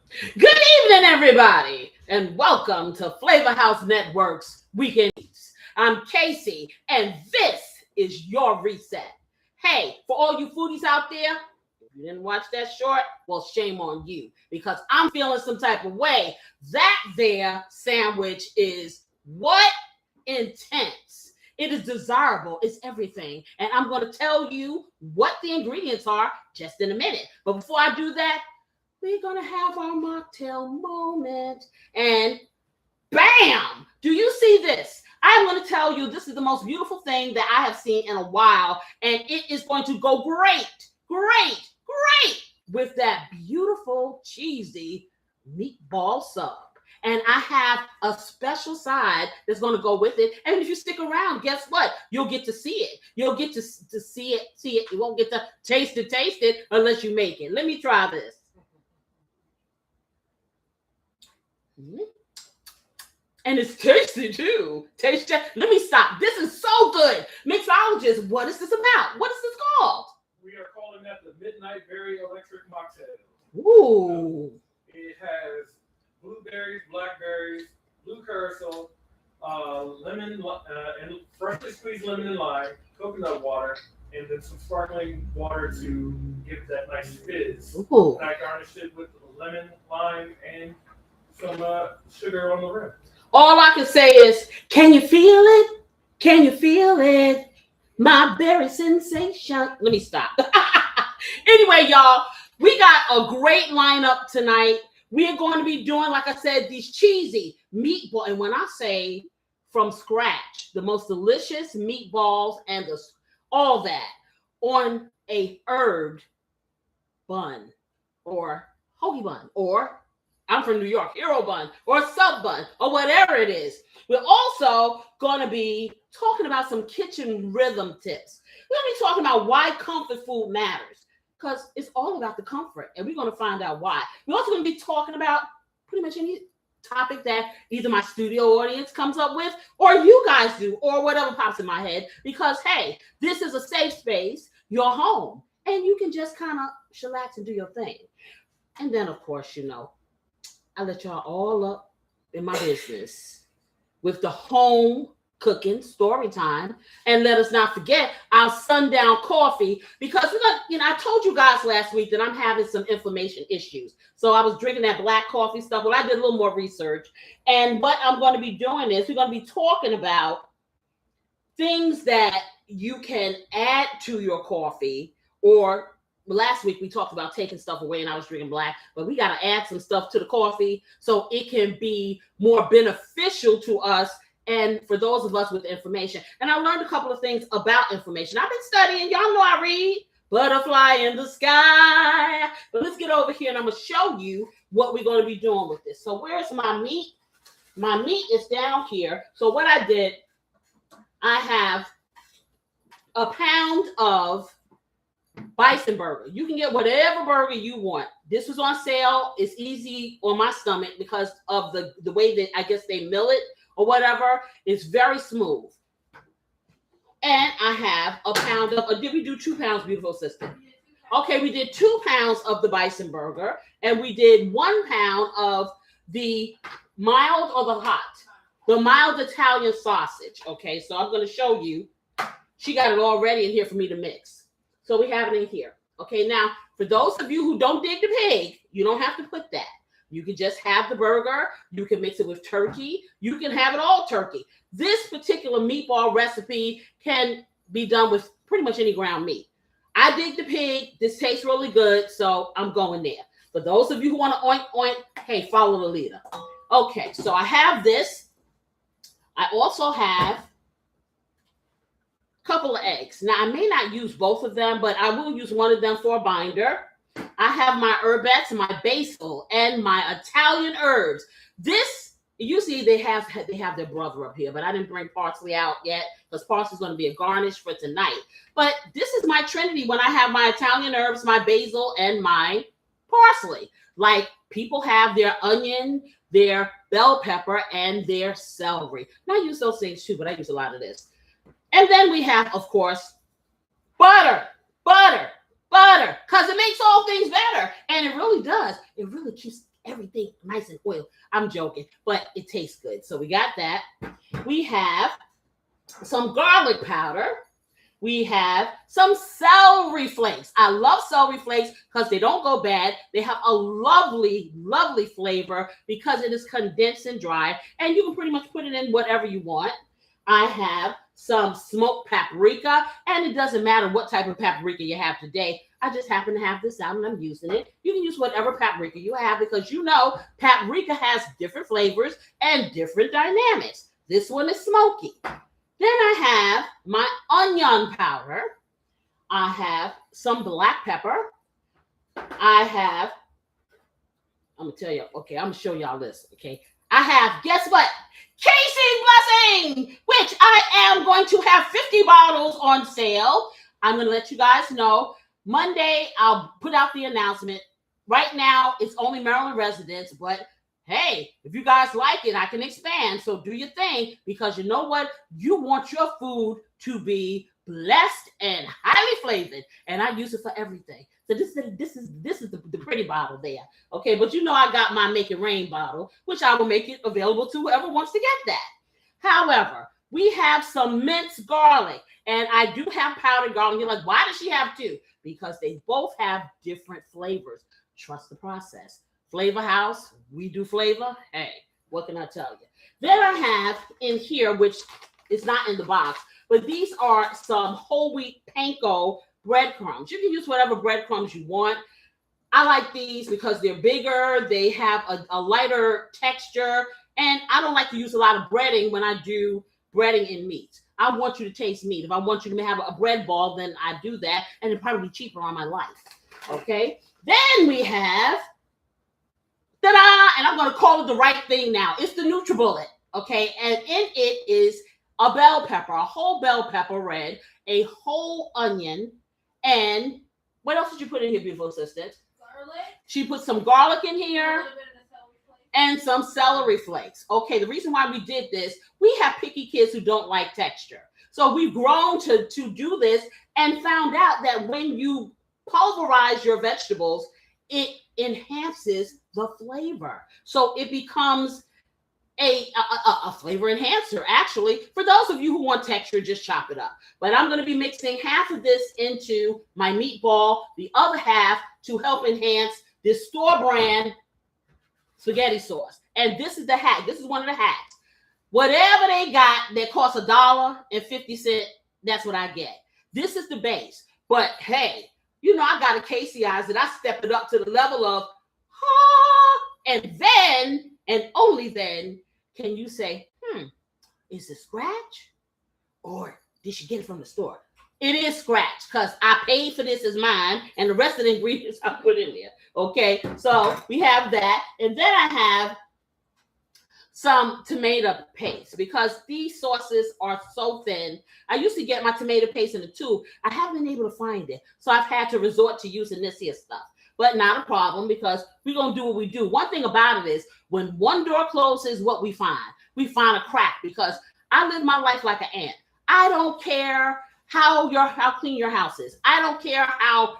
Good evening, everybody, and welcome to FlavaHouse Network's Weekend Eats. I'm Casey, and this is your reset. Hey, for all you foodies out there, if you didn't watch that short, well, shame on you, because I'm feeling some type of way. That there sandwich is what? Intense. It is desirable. It's everything. And I'm going to tell you what the ingredients are just in a minute. But before I do that, we're going to have our mocktail moment. And bam! Do you see this? I'm going to tell you this is the most beautiful thing that I have seen in a while. And it is going to go great with that beautiful, cheesy meatball sub. And I have a special side that's going to go with it. And if you stick around, guess what? You'll get to see it. You'll get to see it. You won't get to taste it unless you make it. Let me try this. And it's tasty too. Let me stop. This is so good. Mixologist, what is this about? What is this called? We are calling that the Midnight Berry Electric Mocktail. Ooh. It has blueberries, blackberries, blue curacao, lemon, and freshly squeezed lemon and lime, coconut water, and then some sparkling water to give that nice fizz. Ooh. And I garnished it with lemon, lime, and some sugar on the rim. All I can say is, can you feel it? Can you feel it? My berry sensation. Let me stop. Anyway, y'all, we got a great lineup tonight. We are going to be doing, like I said, these cheesy meatballs. And when I say from scratch, the most delicious meatballs and all that on a herbed bun or hoagie bun, or I'm from New York, hero bun or sub bun or whatever it is. We're also going to be talking about some kitchen rhythm tips. We're going to be talking about why comfort food matters, because it's all about the comfort, and we're going to find out why. We're also going to be talking about pretty much any topic that either my studio audience comes up with or you guys do or whatever pops in my head, because, hey, this is a safe space, your home, and you can just kind of chillax and do your thing. And then, of course, I let y'all all up in my business with the home cooking story time. And let us not forget our Sundown Coffee, because we're gonna, I told you guys last week that I'm having some inflammation issues. So I was drinking that black coffee stuff. Well, I did a little more research. And what I'm going to be doing is we're going to be talking about things that you can add to your coffee, or last week we talked about taking stuff away and I was drinking black, but we got to add some stuff to the coffee so it can be more beneficial to us and for those of us with information. And I learned a couple of things about information. I've been studying. Y'all know I read Butterfly in the Sky. But let's get over here and I'm going to show you what we're going to be doing with this. So where's my meat? My meat is down here. So what I did, I have a pound of bison burger. You can get whatever burger you want. This was on sale. It's easy on my stomach because of the way that I guess they mill it or whatever. It's very smooth. And I have a pound of, or did we do 2 pounds, beautiful sister? Okay, we did 2 pounds of the bison burger, and we did 1 pound of the mild or the hot, the mild Italian sausage. Okay, so I'm going to show you. She got it all ready in here for me to mix. So we have it in here. Okay, now, for those of you who don't dig the pig, you don't have to put that. You can just have the burger. You can mix it with turkey. You can have it all turkey. This particular meatball recipe can be done with pretty much any ground meat. I dig the pig. This tastes really good, so I'm going there. For those of you who want to oink, hey, follow the leader. Okay, so I have this. I also have a couple of eggs. Now, I may not use both of them, but I will use one of them for a binder. I have my herbettes, my basil, and my Italian herbs. This, you see, they have their brother up here, but I didn't bring parsley out yet because parsley is going to be a garnish for tonight. But this is my trinity when I have my Italian herbs, my basil, and my parsley. Like people have their onion, their bell pepper, and their celery. And I use those things too, but I use a lot of this. And then we have, of course, butter, because it makes all things better. And it really does. It really keeps everything nice and oily. I'm joking, but it tastes good. So we got that. We have some garlic powder. We have some celery flakes. I love celery flakes because they don't go bad. They have a lovely, lovely flavor because it is condensed and dry, and you can pretty much put it in whatever you want. I have some smoked paprika, and it doesn't matter what type of paprika you have today. I just happen to have this out and I'm using it. You can use whatever paprika you have because you know paprika has different flavors and different dynamics. This one is smoky. Then I have my onion powder. I have some black pepper. I'm going to tell you, okay, I'm going to show y'all this, okay? I have, guess what? Casey's Blessing, which I am going to have 50 bottles on sale. I'm going to let you guys know. Monday, I'll put out the announcement. Right now, it's only Maryland residents, but hey, if you guys like it, I can expand. So do your thing because you know what? You want your food to be blessed and highly flavored, and I use it for everything. So this is the pretty bottle there, okay? But you know I got my Make It Rain bottle, which I will make it available to whoever wants to get that. However, we have some minced garlic, and I do have powdered garlic. You're like, why does she have two? Because they both have different flavors. Trust the process. FlavaHouse, we do flavor. Hey, what can I tell you? Then I have in here, which is not in the box, but these are some whole wheat panko breadcrumbs. You can use whatever breadcrumbs you want. I like these because they're bigger. They have a lighter texture, and I don't like to use a lot of breading when I do breading in meat. I want you to taste meat. If I want you to have a bread ball, then I do that, and it'd probably be cheaper on my life. Okay. Then we have, ta-da! And I'm going to call it the right thing now. It's the NutriBullet. Okay. And in it is a bell pepper, a whole bell pepper red, a whole onion, and what else did you put in here, beautiful assistant? Garlic. She put some garlic in here and some celery flakes. Okay, the reason why we did this, we have picky kids who don't like texture. So we've grown to do this and found out that when you pulverize your vegetables, it enhances the flavor. So it becomes a flavor enhancer, actually. For those of you who want texture, just chop it up. But I'm going to be mixing half of this into my meatball, the other half to help enhance this store brand spaghetti sauce. And this is the hack. This is one of the hacks. Whatever they got that costs $1.50, that's what I get. This is the base. But hey, you know, I got to Casey-ize it. I step it up to the level of, and then, and only then, can you say, is it scratch? Or did she get it from the store? It is scratch because I paid for this as mine and the rest of the ingredients I put in there. Okay, so we have that. And then I have some tomato paste because these sauces are so thin. I used to get my tomato paste in a tube. I haven't been able to find it. So I've had to resort to using this here stuff. But not a problem because we're going to do what we do. One thing about it is when one door closes, what we find? We find a crack because I live my life like an ant. I don't care how clean your house is. I don't care how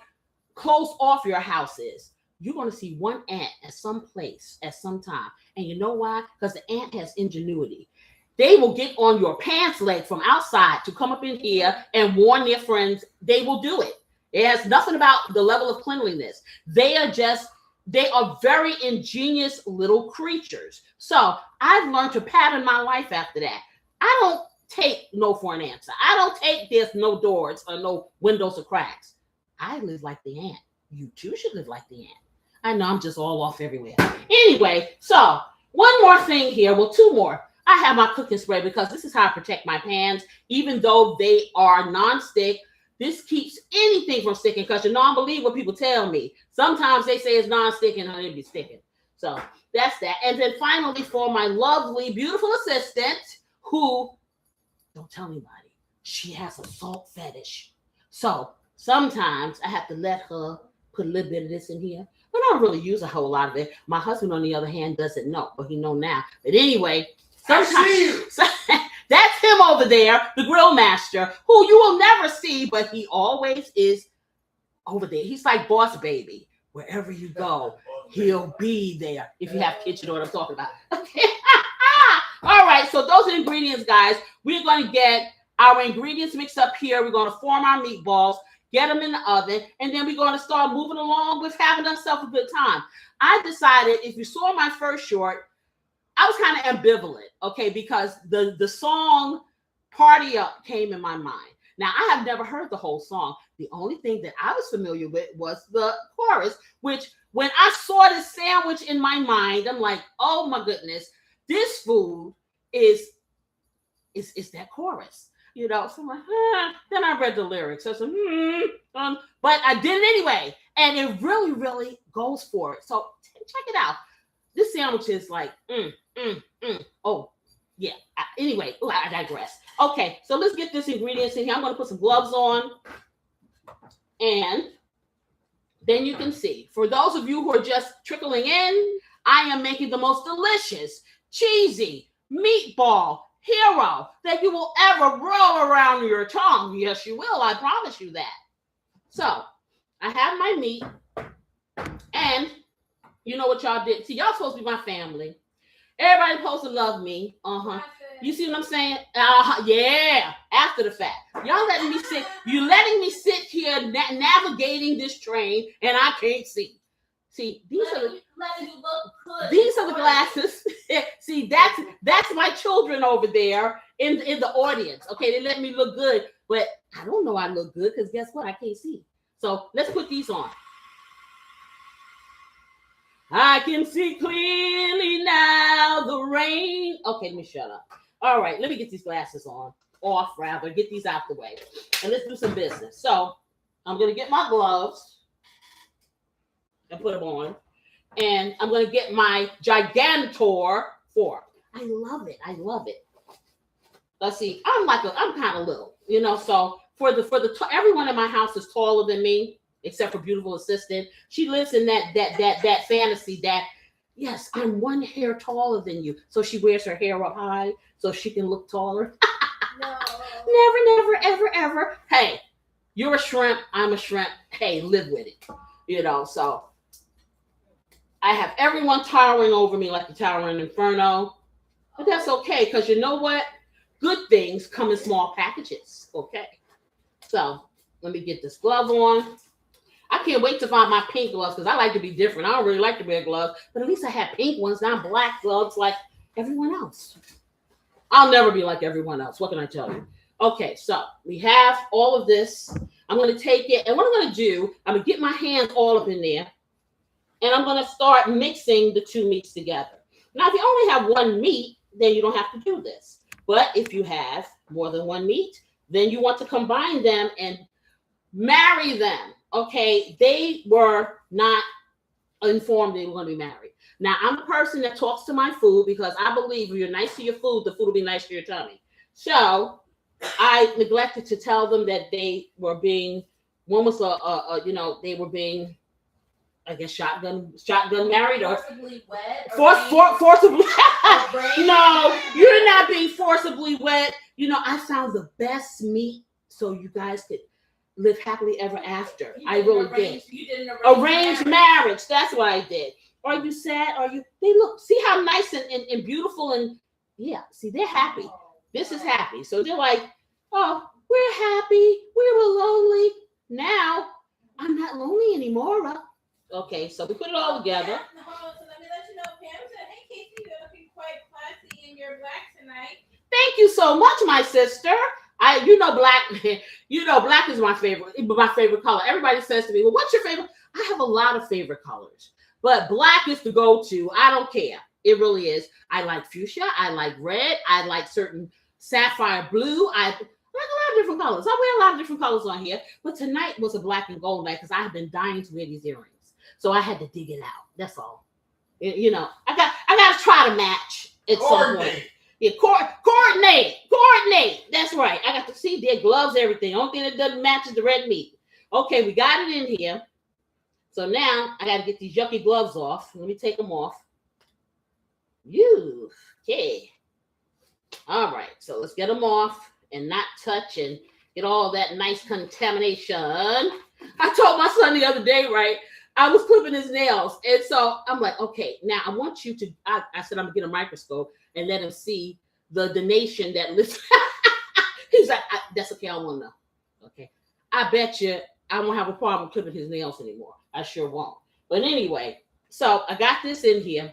close off your house is. You're going to see one ant at some place at some time. And you know why? Because the ant has ingenuity. They will get on your pants leg from outside to come up in here and warn their friends. They will do it. It has nothing about the level of cleanliness. They are very ingenious little creatures. So I've learned to pattern my life after that. I don't take no for an answer. I don't take there's no doors or no windows or cracks. I live like the ant. You too should live like the ant. I know I'm just all off everywhere. Anyway, so one more thing here. Well, two more. I have my cooking spray because this is how I protect my pans. Even though they are nonstick, this keeps anything from sticking because you know I believe what people tell me. Sometimes they say it's nonstick and it'll be sticking. So that's that. And then finally for my lovely, beautiful assistant who, don't tell anybody, she has a salt fetish. So sometimes I have to let her put a little bit of this in here. But I don't really use a whole lot of it. My husband, on the other hand, doesn't know, but he know now. But anyway, sometimes that's him over there, the grill master, who you will never see, but he always is over there. He's like boss baby. Wherever you go, He'll be there. If you have kids, you know what I'm talking about. Okay. All right. So those are the ingredients, guys. We're going to get our ingredients mixed up here. We're going to form our meatballs, get them in the oven, and then we're going to start moving along with having ourselves a good time. I decided, if you saw my first short, I was kind of ambivalent, okay, because the song Party Up came in my mind. Now, I have never heard the whole song. The only thing that I was familiar with was the chorus, which when I saw this sandwich in my mind, I'm like, oh my goodness, this food is that chorus, you know? So I'm like, Then I read the lyrics. I said, but I did it anyway. And it really, really goes for it. So check it out. This sandwich is like, Oh, yeah. Anyway, I digress. Okay, so let's get this ingredients in here. I'm going to put some gloves on. And then you can see. For those of you who are just trickling in, I am making the most delicious, cheesy meatball hero that you will ever roll around your tongue. Yes, you will. I promise you that. So, I have my meat. And you know what y'all did? See, y'all supposed to be my family. Everybody supposed to love me. You see what I'm saying? Yeah. After the fact, y'all letting me sit. You letting me sit here navigating this train, and I can't see. See, these are the glasses. See, that's my children over there in the audience. Okay, they let me look good, but I don't know I look good because guess what? I can't see. So let's put these on. I can see clearly now the rain. Okay, let me shut up. All right, let me get these glasses off rather, get these out the way. And let's do some business. So I'm going to get my gloves and put them on. And I'm going to get my Gigantor fork. I love it. I love it. Let's see. I'm kind of little, you know, so for everyone in my house is taller than me. Except for beautiful assistant. She lives in that fantasy that, yes, I'm one hair taller than you. So she wears her hair up high so she can look taller. No. Never, ever, ever. Hey, you're a shrimp. I'm a shrimp. Hey, live with it. You know, so I have everyone towering over me like the towering inferno. But that's okay, because you know what? Good things come in small packages. Okay. So let me get this glove on. I can't wait to find my pink gloves because I like to be different. I don't really like to wear gloves, but at least I have pink ones, not black gloves like everyone else. I'll never be like everyone else. What can I tell you? Okay, so we have all of this. I'm going to take it, and what I'm going to do, I'm going to get my hands all up in there, and I'm going to start mixing the two meats together. Now, if you only have one meat, then you don't have to do this. But if you have more than one meat, then you want to combine them and marry them. Okay, they were not informed they were going to be married. Now, I'm a person that talks to my food because I believe if you're nice to your food, the food will be nice to your tummy. So I neglected to tell them that they were being, one was they were being, I guess, shotgun married or forcibly wed. Forcibly. No, you're not being forcibly wed. You know, I found the best meat so you guys could live happily ever after. I really did. You did an arranged marriage. That's what I did. Are you sad? They look, see how nice and beautiful and yeah, see, they're happy. This is happy. So they're like, oh, we're happy. We were lonely. Now I'm not lonely anymore. Okay, so we put it all together. So let me let you know, Pam said, hey, Casey, you're looking quite classy in your black tonight. Thank you so much, my sister. Black is my favorite color. Everybody says to me, well, what's your favorite? I have a lot of favorite colors, but black is the go-to. I don't care. It really is. I like fuchsia. I like red. I like certain sapphire blue. I like a lot of different colors. I wear a lot of different colors on here, but tonight was a black and gold night because I have been dying to wear these earrings. So I had to dig it out. That's all. You know, I got to try to match at some point. Yeah, coordinate. That's right. I got to see their gloves, everything. Only thing that doesn't match is the red meat. Okay, we got it in here. So now I got to get these yucky gloves off. Let me take them off. Okay. All right. So let's get them off and not touch and get all that nice contamination. I told my son the other day, right? I was clipping his nails. And so I'm like, okay, now I want you to, I said, I'm gonna get a microscope and let him see the nation that lives. He's like, that's okay, I want to know. Okay. I bet you I won't have a problem clipping his nails anymore. I sure won't. But anyway, so I got this in here.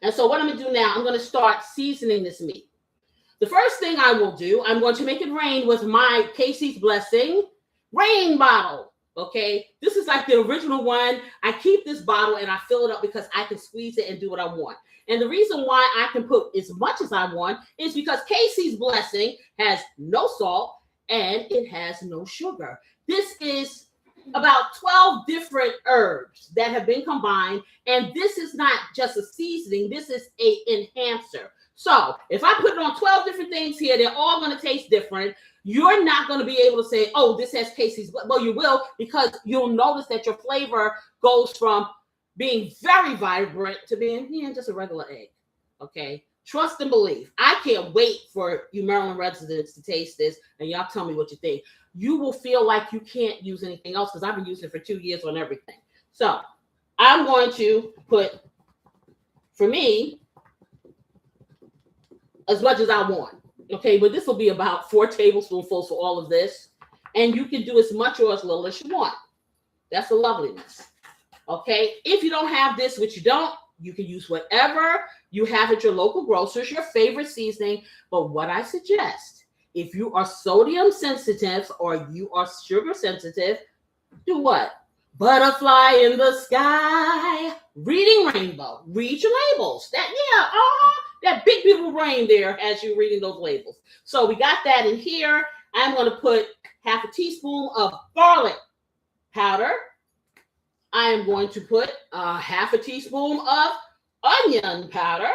And so what I'm gonna do now, I'm gonna start seasoning this meat. The first thing I will do, I'm going to make it rain with my Casey's Blessing rain bottle. Okay, this is like the original one. I keep this bottle and I fill it up because I can squeeze it and do what I want. And the reason why I can put as much as I want is because Casey's Blessing has no salt and it has no sugar. This is about 12 different herbs that have been combined. And this is not just a seasoning. This is an enhancer. So if I put it on 12 different things here, they're all going to taste different. You're not going to be able to say, oh, this has Casey's. Well, you will, because you'll notice that your flavor goes from being very vibrant to being just a regular egg. Okay. Trust and believe. I can't wait for you Maryland residents to taste this and y'all tell me what you think. You will feel like you can't use anything else because I've been using it for 2 years on everything. So I'm going to put, for me, as much as I want. Okay, but this will be about 4 tablespoonfuls for all of this. And you can do as much or as little as you want. That's the loveliness. Okay, if you don't have this, which you don't, you can use whatever you have at your local grocers, your favorite seasoning. But what I suggest, if you are sodium sensitive or you are sugar sensitive, do what? Butterfly in the sky, reading rainbow. Read your labels. That big beautiful brain there as you're reading those labels. So we got that in here. I'm going to put half a teaspoon of garlic powder. I am going to put half a teaspoon of onion powder.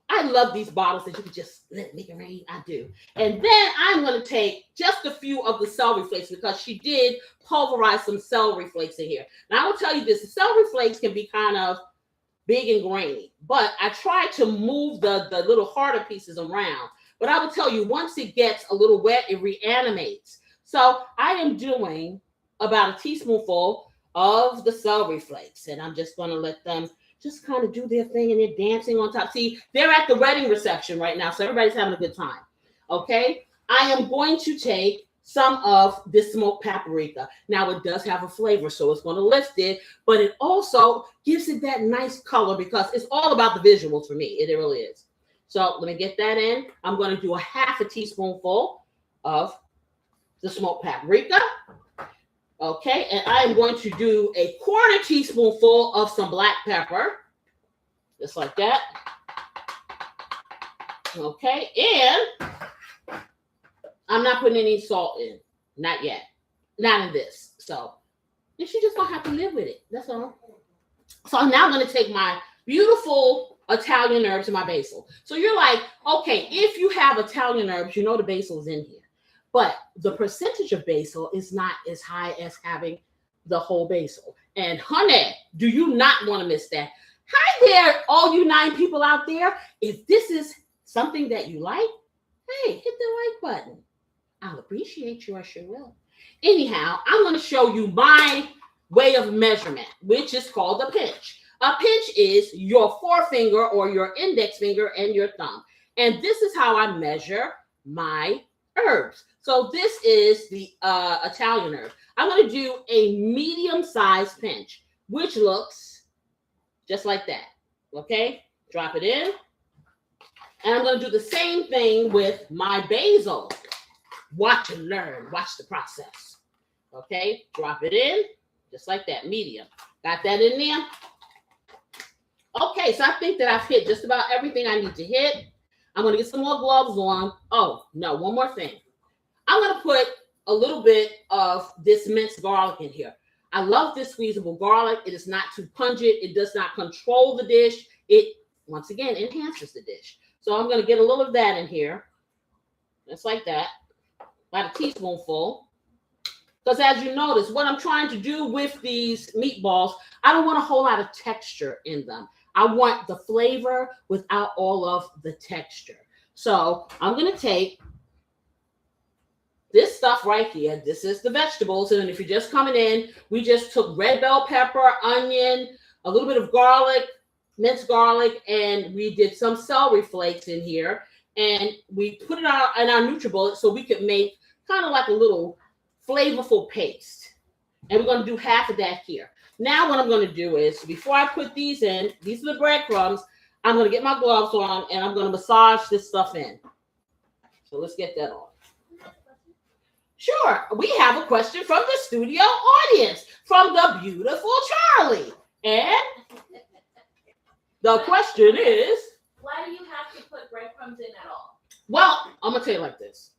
I love these bottles that you can just let it make it rain. I do. And then I'm going to take just a few of the celery flakes because she did pulverize some celery flakes in here. Now I will tell you this, the celery flakes can be kind of big and grainy, but I try to move the little harder pieces around. But I will tell you, once it gets a little wet, it reanimates. So I am doing about a teaspoonful of the celery flakes, and I'm just going to let them just kind of do their thing, and they're dancing on top. See, they're at the wedding reception right now, so everybody's having a good time. Okay, I am going to take some of this smoked paprika. Now it does have a flavor, so it's going to lift it, but it also gives it that nice color because it's all about the visuals for me. It really is. So let me get that in. I'm going to do a half a teaspoonful of the smoked paprika. Okay, and I am going to do a quarter teaspoonful of some black pepper, just like that. Okay, and I'm not putting any salt in, not yet, not in this. So you just gonna have to live with it. That's all. So I'm now gonna take my beautiful Italian herbs and my basil. So you're like, okay, if you have Italian herbs, you know the basil is in here. But the percentage of basil is not as high as having the whole basil. And honey, do you not want to miss that? Hi there, all you 9 people out there. If this is something that you like, hey, hit the like button. I'll appreciate you. I sure will. Anyhow, I'm going to show you my way of measurement, which is called a pinch. A pinch is your forefinger or your index finger and your thumb. And this is how I measure my herbs. So this is the Italian herb. I'm going to do a medium-sized pinch, which looks just like that. Okay, drop it in. And I'm going to do the same thing with my basil. Watch and learn. Watch the process. Okay, drop it in just like that, medium. Got that in there? Okay, so I think that I've hit just about everything I need to hit. I'm going to get some more gloves on. Oh, no, one more thing. I'm going to put a little bit of this minced garlic in here. I love this squeezable garlic. It is not too pungent. It does not control the dish. It, once again, enhances the dish. So I'm going to get a little of that in here. Just like that. About a teaspoonful. Because as you notice, what I'm trying to do with these meatballs, I don't want a whole lot of texture in them. I want the flavor without all of the texture. So I'm going to take this stuff right here, this is the vegetables. And if you're just coming in, we just took red bell pepper, onion, a little bit of garlic, minced garlic, and we did some celery flakes in here. And we put it out in our NutriBullet so we could make kind of like a little flavorful paste. And we're going to do half of that here. Now what I'm going to do is, before I put these in, these are the breadcrumbs, I'm going to get my gloves on and I'm going to massage this stuff in. So let's get that on. Sure, we have a question from the studio audience, from the beautiful Charlie. And the question is, why do you have to put breadcrumbs in at all? Well, I'm going to tell you like this.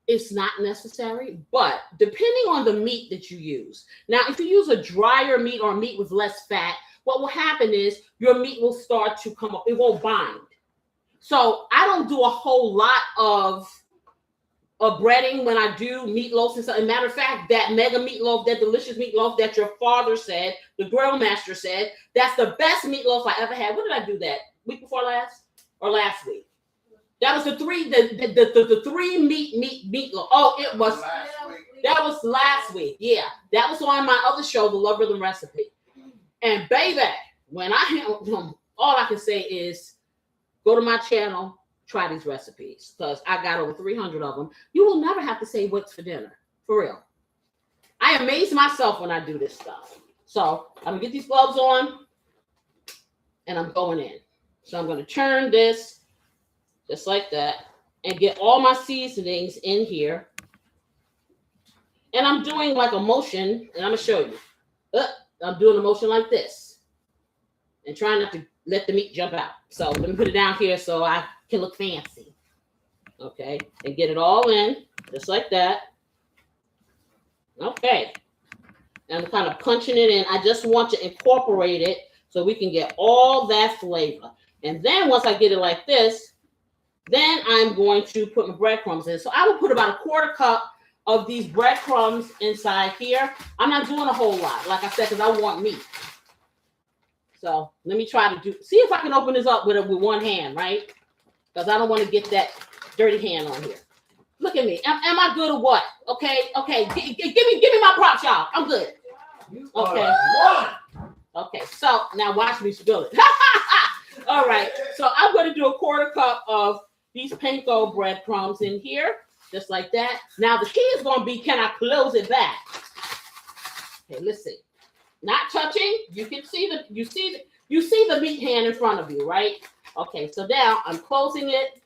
It's not necessary, but depending on the meat that you use. Now, if you use a drier meat or meat with less fat, what will happen is your meat will start to come up. It won't bind. So I don't do a whole lot of breading when I do meatloaves and stuff. As a matter of fact, that mega meatloaf, that delicious meatloaf that your father said, the grill master said, that's the best meatloaf I ever had. When did I do that? Week before last or last week? That was the three meatloaf. Oh, it was that was last week. Yeah, that was on my other show, the Love Rhythm Recipe. And baby, when all I can say is go to my channel, try these recipes, because I got over 300 of them. You will never have to say what's for dinner, for real. I amaze myself when I do this stuff. So I'm gonna get these gloves on, and I'm going in. So I'm gonna turn this. Just like that, and get all my seasonings in here. And I'm doing like a motion, and I'm gonna show you. I'm doing a motion like this, and trying not to let the meat jump out. So let me put it down here so I can look fancy. Okay, and get it all in, just like that. Okay, and I'm kind of punching it in. I just want to incorporate it so we can get all that flavor. And then once I get it like this, then I'm going to put my breadcrumbs in. So I will put about a quarter cup of these breadcrumbs inside here. I'm not doing a whole lot, like I said, because I want meat. So let me try to see if I can open this up with one hand, right? Because I don't want to get that dirty hand on here. Look at me. Am I good or what? Okay. Give me my props, y'all. I'm good. Okay. Okay. So now watch me spill it. All right. So I'm going to do a quarter cup of these panko breadcrumbs in here, just like that. Now the key is going to be, can I close it back? Okay, let's see. Not touching. You can see the meat hand in front of you, right? Okay, so now I'm closing it.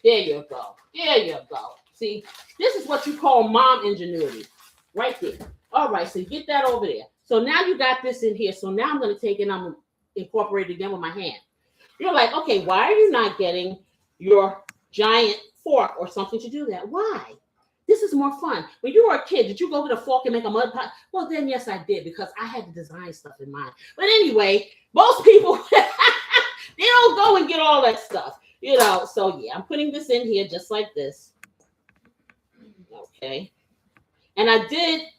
There you go. There you go. See, this is what you call mom ingenuity, right there. All right, so you get that over there. So now you got this in here. So now I'm going to take it and I'm going to incorporate it again with my hand. You're like, okay, why are you not getting your giant fork or something to do that? Why? This is more fun. When you were a kid, did you go get a fork and make a mud pie? Well, then, yes, I did, because I had to design stuff in mind. But anyway, most people, they don't go and get all that stuff, you know. So, yeah, I'm putting this in here just like this. Okay. And I think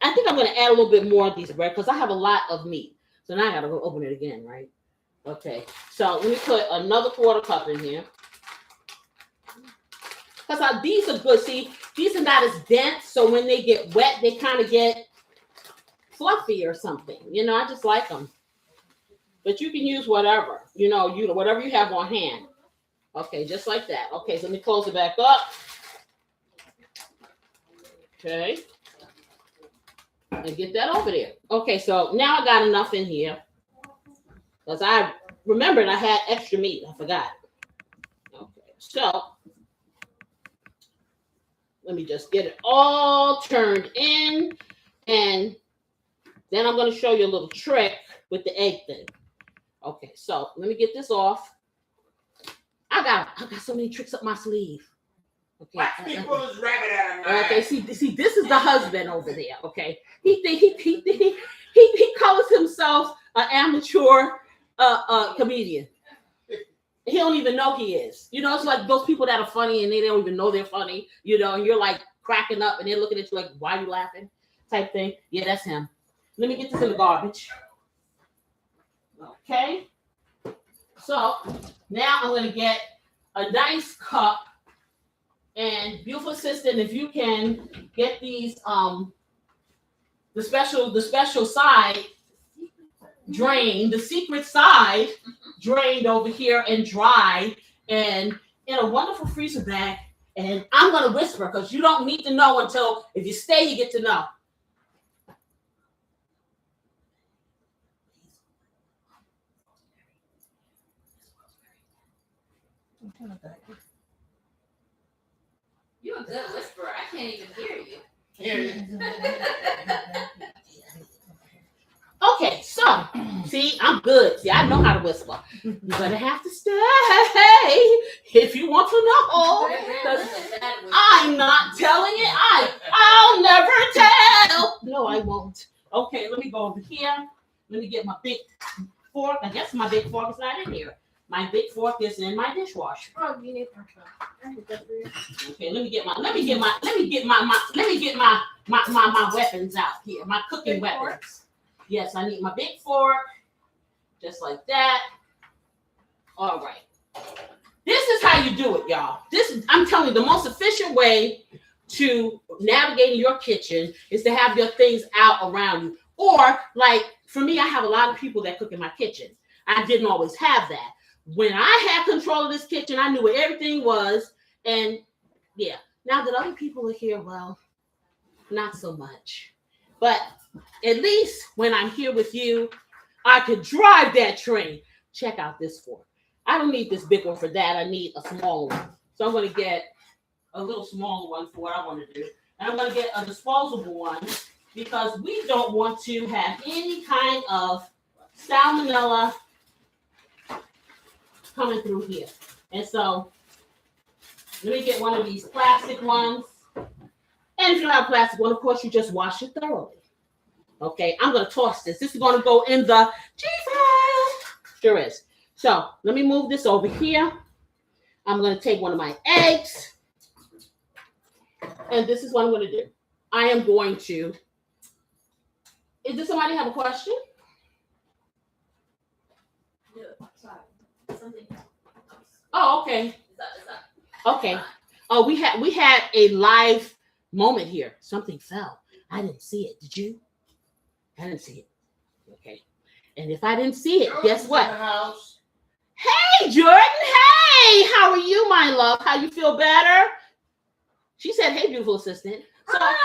I'm going to add a little bit more of these bread because I have a lot of meat. So now I got to go open it again, right? Okay, so let me put another quarter cup in here. Because these are good. See, these are not as dense, so when they get wet, they kind of get fluffy or something. You know, I just like them. But you can use whatever, whatever you have on hand. Okay, just like that. Okay, so let me close it back up. Okay. And get that over there. Okay, so now I got enough in here. Because I remembered I had extra meat. I forgot. Okay, so let me just get it all turned in. And then I'm going to show you a little trick with the egg thing. Okay, so let me get this off. I got so many tricks up my sleeve. Okay. Watch me pull this rabbit out of my Okay, see, this is the husband over there. Okay, he calls himself an amateur comedian. He don't even know he is. You know, it's like those people that are funny and they don't even know they're funny. You know, and you're like cracking up and they're looking at you like, "Why are you laughing?" type thing. Yeah, that's him. Let me get this in the garbage. Okay. So now I'm gonna get a nice cup And beautiful assistant, if you can get these the special side drained, the secret side drained over here and dried and in a wonderful freezer bag. And I'm gonna whisper because you don't need to know until if you stay, you get to know. You're a good whisperer. I can't even hear you. Okay, so see, I'm good. See, I know how to whisper. You're gonna have to stay if you want to know. 'Cause I'm not telling it. I'll never tell. No, I won't. Okay, let me go over here. Let me get my big fork. I guess my big fork is not in here. My big fork is in my dishwasher. Oh, you need Okay, let me get my weapons out here. My cooking Big weapons. fork? Yes, I need my big fork. Just like that. All right. This is how you do it, y'all. I'm telling you, the most efficient way to navigate in your kitchen is to have your things out around you. Or, like, for me, I have a lot of people that cook in my kitchen. I didn't always have that. When I had control of this kitchen, I knew where everything was. And, yeah, now that other people are here, well, not so much. But at least when I'm here with you, I can drive that train. Check out this fork. I don't need this big one for that. I need a smaller one. So I'm going to get a little smaller one for what I want to do. And I'm going to get a disposable one because we don't want to have any kind of salmonella coming through here. And so let me get one of these plastic ones. And if you don't have a plastic one, of course, you just wash it thoroughly. Okay, I'm going to toss this. This is going to go in the G-file. Sure is. So let me move this over here. I'm going to take one of my eggs. And this is what I'm going to do. I am going to. Does somebody have a question? Yeah, sorry. Something. Oh, okay. Is that? Okay. Oh, we had a live moment here. Something fell. I didn't see it. Did you? I didn't see it. Okay. And if I didn't see it, guess what? Hey, Jordan. Hey, how are you, my love? How you feel better? She said, hey, beautiful assistant. So Hi.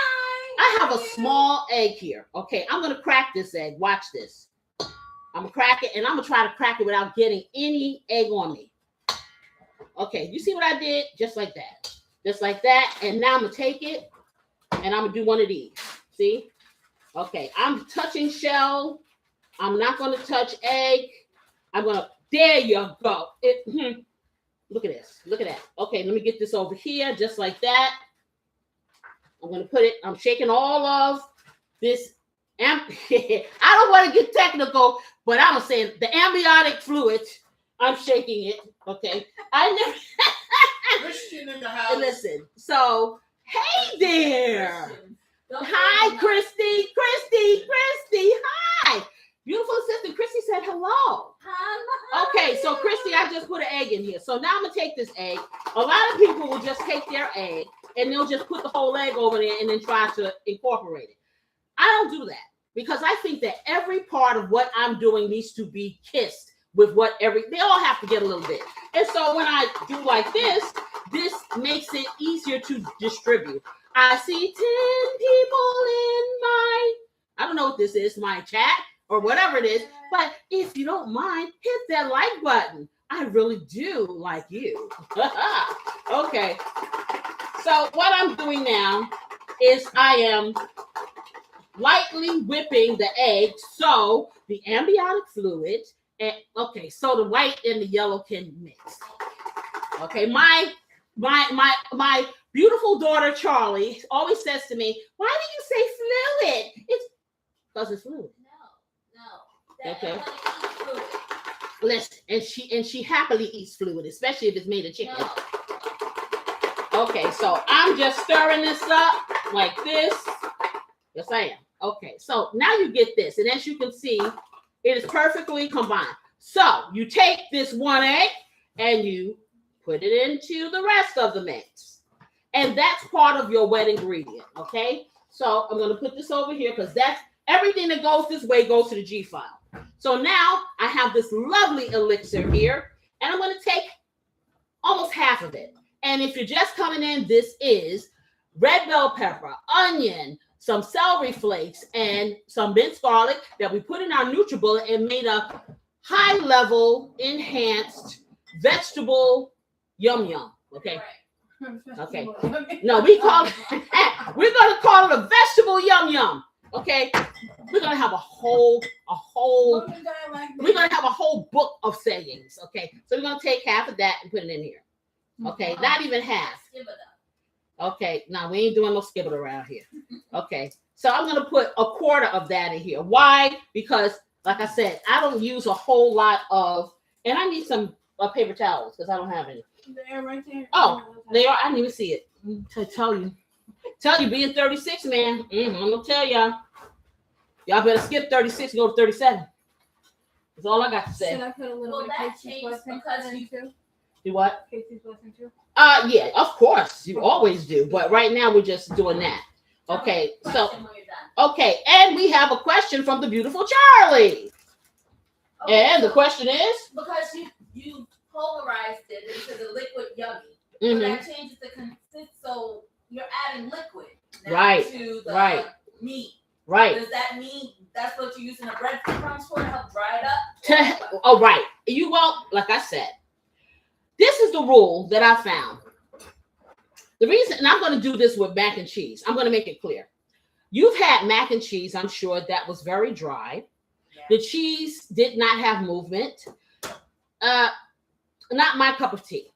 I have a small egg here. Okay, I'm going to crack this egg. Watch this. I'm going to crack it, and I'm going to try to crack it without getting any egg on me. Okay, you see what I did? Just like that. Just like that. And now I'm going to take it, and I'm going to do one of these. See? Okay, I'm touching shell. I'm not going to touch egg. I'm going to, there you go. Look at this. Look at that. Okay, let me get this over here, just like that. I'm going to put it, I'm shaking all of this. I don't want to get technical, but I'm saying the amniotic fluid, I'm shaking it. Okay. I never. Christian in the house. Listen, so, hey there. Hi, Christy. Hi. Beautiful assistant. Christy said hello. Okay, so Christy, I just put an egg in here. So now I'm going to take this egg. A lot of people will just take their egg and they'll just put the whole egg over there and then try to incorporate it. I don't do that because I think that every part of what I'm doing needs to be kissed with they all have to get a little bit. And so when I do like this makes it easier to distribute. I see 10 people I don't know what this is, my chat or whatever it is, but if you don't mind, hit that like button. I really do like you. Okay. So what I'm doing now is I am lightly whipping the egg so the amniotic fluid, okay, so the white and the yellow can mix. Okay, my beautiful daughter Charlie always says to me, "Why do you say fluid?" It's because it's fluid. No. Okay. Listen, and she happily eats fluid, especially if it's made of chicken. No. Okay, so I'm just stirring this up like this. Yes, I am. Okay, so now you get this, and as you can see, it is perfectly combined. So you take this one egg and you put it into the rest of the mix. And that's part of your wet ingredient, okay? So I'm going to put this over here because that's everything that goes this way goes to the G file. So now I have this lovely elixir here, and I'm going to take almost half of it. And if you're just coming in, this is red bell pepper, onion, some celery flakes, and some minced garlic that we put in our NutriBullet and made a high-level, enhanced vegetable yum. Okay. Okay. No, we're gonna call it a vegetable yum. Okay. We're gonna have a whole book of sayings. Okay. So we're gonna take half of that and put it in here. Okay, not even half. Okay, now we ain't doing no skibble around here. Okay, so I'm gonna put a quarter of that in here. Why? Because, like I said, I don't use a whole lot of, and I need some paper towels because I don't have any. They're right there. Oh, they are. I didn't even see it. To tell you, being 36, man. I'm gonna tell y'all. Y'all better skip 36 and go to 37. That's all I got to say. Should I put a little bit of changed because you too? Do what? Casey's blessing too? Yeah, of course. You always do. But right now we're just doing that. Okay, so okay, and we have a question from the beautiful Charlie. Okay, And the question is? Because you polarized it into the liquid yummy. Mm-hmm. So that changes the consistency. So you're adding liquid now Right. to the meat. Right. Does that mean that's what you're using the breadcrumbs for to help dry it up? Oh, right. You won't, like I said, this is the rule that I found. The reason, and I'm going to do this with mac and cheese. I'm going to make it clear. You've had mac and cheese, I'm sure, that was very dry. Yeah. The cheese did not have movement. Not my cup of tea.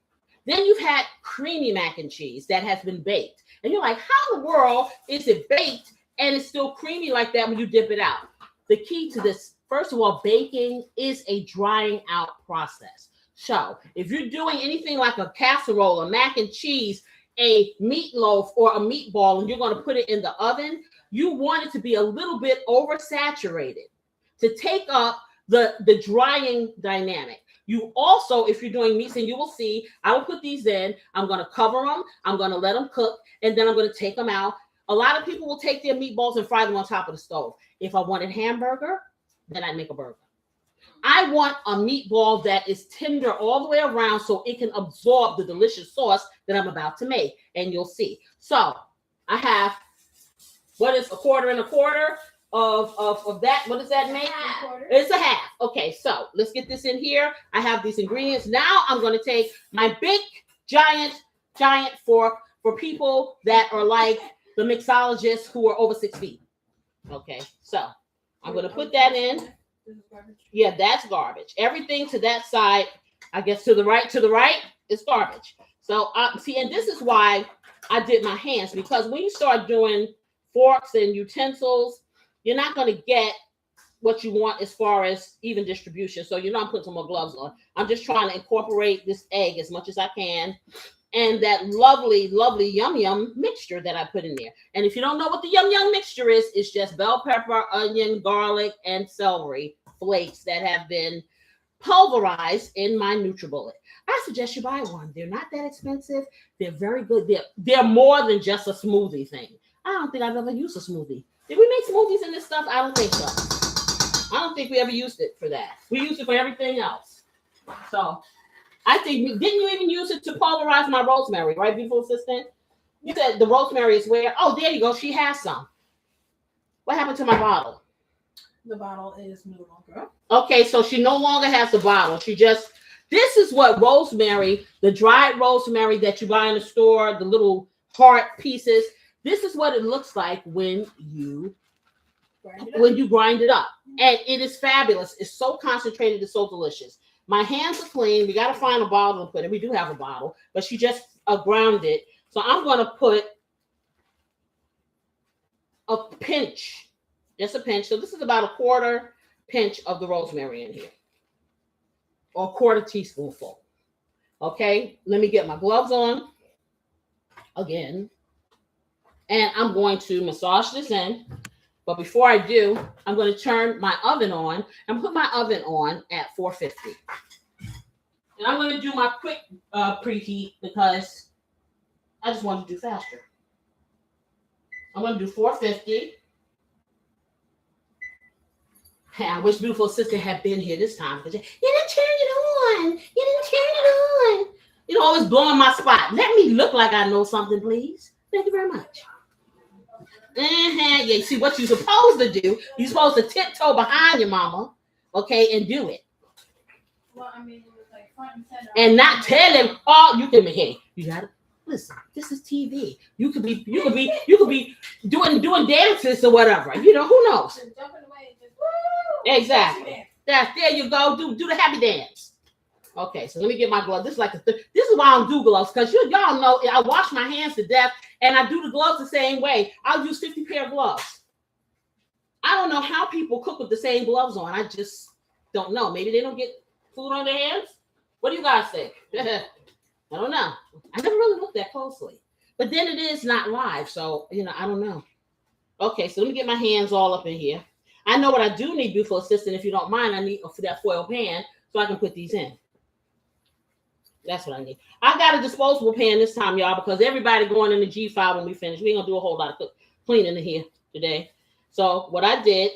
Then you've had creamy mac and cheese that has been baked. And you're like, how in the world is it baked and it's still creamy like that when you dip it out? The key to this, first of all, baking is a drying out process. So if you're doing anything like a casserole, a mac and cheese, a meatloaf, or a meatball, and you're going to put it in the oven, you want it to be a little bit oversaturated to take up the drying dynamic. You also, if you're doing meats, and you will see, I will put these in, I'm going to cover them, I'm going to let them cook, and then I'm going to take them out. A lot of people will take their meatballs and fry them on top of the stove. If I wanted hamburger, then I'd make a burger. I want a meatball that is tender all the way around so it can absorb the delicious sauce that I'm about to make, and you'll see. So I have, what is a quarter and a quarter of that? What does that make? It's a half. Okay, so let's get this in here. I have these ingredients. Now I'm going to take my big, giant fork for people that are like the mixologists who are over 6 feet. Okay, so I'm going to put that in. Yeah, that's garbage. Everything to that side, I guess to the right is garbage. So see, and this is why I did my hands, because when you start doing forks and utensils, you're not going to get what you want as far as even distribution. So I'm putting some more gloves on. I'm just trying to incorporate this egg as much as I can, and that lovely, lovely yum mixture that I put in there. And if you don't know what the yum mixture is, it's just bell pepper, onion, garlic, and celery flakes that have been pulverized in my NutriBullet. I suggest you buy one. They're not that expensive. They're very good. They're more than just a smoothie thing. I don't think I've ever used a smoothie. Did we make smoothies in this stuff? I don't think so. I don't think we ever used it for that. We used it for everything else. So I think, didn't you even use it to pulverize my rosemary, right, beautiful assistant? You said the rosemary is where? Oh, there you go. She has some. What happened to my bottle? The bottle is no longer. Okay, so she no longer has the bottle. This is what rosemary, the dried rosemary that you buy in the store, the little heart pieces. This is what it looks like when you grind it up. And it is fabulous. It's so concentrated. It's so delicious. My hands are clean. We got to find a bottle to put in. We do have a bottle, but she just ground it. So I'm going to put a pinch, just a pinch. So this is about a quarter pinch of the rosemary in here, or a quarter teaspoonful. Okay, let me get my gloves on again. And I'm going to massage this in. But before I do, I'm going to turn my oven on and put my oven on at 450. And I'm going to do my quick preheat because I just wanted to do faster. I'm going to do 450. Hey, I wish beautiful sister had been here this time because you didn't turn it on. You didn't turn it on. You know, always blowing my spot. Let me look like I know something, please. Thank you very much. Yeah, you see what you're supposed to do. You're supposed to tiptoe behind your mama, okay, and do it. Well, I mean, it was like front and center. And not tell him, oh, you can be here. You gotta listen. This is TV. You could be doing dances or whatever. You know, who knows? Just jumping away, just Exactly. There you go. Do the happy dance. Okay, so let me get my glove. This is like this is why I don't do gloves, because y'all know I wash my hands to death and I do the gloves the same way. I'll use 50 pair of gloves. I don't know how people cook with the same gloves on. I just don't know. Maybe they don't get food on their hands. What do you guys think? I don't know. I never really looked that closely. But then it is not live, so I don't know. Okay, so let me get my hands all up in here. I know what I do need, beautiful assistant. If you don't mind, I need for that foil pan so I can put these in. That's what I need. I got a disposable pan this time, y'all, because everybody going in the G5 when we finish. We ain't gonna do a whole lot of cleaning in here today. So what I did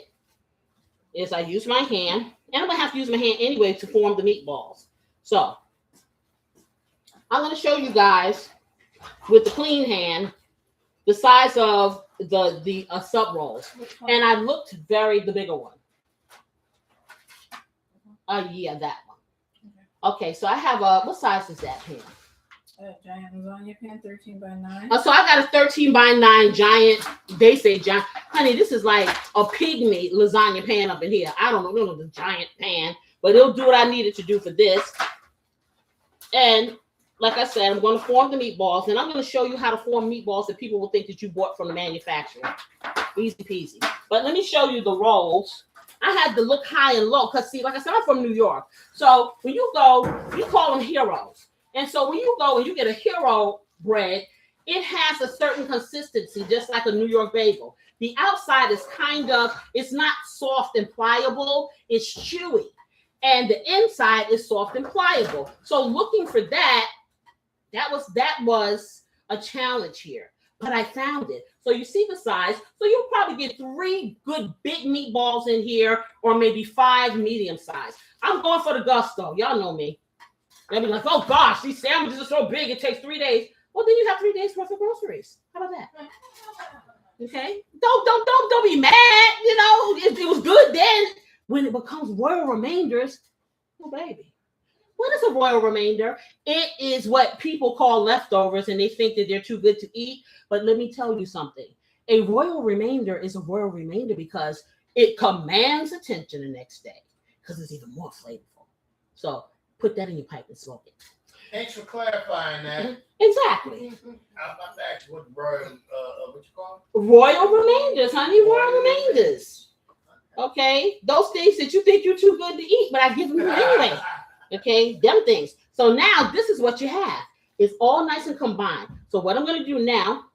is I used my hand, and I'm gonna have to use my hand anyway to form the meatballs. So I'm gonna show you guys with the clean hand the size of the sub rolls, and I looked the bigger one. Yeah, that one. Okay, so I have what size is that pan? Giant lasagna pan, 13 by 9. So I got a 13 by 9 giant. They say giant. Honey, this is like a pygmy lasagna pan up in here. I don't know the giant pan, but it'll do what I needed to do for this. And like I said, I'm going to form the meatballs, and I'm going to show you how to form meatballs that people will think that you bought from the manufacturer. Easy peasy. But let me show you the rolls. I had to look high and low because, see, like I said, I'm from New York. So when you go, you call them heroes. And so when you go and you get a hero bread, it has a certain consistency, just like a New York bagel. The outside is it's not soft and pliable. It's chewy. And the inside is soft and pliable. So looking for that was a challenge here. But I found it. So you see the size. So you'll probably get 3 good big meatballs in here, or maybe 5 medium size. I'm going for the gusto. Y'all know me. They'll be like, oh gosh, these sandwiches are so big, it takes 3 days. Well, then you have 3 days worth of groceries. How about that? Okay. Don't be mad. It was good then. When it becomes royal remainders, oh baby. What is a royal remainder? It is what people call leftovers, and they think that they're too good to eat. But let me tell you something. A royal remainder is a royal remainder because it commands attention the next day because it's even more flavorful. So put that in your pipe and smoke it. Thanks for clarifying that. Exactly. I'm about to ask you what royal, what you call it? Royal remainders, honey. Royal remainders. Okay? Those things that you think you're too good to eat, but I give them to you anyway. Okay, them things. So now this is what you have. It's all nice and combined. So what I'm going to do now,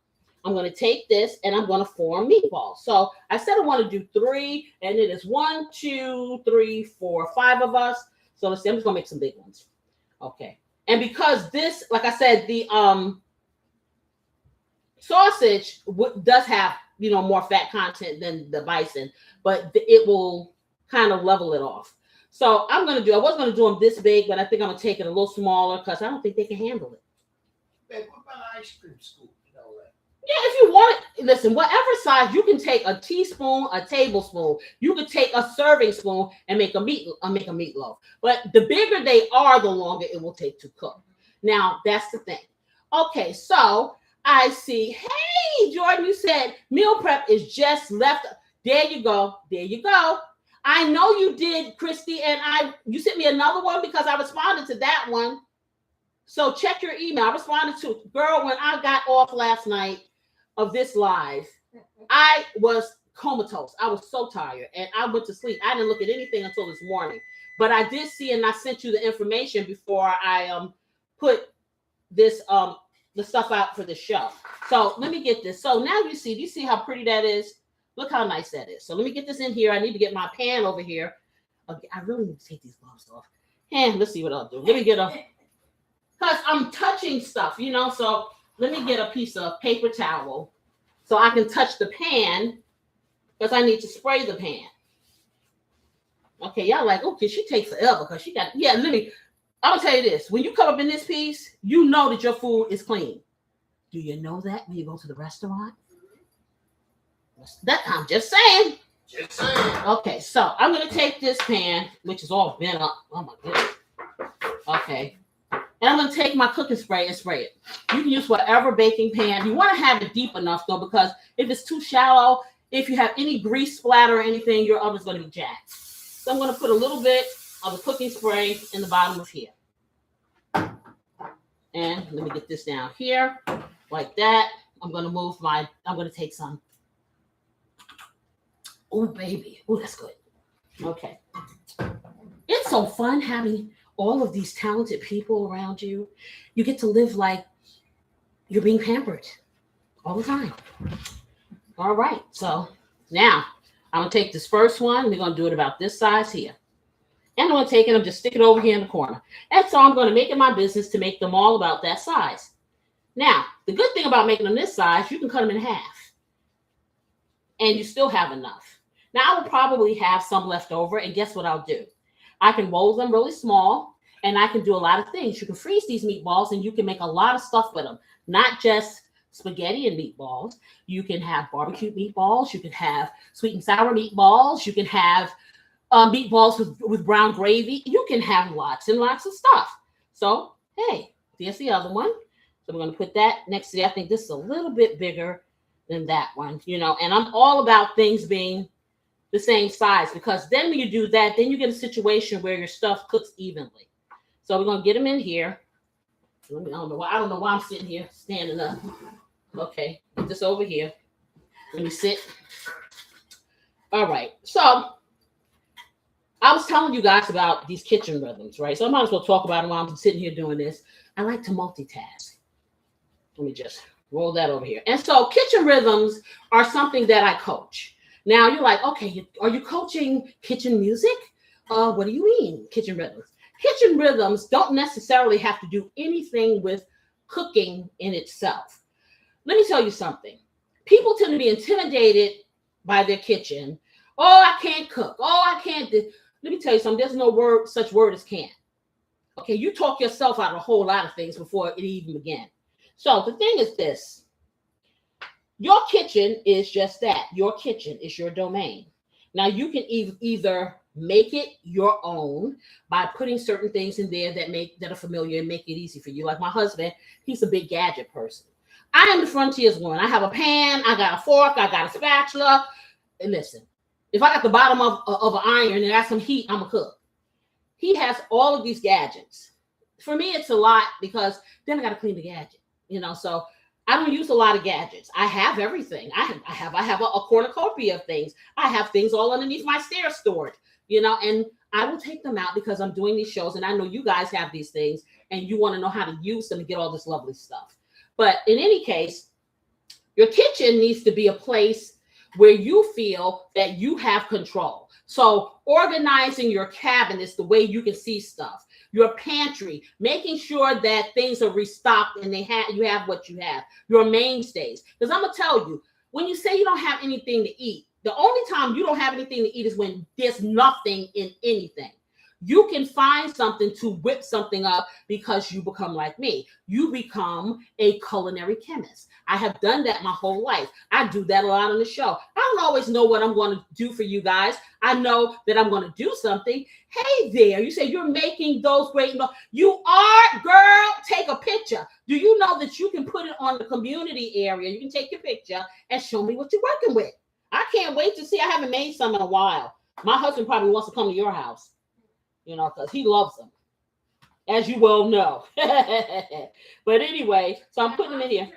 I'm going to take this and I'm going to form meatballs. So I said I want to do 3, and it is 1, 2, 3, 4, 5 of us. So let's see, I'm just going to make some big ones. Okay. And because this, like I said, the sausage does have, more fat content than the bison, but it will kind of level it off. So I was going to do them this big, but I think I'm going to take it a little smaller because I don't think they can handle it. Babe, what about an ice cream scoop? Yeah, if you want it, listen, whatever size, you can take a teaspoon, a tablespoon. You could take a serving spoon and make a meatloaf. But the bigger they are, the longer it will take to cook. Now, that's the thing. Okay, so I see, hey, Jordan, you said meal prep is just left. There you go. There you go. I know you did, Christy, and you sent me another one because I responded to that one. So check your email. I responded to, girl, when I got off last night of this live, I was comatose. I was so tired and I went to sleep. I didn't look at anything until this morning, but I did see, and I sent you the information before I put this the stuff out for the show. So let me get this. So now do you see how pretty that is? Look how nice that is. So let me get this in here. I need to get my pan over here. Okay, I really need to take these gloves off. And let's see what I'll do. Let me get because I'm touching stuff, so let me get a piece of paper towel so I can touch the pan because I need to spray the pan. Okay, y'all like, okay, she takes forever because she got, yeah, let me, I'm gonna tell you this. When you come up in this piece, you know that your food is clean. Do you know that when you go to the restaurant? That I'm just saying. Just saying. Okay, so I'm gonna take this pan, which is all bent up. Oh my goodness. Okay. And I'm gonna take my cooking spray and spray it. You can use whatever baking pan. You want to have it deep enough though, because if it's too shallow, if you have any grease splatter or anything, your oven's gonna be jacked. So I'm gonna put a little bit of the cooking spray in the bottom of here. And let me get this down here, like that. I'm gonna take some. Oh, baby. Oh, that's good. Okay. It's so fun having all of these talented people around you. You get to live like you're being pampered all the time. All right. So now I'm going to take this first one. We're going to do it about this size here. And I'm going to take it and just stick it over here in the corner. And so I'm going to make it my business to make them all about that size. Now, the good thing about making them this size, you can cut them in half. And you still have enough. Now, I will probably have some left over, and guess what I'll do? I can roll them really small, and I can do a lot of things. You can freeze these meatballs, and you can make a lot of stuff with them, not just spaghetti and meatballs. You can have barbecue meatballs. You can have sweet and sour meatballs. You can have meatballs with brown gravy. You can have lots and lots of stuff. So, hey, there's the other one. So we're going to put that next to the, I think this is a little bit bigger than that one, you know, and I'm all about things being the same size, because then when you do that, then you get a situation where your stuff cooks evenly. So we're gonna get them in here. I don't know why I'm sitting here standing up. Okay, put this over here. Let me sit. All right. So I was telling you guys about these kitchen rhythms, right? So I might as well talk about them while I'm sitting here doing this. I like to multitask. Let me just roll that over here. And so kitchen rhythms are something that I coach. Now you're like, okay, are you coaching kitchen music? What do you mean, kitchen rhythms? Kitchen rhythms don't necessarily have to do anything with cooking in itself. Let me tell you something. People tend to be intimidated by their kitchen. Oh, I can't cook. Oh, I can't do. Let me tell you something. There's no such word as can't. Okay, you talk yourself out of a whole lot of things before it even began. So the thing is this. Your kitchen is just that. Your kitchen is your domain. Now, you can either make it your own by putting certain things in there that are familiar and make it easy for you. Like my husband, he's a big gadget person. I am the frontier's one. I have a pan, I got a fork, I got a spatula. And listen, if I got the bottom of an iron and I got some heat, I'm a cook. He has all of these gadgets. For me, it's a lot because then I got to clean the gadget, you know, so I don't use a lot of gadgets. I have everything. I have a cornucopia of things. I have things all underneath my stairs stored, you know, and I will take them out because I'm doing these shows and I know you guys have these things and you want to know how to use them and get all this lovely stuff. But in any case, your kitchen needs to be a place where you feel that you have control. So organizing your cabinets the way you can see stuff, your pantry, making sure that things are restocked and you have what you have, your mainstays. Because I'm gonna tell you, when you say you don't have anything to eat, the only time you don't have anything to eat is when there's nothing in anything. You can find something to whip something up because you become like me. You become a culinary chemist. I have done that my whole life. I do that a lot on the show. I don't always know what I'm going to do for you guys. I know that I'm going to do something. Hey there, you say you're making those great. You are, girl, take a picture. Do you know that you can put it on the community area? You can take your picture and show me what you're working with. I can't wait to see. I haven't made some in a while. My husband probably wants to come to your house. You know, because he loves them, as you well know. But anyway, so I'm putting them in here.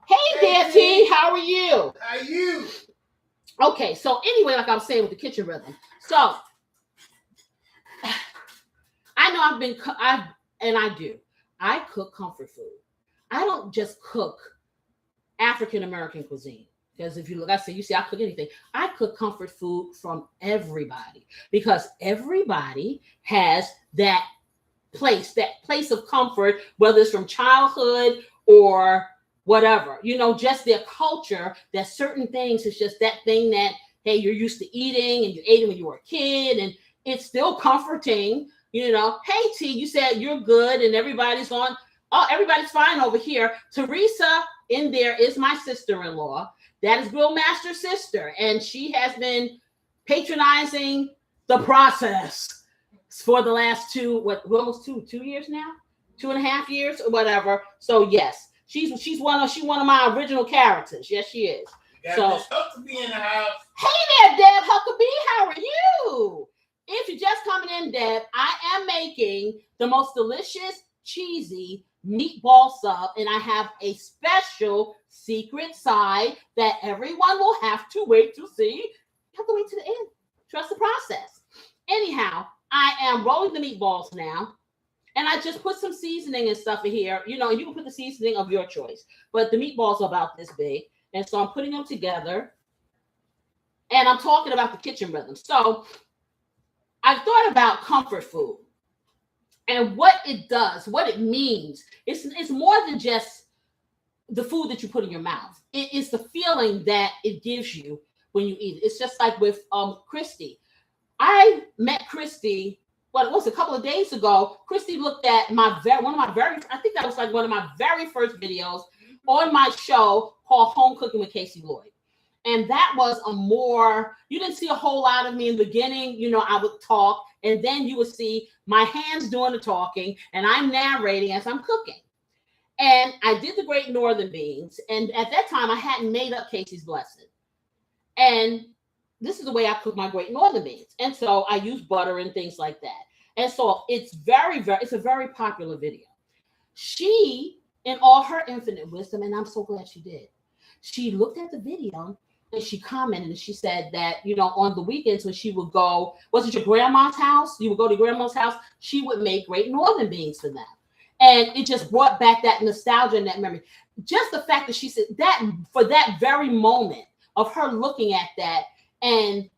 Hey there, T. How are you? How are you? Okay, so anyway, like I was saying with the kitchen rhythm. So I know I cook comfort food. I don't just cook African American cuisine. Because if you look, I cook anything. I cook comfort food from everybody because everybody has that place of comfort, whether it's from childhood or whatever, just their culture, that certain things is just that thing that, hey, you're used to eating and you ate it when you were a kid and it's still comforting, hey, T, you said you're good and everybody's fine over here. Teresa in there is my sister-in-law. That is Grill Master's sister. And she has been patronizing the process for the last almost 2 years now, 2.5 years or whatever. So yes, she's one of my original characters. Yes, she is. So Miss Huckabee in the house. Hey there, Deb Huckabee. How are you? If you're just coming in, Deb, I am making the most delicious, cheesy meatball sub, and I have a special secret side that everyone will have to wait to see. You have to wait to the end. Trust the process. Anyhow, I am rolling the meatballs now, and I just put some seasoning and stuff in here. You can put the seasoning of your choice, but the meatballs are about this big, and so I'm putting them together, and I'm talking about the kitchen rhythm. So I've thought about comfort food and what it does, what it means. It's more than just the food that you put in your mouth. It is the feeling that it gives you when you eat it. It's just like with Christy. I met Christy, it was a couple of days ago. Christy looked at I think that was like one of my very first videos on my show called Home Cooking with Casey Lloyd. And that was you didn't see a whole lot of me in the beginning. I would talk, and then you would see my hands doing the talking, and I'm narrating as I'm cooking. And I did the Great Northern Beans. And at that time, I hadn't made up Casey's Blessing. And this is the way I cook my Great Northern Beans. And so I use butter and things like that. And so it's a very popular video. She, in all her infinite wisdom, and I'm so glad she did, she looked at the video and she commented and she said that, on the weekends when she would go, was it your grandma's house? You would go to grandma's house. She would make Great Northern Beans for them. And it just brought back that nostalgia and that memory. Just the fact that she said that for that very moment of her looking at that. And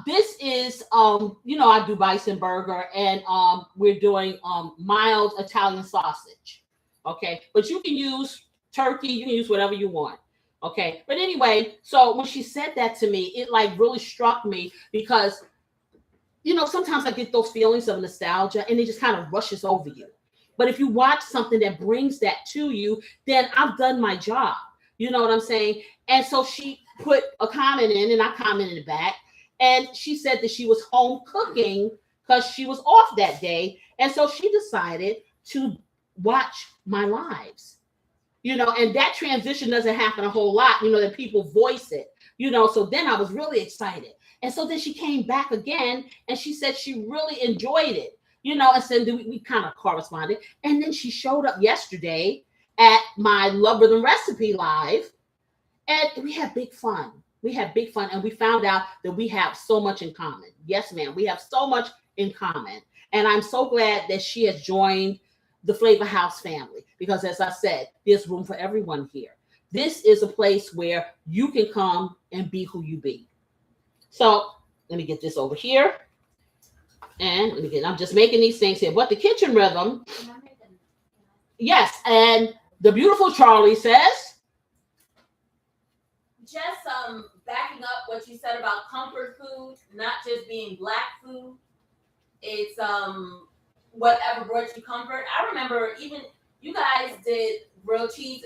this is, I do bison burger, and we're doing mild Italian sausage. Okay. But you can use turkey. You can use whatever you want. Okay. But anyway, so when she said that to me, it like really struck me because, sometimes I get those feelings of nostalgia and it just kind of rushes over you. But if you watch something that brings that to you, then I've done my job. You know what I'm saying? And so she put a comment in and I commented back. And she said that she was home cooking because she was off that day. And so she decided to watch my lives. And that transition doesn't happen a whole lot, that people voice it, so then I was really excited. And so then she came back again and she said she really enjoyed it, and so we kind of corresponded. And then she showed up yesterday at my Love Rhythm Recipe Live, and we had big fun. And we found out that we have so much in common. Yes, ma'am. We have so much in common. And I'm so glad that she has joined the FlavaHouse family, because as I said, there's room for everyone here. This is a place where you can come and be who you be. So let me get this over here. And I'm just making these things here. But the kitchen rhythm, yes. And the beautiful Charlie says, just backing up what you said about comfort food, not just being Black food. It's whatever brought you comfort. I remember even you guys did grilled cheese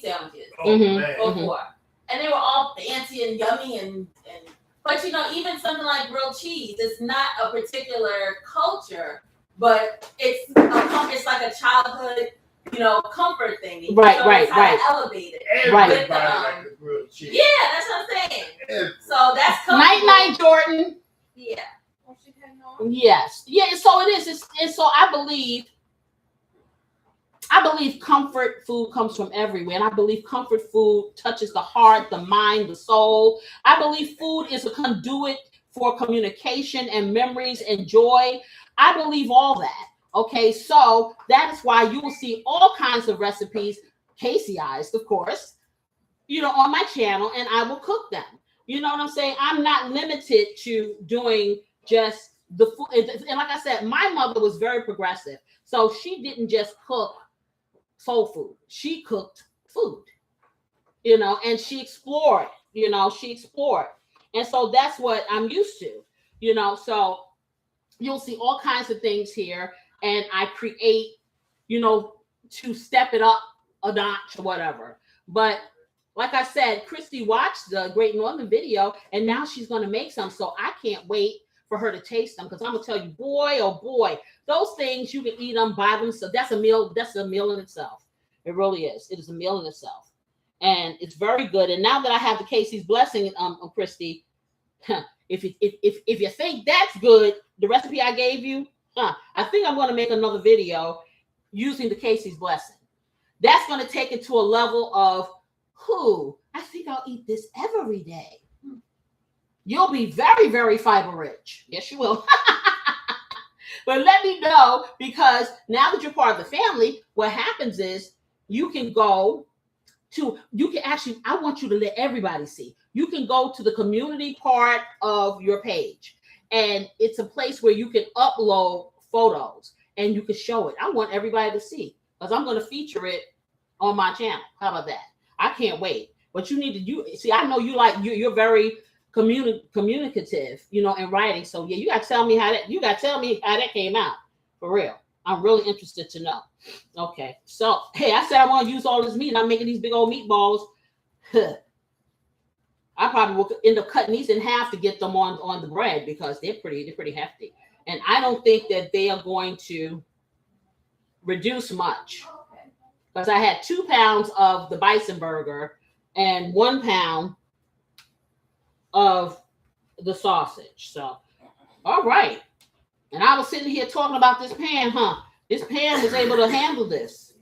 sandwiches before, and they were all fancy and yummy but even something like grilled cheese, it's not a particular culture, but it's like a childhood, comfort thing. Right. Elevated. Everybody like the grilled cheese. Yeah, that's what I'm saying. So that's comfort. Night, Jordan. Yeah. Yes. Yeah, so it is. And so I believe comfort food comes from everywhere. And I believe comfort food touches the heart, the mind, the soul. I believe food is a conduit for communication and memories and joy. I believe all that. Okay, so that is why you will see all kinds of recipes, Casey-ized, of course, on my channel, and I will cook them. You know what I'm saying? I'm not limited to doing just the food. And like I said, my mother was very progressive. So she didn't just cook soul food. She cooked food, and she explored, And so that's what I'm used to, So you'll see all kinds of things here. And I create, to step it up a notch or whatever. But like I said, Christy watched the Great Northern video and now she's going to make some. So I can't wait for her to taste them because I'm going to tell you, boy, oh boy, those things you can eat them by them. So that's a meal. That's a meal in itself. It really is. It is a meal in itself. And it's very good. And now that I have the Casey's blessing, Christy, if you think that's good, the recipe I gave you, I think I'm going to make another video using the Casey's blessing. That's going to take it to a level of, I think I'll eat this every day. You'll be very, very fiber rich. Yes, you will. But let me know, because now that you're part of the family, what happens is you can actually, I want you to let everybody see. You can go to the community part of your page, and it's a place where you can upload photos and you can show it. I want everybody to see because I'm going to feature it on my channel. How about that? I can't wait. But you need to see. I know you're very communicative, in writing. So yeah, you got to tell me how that came out for real. I'm really interested to know. Okay, so hey, I said I want to use all this meat, and I'm making these big old meatballs. I probably will end up cutting these in half to get them on the bread because they're pretty hefty, and I don't think that they are going to reduce much. Because I had 2 pounds of the bison burger and 1 pound of the sausage. So, all right. And I was sitting here talking about this pan, This pan was able to handle this.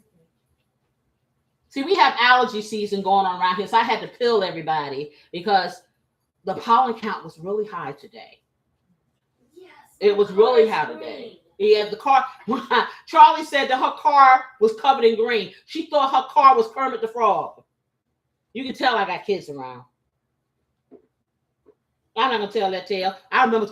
See, we have allergy season going on around here, so I had to pill everybody because the pollen count was really high today. Yes. It was really high today. Yeah, the car. Charlie said that her car was covered in green. She thought her car was Kermit the Frog. You can tell I got kids around. I'm not gonna tell that tale. I remember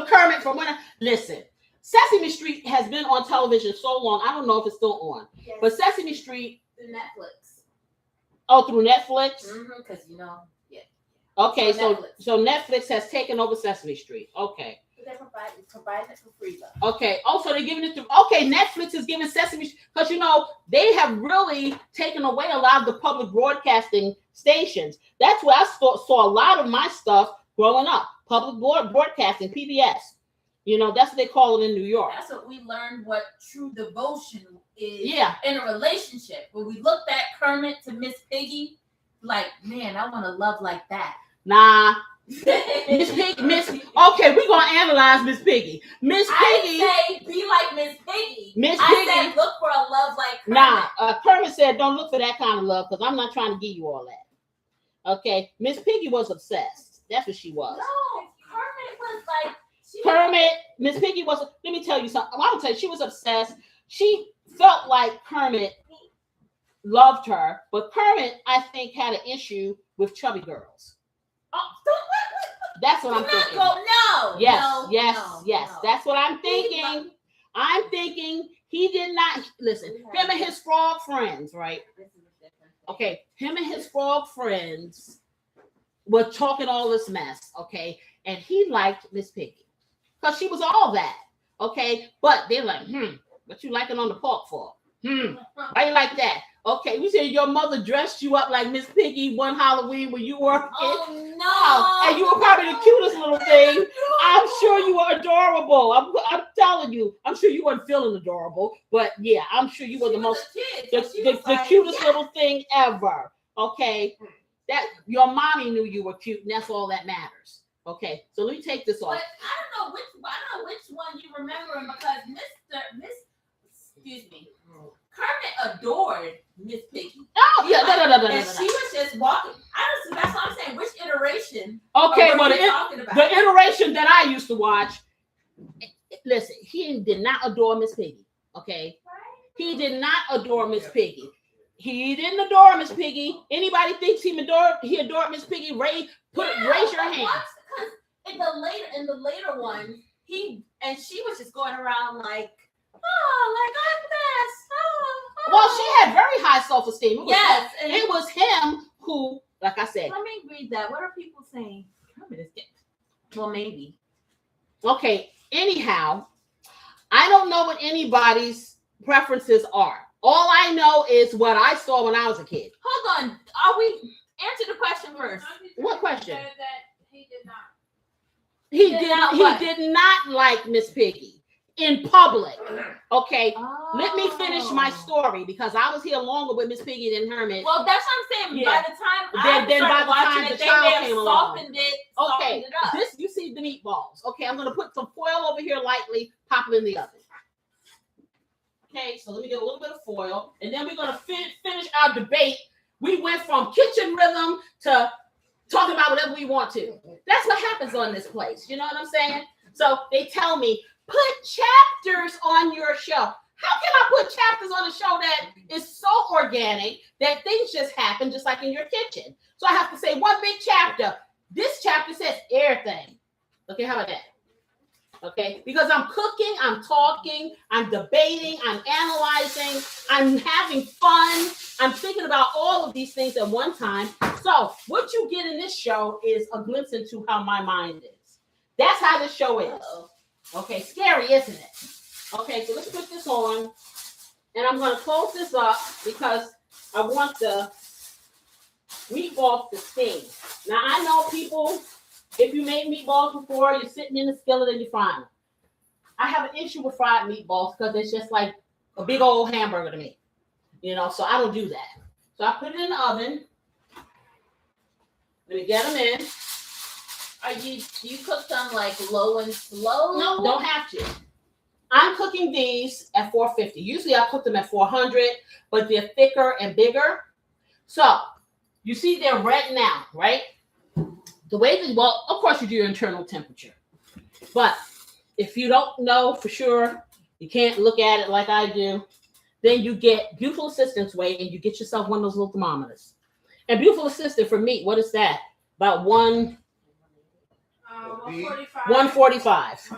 Kermit from when listen. Sesame Street has been on television so long. I don't know if it's still on, yes. But Sesame Street through Netflix. Oh, through Netflix. Because yeah. Okay, so Netflix has taken over Sesame Street. Okay. They're providing it for free though. Okay. Also, they're giving it to. Okay, Netflix is giving Sesame because they have really taken away a lot of the public broadcasting stations. That's where I saw a lot of my stuff growing up. Public broadcasting, PBS. That's what they call it in New York. That's what we learned. What true devotion is. Yeah. In a relationship, when we looked at Kermit to Miss Piggy, like, man, I want to love like that. Nah. Miss Piggy, okay, we're gonna analyze Miss Piggy. Miss Piggy. I didn't say be like Miss Piggy. I said look for a love like Kermit. Nah, Kermit said don't look for that kind of love because I'm not trying to give you all that. Okay, Miss Piggy was obsessed. That's what she was. No, Kermit was like Miss Piggy was. Let me tell you something. I will tell you, she was obsessed. She felt like Kermit loved her, but Kermit, I think, had an issue with chubby girls. That's what I'm thinking. Yes. That's what I'm thinking. I'm thinking he did not listen. Him and his frog friends, right? Okay, him and his frog friends were talking all this mess, okay? And he liked Miss Piggy because she was all that, okay? But they're like, what you liking on the pork for? Why you like that? Okay, we said your mother dressed you up like Miss Piggy one Halloween when you were a kid. Oh no! And you were probably the cutest little thing. I'm sure you were adorable. I'm telling you, I'm sure you weren't feeling adorable, but yeah, I'm sure you were the cutest little thing ever. Okay, that your mommy knew you were cute, and that's all that matters. Okay, so let me take this off. But I don't know which one you remember because excuse me. Kermit adored Miss Piggy. Oh, yeah, no. And she was just walking. Honestly, that's what I'm saying. Which iteration? Okay, well, the iteration that I used to watch, listen, he did not adore Miss Piggy, okay? Right? He did not adore Miss Piggy. He didn't adore Miss Piggy. Anybody thinks he adored Miss Piggy? Raise your hand. in the later one, she was just going around like, oh, like I'm this. Oh. Well, she had very high self-esteem. Yes, it was him who, like I said. Let me read that. What are people saying? Well, maybe. Okay. Anyhow, I don't know what anybody's preferences are. All I know is what I saw when I was a kid. Hold on. Are we answer the question first? What question? That he did not. He did not like Miss Piggy in public. Okay. Oh. Let me finish my story because I was here longer with Miss Piggy than Hermit. Well, that's what I'm saying. Yeah. By the time Then by the time watching the it, they child may have came along. softened it. Okay, this you see the meatballs. Okay, I'm gonna put some foil over here lightly, pop it in the oven. Okay, so let me get a little bit of foil, and then we're gonna finish our debate. We went from kitchen rhythm to talking about whatever we want to. That's what happens on this place. You know what I'm saying? So they tell me, put chapters on your show. How can I put chapters on a show that is so organic that things just happen just like in your kitchen? So I have to say one big chapter. This chapter says everything. Okay, how about that? Okay, because I'm cooking, I'm talking, I'm debating, I'm analyzing, I'm having fun, I'm thinking about all of these things at one time. So what you get in this show is a glimpse into how my mind is. That's how this show is. Okay, scary, isn't it? Okay, so let's put this on, and I'm going to close this up because I want the meatballs to steam. Now, I know people, if you made meatballs before, you're sitting in the skillet and you're frying them. I have an issue with fried meatballs because it's just like a big old hamburger to me. You know, so I don't do that. So I put it in the oven. Let me get them in. Do you cook them like low and slow? No, don't have to. I'm cooking these at 450. Usually I cook them at 400, but they're thicker and bigger. So you see they're red now, right? The way that, well, of course you do your internal temperature. But if you don't know for sure, you can't look at it like I do, then you get Beautiful Assistant's way and you get yourself one of those little thermometers. And Beautiful Assistant for meat, what is that? About 145. 145. 145.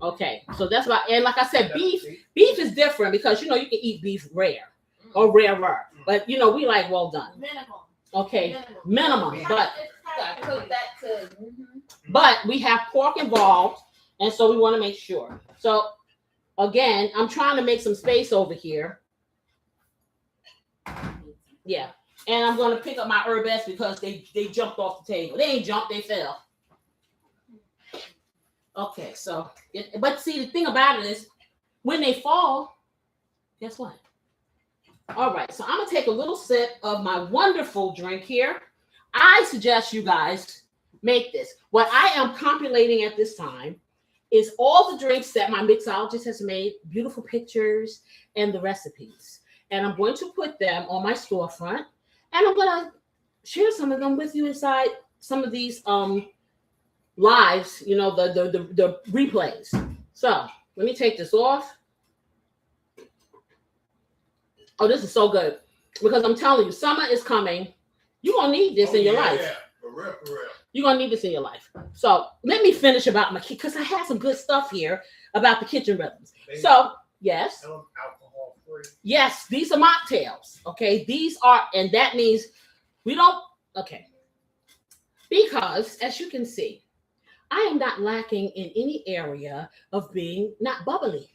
Okay, so that's about, and like I said, beef is different because, you know, you can eat beef rare or rarer. But, you know, we like well done. Minimum. Okay, minimum. But cook that too. but we have pork involved, and so we want to make sure. So again, I'm trying to make some space over here. Yeah, and I'm going to pick up my herbs because they jumped off the table. They ain't jumped, they fell. Okay, so but see, the thing about it is, when they fall, guess what? All right, so I'm gonna take a little sip of my wonderful drink here. I suggest you guys make this. What I am compilating at this time is all the drinks that my mixologist has made, beautiful pictures and the recipes. And I'm going to put them on my storefront, and I'm gonna share some of them with you inside some of these lives, you know, the replays. So let me take this off. Oh, this is so good because I'm telling you, summer is coming. You're gonna need this in your life. Yeah, for real, for real. You're gonna need this in your life. So let me finish about my because I have some good stuff here about the kitchen rhythms. So yes, Alcohol free. yes, these are mocktails. Okay, these are, and that means we don't. Okay, because as you can see, I am not lacking in any area of being not bubbly.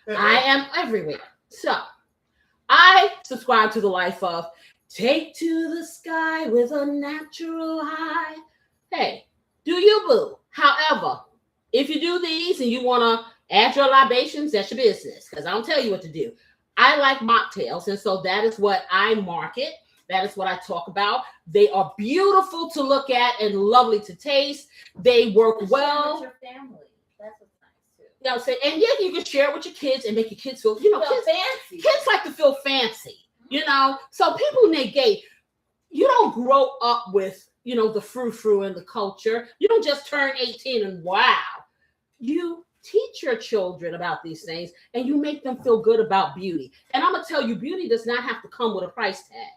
I am everywhere. So I subscribe to the life of take to the sky with a natural high. Hey, do you, boo? However, if you do these and you want to add your libations, that's your business because I don't tell you what to do. I like mocktails, and so that is what I market. That is what I talk about. They are beautiful to look at and lovely to taste. They work well. Your family. That's what's nice too. You know, so, and yeah, you can share it with your kids and make your kids feel, you know, fancy. Kids like to feel fancy, you know. So people negate. You don't grow up with, you know, the frou-frou and the culture. You don't just turn 18 and wow. You teach your children about these things and you make them feel good about beauty. And I'm gonna tell you, beauty does not have to come with a price tag.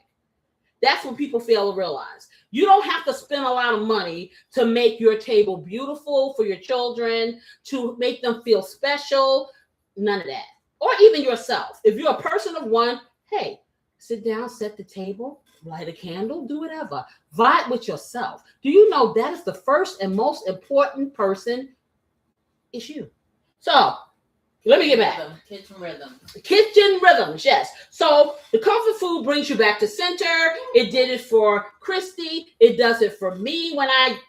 that's what people fail to realize. You don't have to spend a lot of money to make your table beautiful for your children, to make them feel special. None of that. Or even yourself. If you're a person of one, hey, sit down, set the table, light a candle, do whatever. Vibe with yourself. Do you know that is the first and most important person? It's you. So let me get back. Kitchen rhythm. Kitchen rhythms, yes. So the comfort food brings you back to center. It did it for Christy. It does it for me when I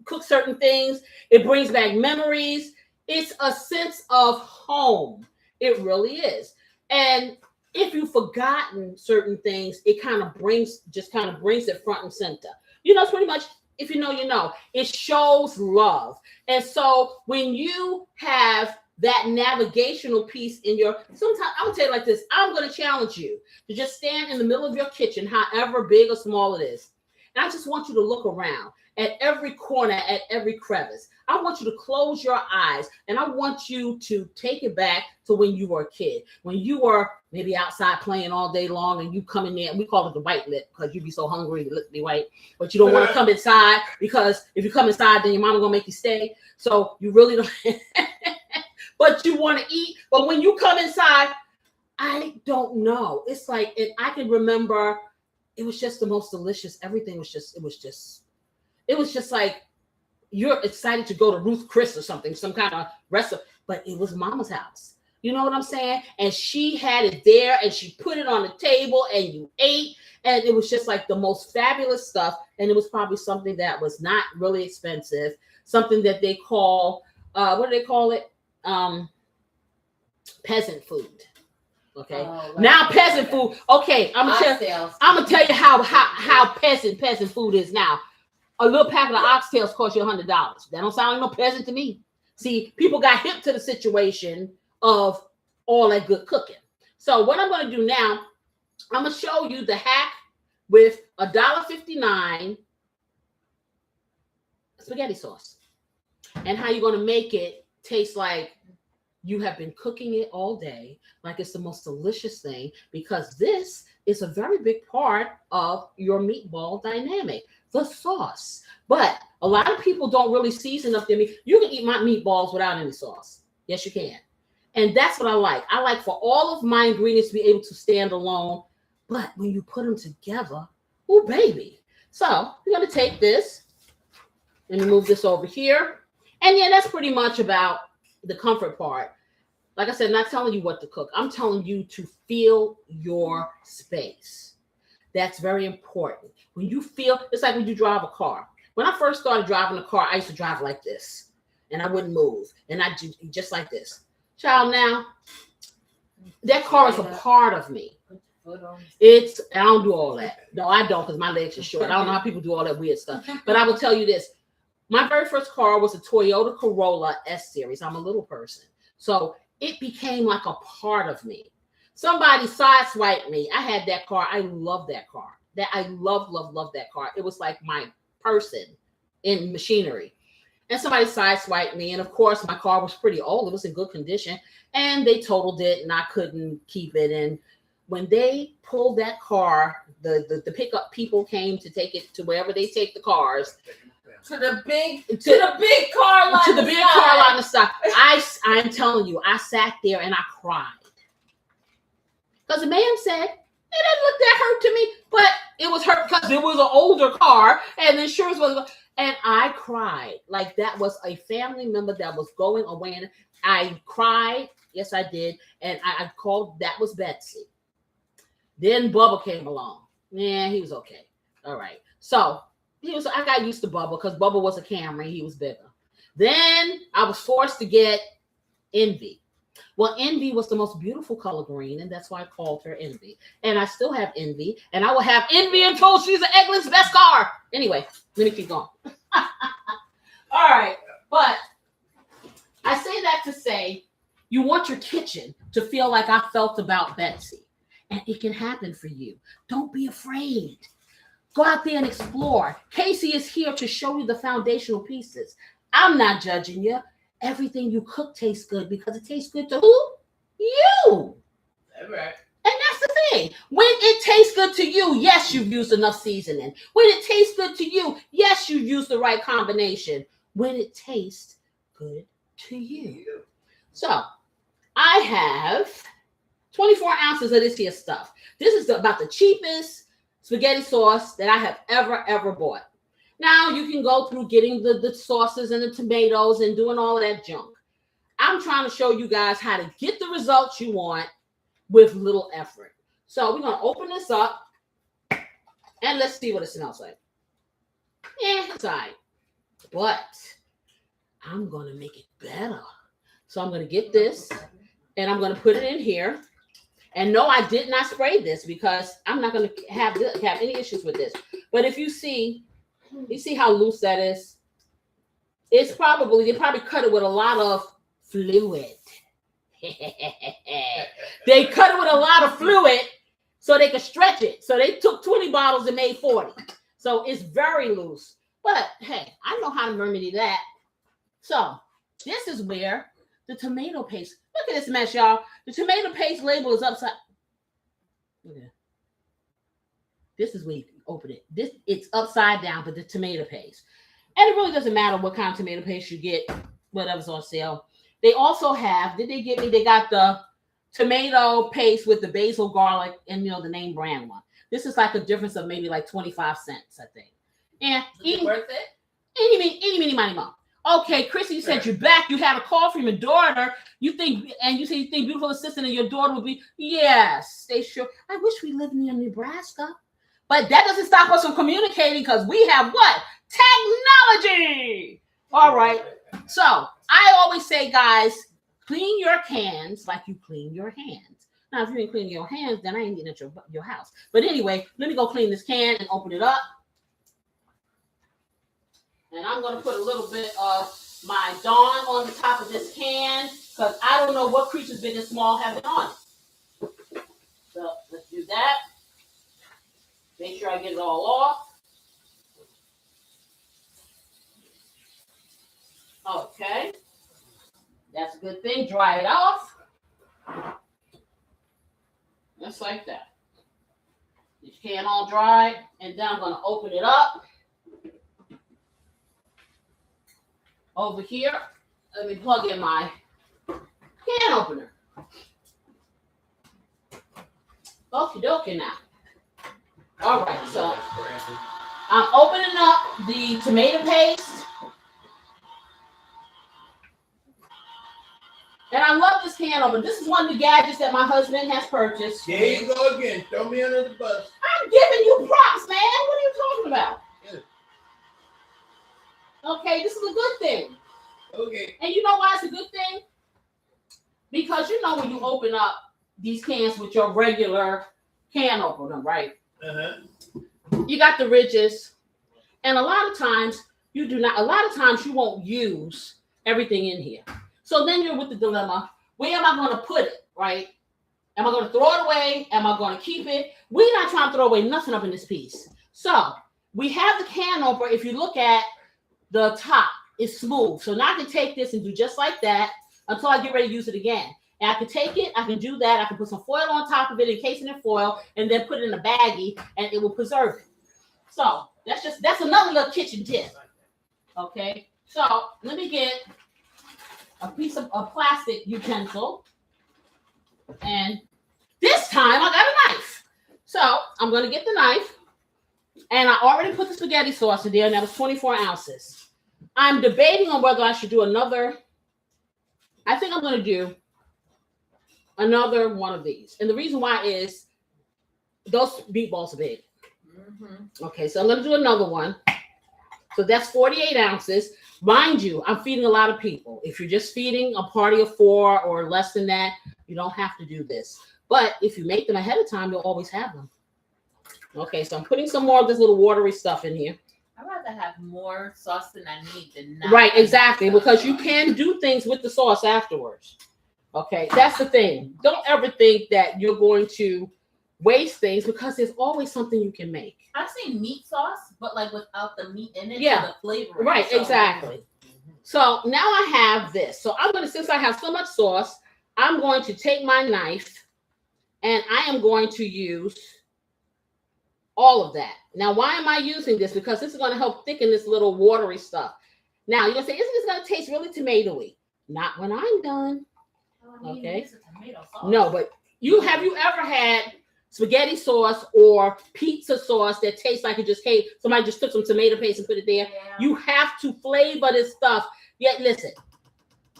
cook certain things. It brings back memories. It's a sense of home. It really is. And if you've forgotten certain things, it kind of brings it front and center. You know, it's pretty much, if you know, you know. It shows love. And so when you have that navigational piece in your, sometimes I would tell you like this, I'm going to challenge you to just stand in the middle of your kitchen, however big or small it is. And I just want you to look around at every corner, at every crevice. I want you to close your eyes, and I want you to take it back to when you were a kid, when you were maybe outside playing all day long, and you come in there, and we call it the white lip because you be so hungry, you look be white, but you don't want to come inside because if you come inside, then your mama gonna make you stay. So you really don't, but you want to eat. But when you come inside, I don't know. It's like, and I can remember, it was just the most delicious. Everything was just, it was just like, you're excited to go to Ruth Chris or something, some kind of restaurant, but it was mama's house. You know what I'm saying? And she had it there and she put it on the table and you ate, and it was just like the most fabulous stuff. And it was probably something that was not really expensive, something that they call, what do they call it? Peasant food. Okay. Oh, now peasant food. Okay, I'm gonna tell you how peasant food is now. A little packet of oxtails cost you $100. That don't sound like no peasant to me. See, people got hip to the situation of all that good cooking. So what I'm going to do now, I'm going to show you the hack with $1.59 spaghetti sauce and how you're going to make it taste like you have been cooking it all day, like it's the most delicious thing, because this is a very big part of your meatball dynamic. The sauce. But a lot of people don't really season up their meat. You can eat my meatballs without any sauce. Yes, you can. And that's what I like. I like for all of my ingredients to be able to stand alone. But when you put them together, oh, baby. So we're going to take this and move this over here. And yeah, that's pretty much about the comfort part. Like I said, I'm not telling you what to cook. I'm telling you to feel your space. That's very important. When you feel, it's like when you drive a car. When I first started driving a car, I used to drive like this, and I wouldn't move, and I just like this. Child, now that car is a part of me. I don't do all that. No, I don't, because my legs are short. I don't know how people do all that weird stuff. But I will tell you this: my very first car was a Toyota Corolla S Series. I'm a little person, so it became like a part of me. Somebody sideswiped me. I had that car. I love that car. That I love that car. It was like my person in machinery. And somebody sideswiped me. And of course, my car was pretty old. It was in good condition. And they totaled it, and I couldn't keep it. And when they pulled that car, the pickup people came to take it to wherever they take the cars. To the big car lot. To the big car lot and stuff. I'm telling you, I sat there and I cried. Because the man said, it doesn't look that hurt to me, but it was hurt because it was an older car and the insurance was, and I cried. Like that was a family member that was going away, and I cried. Yes, I did. And I called, that was Betsy. Then Bubba came along. Yeah, he was okay. All right. So I got used to Bubba because Bubba was a Camry. He was bigger. Then I was forced to get Envy. Well, Envy was the most beautiful color green, and that's why I called her Envy. And I still have Envy, and I will have Envy until she's an Eggland's best car. Anyway, let me keep going. All right, but I say that to say you want your kitchen to feel like I felt about Betsy, and it can happen for you. Don't be afraid. Go out there and explore. Casey is here to show you the foundational pieces. I'm not judging you. Everything you cook tastes good because it tastes good to who? You. All right. And that's the thing. When it tastes good to you, yes, you've used enough seasoning. When it tastes good to you, yes, you've used the right combination. When it tastes good to you. So I have 24 ounces of this here stuff. This is about the cheapest spaghetti sauce that I have ever bought. Now you can go through getting the sauces and the tomatoes and doing all of that junk. I'm trying to show you guys how to get the results you want with little effort. So we're going to open this up and let's see what it smells like. Yeah, it's all right. But I'm going to make it better. So I'm going to get this and I'm going to put it in here. And no, I did not spray this because I'm not going to have any issues with this. But if you see how loose that is? They probably cut it with a lot of fluid. They cut it with a lot of fluid so they could stretch it. So they took 20 bottles and made 40. So it's very loose. But hey, I know how to remedy that. So this is where the tomato paste. Look at this mess, y'all. The tomato paste label is upside. Look at it. This is where you open it. It's upside down, but the tomato paste. And it really doesn't matter what kind of tomato paste you get, whatever's on sale. They also have, they got the tomato paste with the basil, garlic, and the name brand one. This is like a difference of maybe like 25 cents, I think. And is it worth it? Any money, mom. Okay, Chrissy, you said you're back. You had a call from your daughter. You think beautiful assistant and your daughter would be, yes, they sure. I wish we lived near Nebraska. But that doesn't stop us from communicating because we have what? Technology. All right. So I always say, guys, clean your cans like you clean your hands. Now, if you ain't cleaning your hands, then I ain't getting at your house. But anyway, let me go clean this can and open it up. And I'm going to put a little bit of my Dawn on the top of this can because I don't know what creatures big and small have it on it. So let's do that. Make sure I get it all off. Okay. That's a good thing. Dry it off. Just like that. This can all dry. And then I'm going to open it up. Over here, let me plug in my can opener. Okie dokie now. All right, so I'm opening up the tomato paste. And I love this can opener. This is one of the gadgets that my husband has purchased. There you go again. Throw me under the bus. I'm giving you props, man. What are you talking about? Yeah. Okay, this is a good thing. Okay. And you know why it's a good thing? Because when you open up these cans with your regular can opener, right? You got the ridges. And a lot of times you won't use everything in here. So then you're with the dilemma, where am I going to put it, right? Am I going to throw it away? Am I going to keep it? We're not trying to throw away nothing up in this piece. So we have the can opener. If you look at the top, it's smooth. So now I can take this and do just like that until I get ready to use it again. And I can take it, I can do that. I can put some foil on top of it, encase it in foil, and then put it in a baggie, and it will preserve it. So that's another little kitchen tip. Okay, so let me get a piece of a plastic utensil. And this time I got a knife. So I'm going to get the knife. And I already put the spaghetti sauce in there, and that was 24 ounces. I'm debating on whether I should do another. I think I'm going to do another one of these. And the reason why is those meatballs are big. Okay, so I'm going to do another one. So that's 48 ounces. Mind you, I'm feeding a lot of people. If you're just feeding a party of 4 or less than that, you don't have to do this. But if you make them ahead of time, you'll always have them. Okay, so I'm putting some more of this little watery stuff in here. I'd rather have more sauce than I need than not. Right, exactly, because you can do things with the sauce afterwards. Okay, that's the thing. Don't ever think that you're going to waste things because there's always something you can make. I've seen meat sauce, but like without the meat in it, Yeah, so the flavor. Right, exactly. So now I have this. So I'm going to, since I have so much sauce, I'm going to take my knife And I am going to use all of that. Now, why am I using this? Because this is going to help thicken this little watery stuff. Now, you're going to say, isn't this going to taste really tomatoey? Not when I'm done. Okay. No, but have you ever had spaghetti sauce or pizza sauce that tastes like it just came, somebody just took some tomato paste and put it there? Yeah. You have to flavor this stuff. Yet, listen,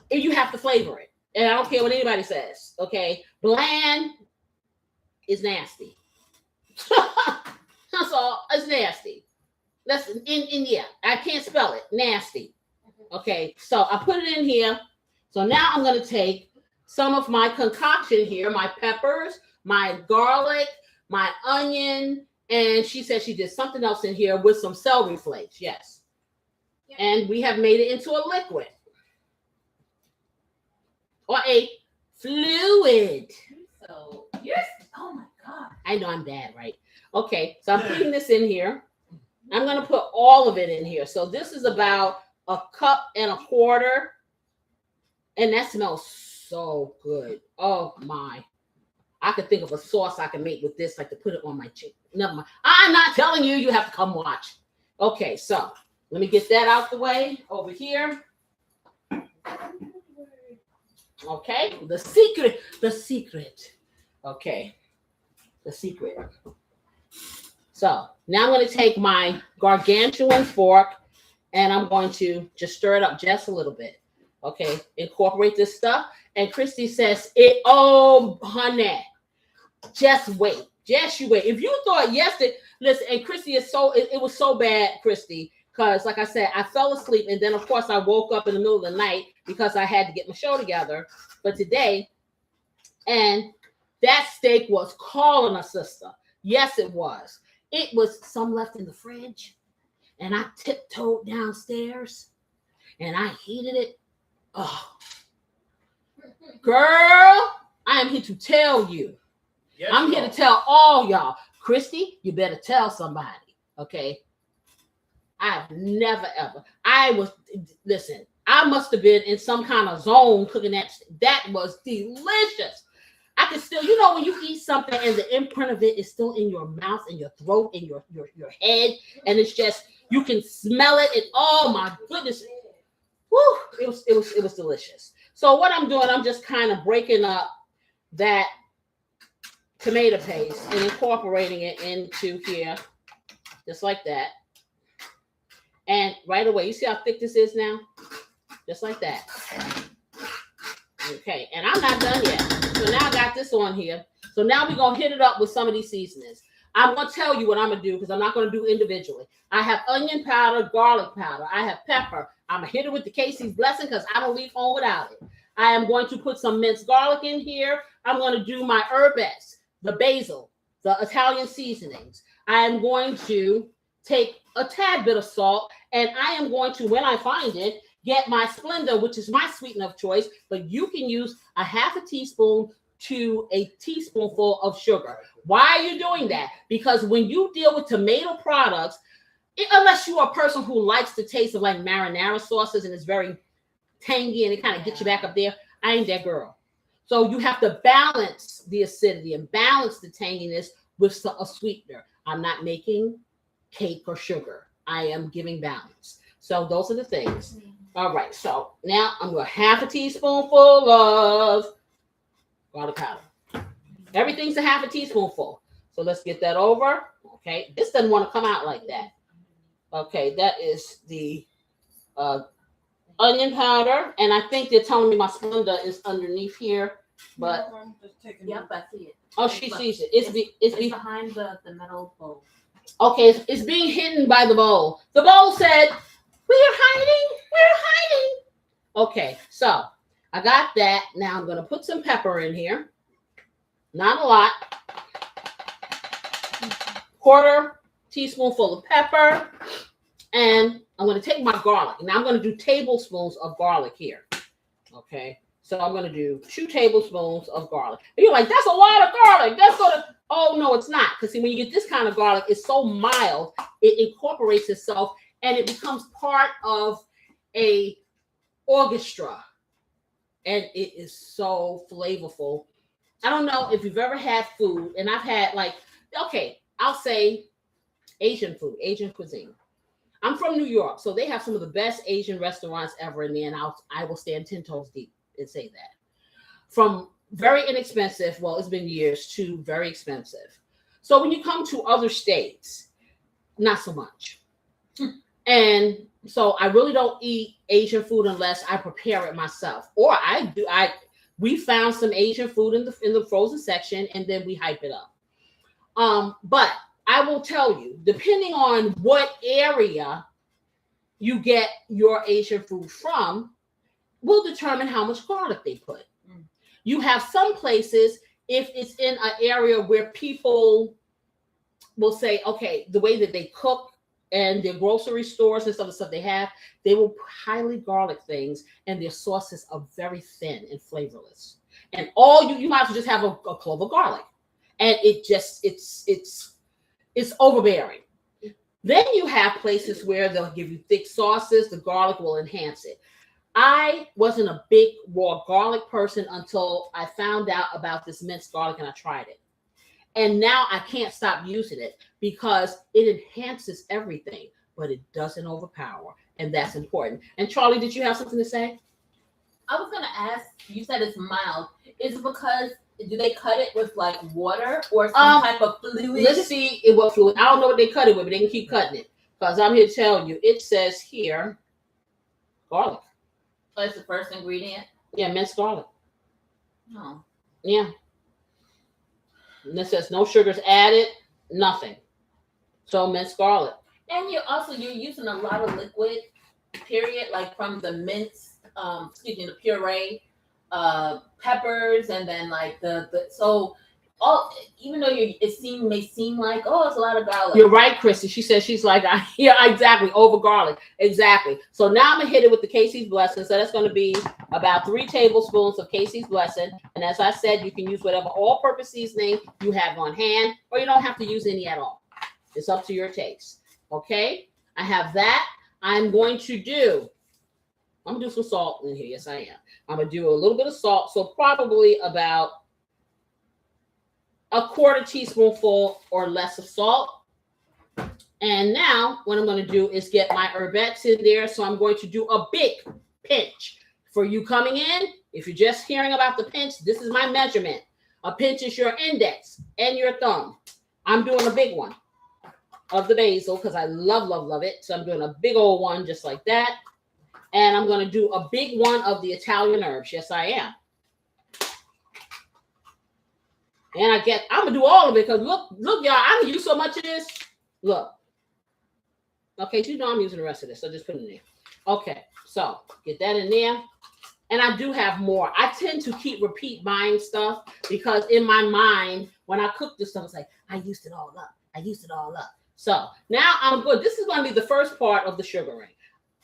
you have to flavor it. And I don't care what anybody says, okay? Bland is nasty. That's all. It's nasty. That's yeah. I can't spell it. Nasty. Okay, so I put it in here. So now I'm going to take some of my concoction here, my peppers, my garlic, my onion, and she said she did something else in here with some celery flakes. Yes. Yep. And we have made it into a liquid or a fluid. So, yes. Oh my God. I know I'm bad, right? Okay, so I'm putting this in here. I'm going to put all of it in here. So this is about 1.25 cups. And that smells so good. Oh my. I could think of a sauce I can make with this, like to put it on my chicken. Never mind. I'm not telling you. You have to come watch. Okay, so let me get that out the way over here. Okay, the secret. Okay, the secret. So now I'm going to take my gargantuan fork and I'm going to just stir it up just a little bit. Okay, incorporate this stuff. And Christy says, oh, honey, just wait. Just you wait. If you thought yesterday, listen, and Christy is it was so bad, Christy, because like I said, I fell asleep. And then, of course, I woke up in the middle of the night because I had to get my show together for today. And that steak was calling a sister. Yes, it was. It was some left in the fridge. And I tiptoed downstairs and I heated it. Oh, girl, I am here to tell you. Yes, I'm here to tell all y'all. Christy, you better tell somebody, okay? I've never, ever. Listen, I must have been in some kind of zone cooking that. That was delicious. I can still, when you eat something and the imprint of it is still in your mouth and your throat and your head, and it's just, you can smell it, and oh my goodness. Woo, it was delicious. So what I'm doing, I'm just kind of breaking up that tomato paste and incorporating it into here, just like that. And right away, you see how thick this is now? Just like that. Okay, and I'm not done yet. So now I got this on here. So now we're going to hit it up with some of these seasonings. I'm going to tell you what I'm going to do because I'm not going to do individually. I have onion powder, garlic powder. I have pepper. I'm going to hit it with the Casey's Blessing because I don't leave home without it. I am going to put some minced garlic in here. I'm going to do my herbets, the basil, the Italian seasonings. I am going to take a tad bit of salt, and I am going to, when I find it, get my Splenda, which is my sweetener of choice, but you can use a half a teaspoon to a teaspoonful of sugar. Why are you doing that? Because when you deal with tomato products, unless you are a person who likes the taste of like marinara sauces and it's very tangy and it kind of gets you back up there, I ain't that girl. So you have to balance the acidity and balance the tanginess with a sweetener. I'm not making cake or sugar. I am giving balance. So those are the things. All right. So now I'm going to half a teaspoonful of garlic powder. Everything's a half a teaspoonful. So let's get that over. Okay. This doesn't want to come out like that. Okay. That is the onion powder. And I think they're telling me my Splenda is underneath here. But yep, I see it. Oh, she sees it. It's behind the metal bowl. Okay, it's being hidden by the bowl. The bowl said, we're hiding. Okay, so I got that. Now I'm going to put some pepper in here. Not a lot. 1/4 teaspoonful of pepper. And I'm going to take my garlic. Now I'm going to do tablespoons of garlic here. Okay, so I'm going to do 2 tablespoons of garlic. And you're like, that's a lot of garlic. That's going to... Oh, no, it's not. Because see, when you get this kind of garlic, it's so mild, it incorporates itself and it becomes part of a orchestra. And it is so flavorful. I don't know if you've ever had food, and I've had like, okay, I'll say Asian food, Asian cuisine. I'm from New York, so they have some of the best Asian restaurants ever in there, and I will stand 10 toes deep and say that. From very inexpensive, well, it's been years, to very expensive. So when you come to other states, not so much. And so I really don't eat Asian food unless I prepare it myself, or I do. We found some Asian food in the frozen section, and then we hype it up. But I will tell you, depending on what area you get your Asian food from, will determine how much garlic they put. You have some places, if it's in an area where people will say, okay, the way that they cook and their grocery stores and some of the stuff they have, they will highly garlic things, and their sauces are very thin and flavorless. And all you might as well just have a clove of garlic, and it's overbearing. Then you have places where they'll give you thick sauces. The garlic will enhance it. I wasn't a big raw garlic person until I found out about this minced garlic, and I tried it. And now I can't stop using it because it enhances everything, but it doesn't overpower. And that's important. And Charlie, did you have something to say? I was gonna ask, you said it's mild. Is it because, do they cut it with like water or some type of fluid? Let's see what fluid. I don't know what they cut it with, but they can keep cutting it. Because I'm here to tell you, it says here, garlic. So it's the first ingredient? Yeah, minced garlic. Oh. Yeah. And it says no sugars added, nothing. So minced garlic. And you're using a lot of liquid, period, like from the mince, the puree, peppers, and then like so all, even though may seem like, oh, it's a lot of garlic. You're right, Chrissy. She says she's like, yeah, exactly, over garlic. Exactly. So now I'm gonna hit it with the Casey's Blessing. So that's gonna be about 3 tablespoons of Casey's Blessing. And as I said, you can use whatever all-purpose seasoning you have on hand, or you don't have to use any at all. It's up to your taste. Okay, I have that. I'm gonna do some salt in here. Yes, I am. I'm gonna do a little bit of salt. So probably about a 1/4 teaspoonful or less of salt. And now what I'm going to do is get my herbettes in there. So I'm going to do a big pinch. For you coming in, if you're just hearing about the pinch, this is my measurement. A pinch is your index and your thumb. I'm doing a big one of the basil because I love it. So I'm doing a big old one just like that. And I'm going to do a big one of the Italian herbs. Yes, I am. And I'm gonna do all of it because look, y'all, I can use so much of this. Look. Okay, you know I'm using the rest of this, so just put it in there. Okay, so get that in there. And I do have more. I tend to keep repeat buying stuff because in my mind, when I cook this stuff, it's like, I used it all up. So now I'm good. This is gonna be the first part of the sugaring.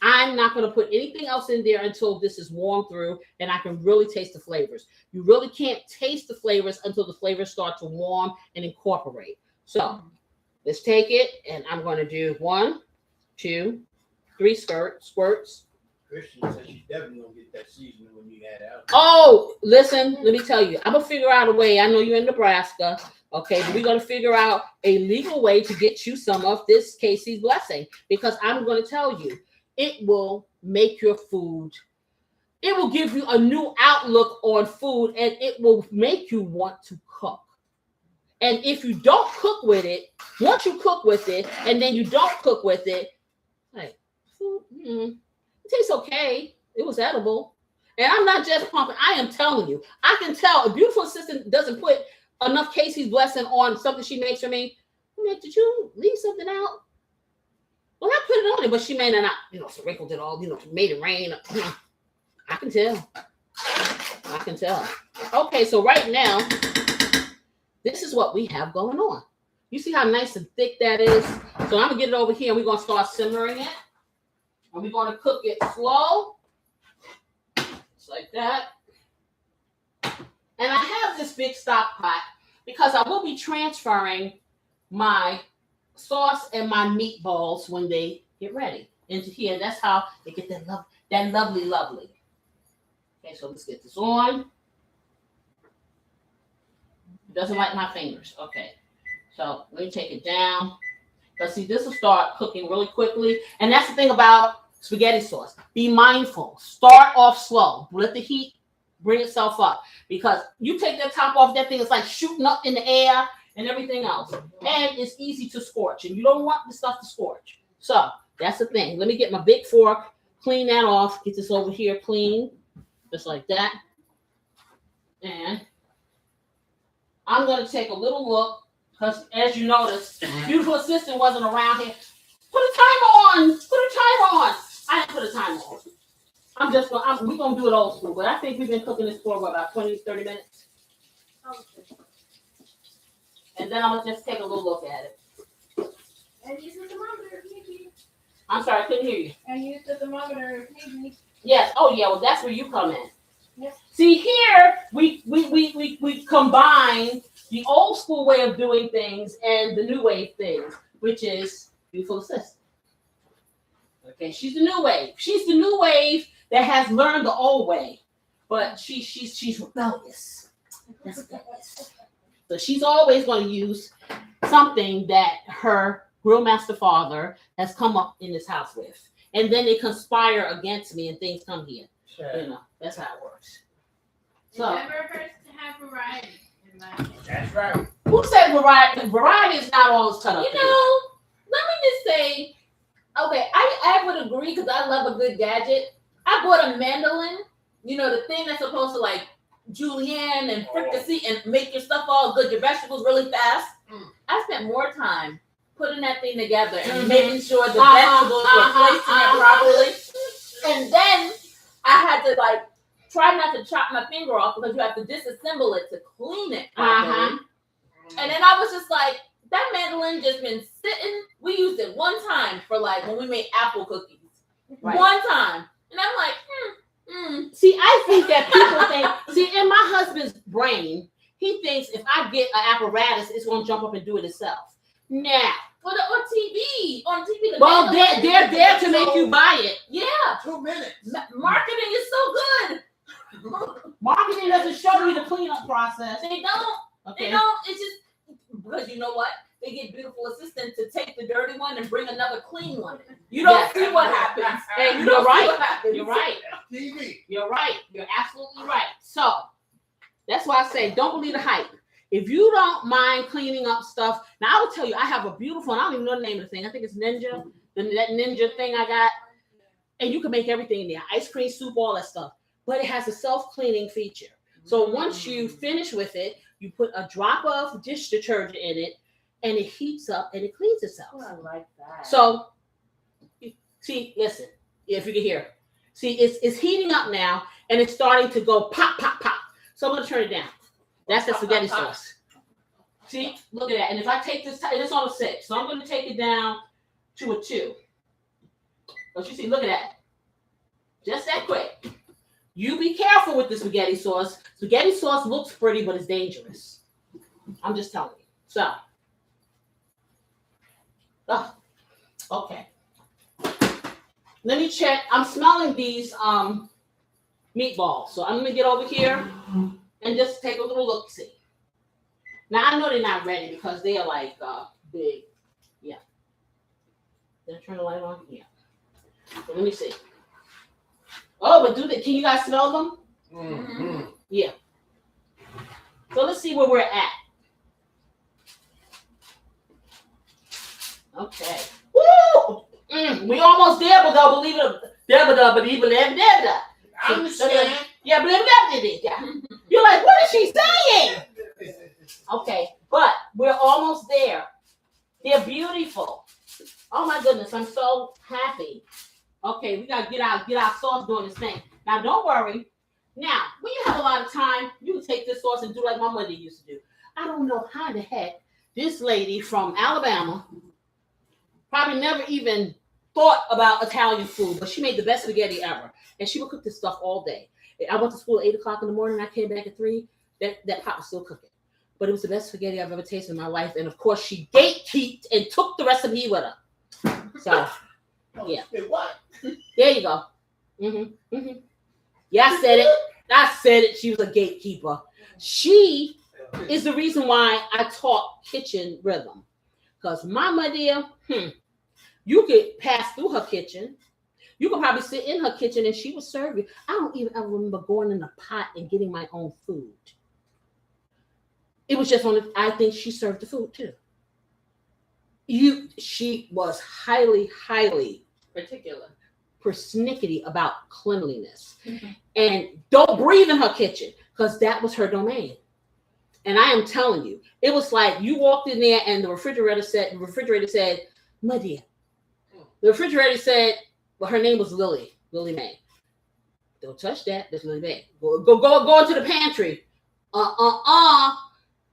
I'm not going to put anything else in there until this is warmed through and I can really taste the flavors. You really can't taste the flavors until the flavors start to warm and incorporate. So let's take it, and I'm going to do 1, 2, 3 squirts. Christian said she's definitely going to get that seasoning when you add out. Oh, listen, let me tell you. I'm going to figure out a way. I know you're in Nebraska. Okay, but we're going to figure out a legal way to get you some of this Casey's Blessing, because I'm going to tell you, it will make your food, it will give you a new outlook on food, and it will make you want to cook. And if you don't cook with it, once you cook with it, and then you don't cook with it, like, it tastes okay. It was edible. And I'm not just pumping. I am telling you, I can tell a beautiful assistant doesn't put enough Casey's Blessing on something she makes for me. I'm like, did you leave something out? Well, I put it on it, but she may not, sprinkled it all, made it rain. I can tell. Okay, so right now, this is what we have going on. You see how nice and thick that is? So I'm going to get it over here, and we're going to start simmering it. And we're going to cook it slow. Just like that. And I have this big stock pot because I will be transferring my sauce and my meatballs when they get ready into here. That's how they get that lovely. Okay, so let's get this on. Doesn't like my fingers. Okay. So let me take it down. But see, this will start cooking really quickly. And that's the thing about spaghetti sauce. Be mindful. Start off slow. Let the heat bring itself up. Because you take the top off that thing, it's like shooting up in the air and everything else. And it's easy to scorch. And you don't want the stuff to scorch. So that's the thing. Let me get my big fork, clean that off, get this over here clean. Just like that. And I'm going to take a little look. Because as you notice, beautiful assistant wasn't around here. Put a timer on. Put a timer on. I didn't put a timer on. We're going to do it old school. But I think we've been cooking this for about 20, 30 minutes. And then I'm going to just take a little look at it. And use the thermometer, maybe. I'm sorry, I couldn't hear you. And use the thermometer, maybe. Yes. Oh, yeah. Well, that's where you come in. Yes. See, here we combine the old school way of doing things and the new wave things, which is beautiful assistant. Okay, she's the new wave. She's the new wave that has learned the old way, but she's rebellious. That's rebellious. So she's always going to use something that her grill master father has come up in this house with, and then they conspire against me, and things come here. Sure. You know, that's how it works. It So, never hurts to have variety. In my opinion. That's right. who said variety? Variety is not always cut up. You know, let me just say, okay, I would agree because I love a good gadget. I bought a mandolin, you know, the thing that's supposed to like julienne and fricassee and make your stuff all good, your vegetables really fast. I spent more time putting that thing together and making sure the vegetables were placed in it properly. And then I had to like try not to chop my finger off because you have to disassemble it to clean it properly. And then I was just like, that mandolin just been sitting. We used it one time for like when we made apple cookies. Right. One time. And I'm like, See, I think that people think, see, in my husband's brain, he thinks if I get an apparatus, it's going to jump up and do it itself. Now, on TV. On TV. well, they're there to make you buy it. Yeah. 2 minutes. Marketing is so good. Marketing doesn't show you the cleanup process. They don't. Okay. They don't. It's just because you know what? They get beautiful assistants to take the dirty one and bring another clean one. You don't Yes. see what happens. Hey, You you're don't see right. what happens. You're right. TV. You're right. You're absolutely right. So that's why I say don't believe the hype. If you don't mind cleaning up stuff, now I will tell you, I have a beautiful, and I don't even know the name of the thing. I think it's Ninja, that Ninja thing I got. And you can make everything in there, ice cream, soup, all that stuff. But it has a self-cleaning feature. So once you finish with it, you put a drop of dish detergent in it, and it heats up and it cleans itself. Oh, I like that. So, see, listen, if you can hear, see, it's heating up now, and it's starting to go pop, pop, pop. So I'm gonna turn it down. That's the spaghetti sauce. See, look at that. And if I take this, it's on a 6, so I'm gonna take it down to a 2. Don't you see? Look at that. Just that quick. You be careful with the spaghetti sauce. Spaghetti sauce looks pretty, but it's dangerous. I'm just telling you. So, okay. Let me check. I'm smelling these meatballs. So I'm gonna get over here and just take a little look. See. Now I know they're not ready because they are like big. Yeah. Did I turn the light on? Yeah. So let me see. Oh, but can you guys smell them? Mm-hmm. Yeah. So let's see where we're at. Okay. Woo! We almost there, but don't believe it. I understand. Yeah, you're like, what is she saying? Okay, but we're almost there. They're beautiful. Oh my goodness, I'm so happy. Okay, we gotta get our sauce doing this thing. Now, don't worry. Now, when you have a lot of time, you can take this sauce and do like my mother used to do. I don't know how the heck this lady from Alabama probably never even thought about Italian food, but she made the best spaghetti ever. And she would cook this stuff all day. I went to school at 8 o'clock in the morning. I came back at 3. That pot was still cooking. But it was the best spaghetti I've ever tasted in my life. And of course, she gatekeeped and took the recipe with her. So, yeah. What? There you go. Yeah, I said it. She was a gatekeeper. She is the reason why I taught kitchen rhythm. Because Mama dear, you could pass through her kitchen. You could probably sit in her kitchen and she would serve you. I don't even ever remember going in the pot and getting my own food. It was just I think she served the food too. She was highly Particular. persnickety about cleanliness. And don't breathe in her kitchen because that was her domain. And I am telling you, it was like you walked in there and the refrigerator said, my dear. The refrigerator said, well, her name was Lily Mae. Don't touch that. That's Lily Mae. Go into the pantry.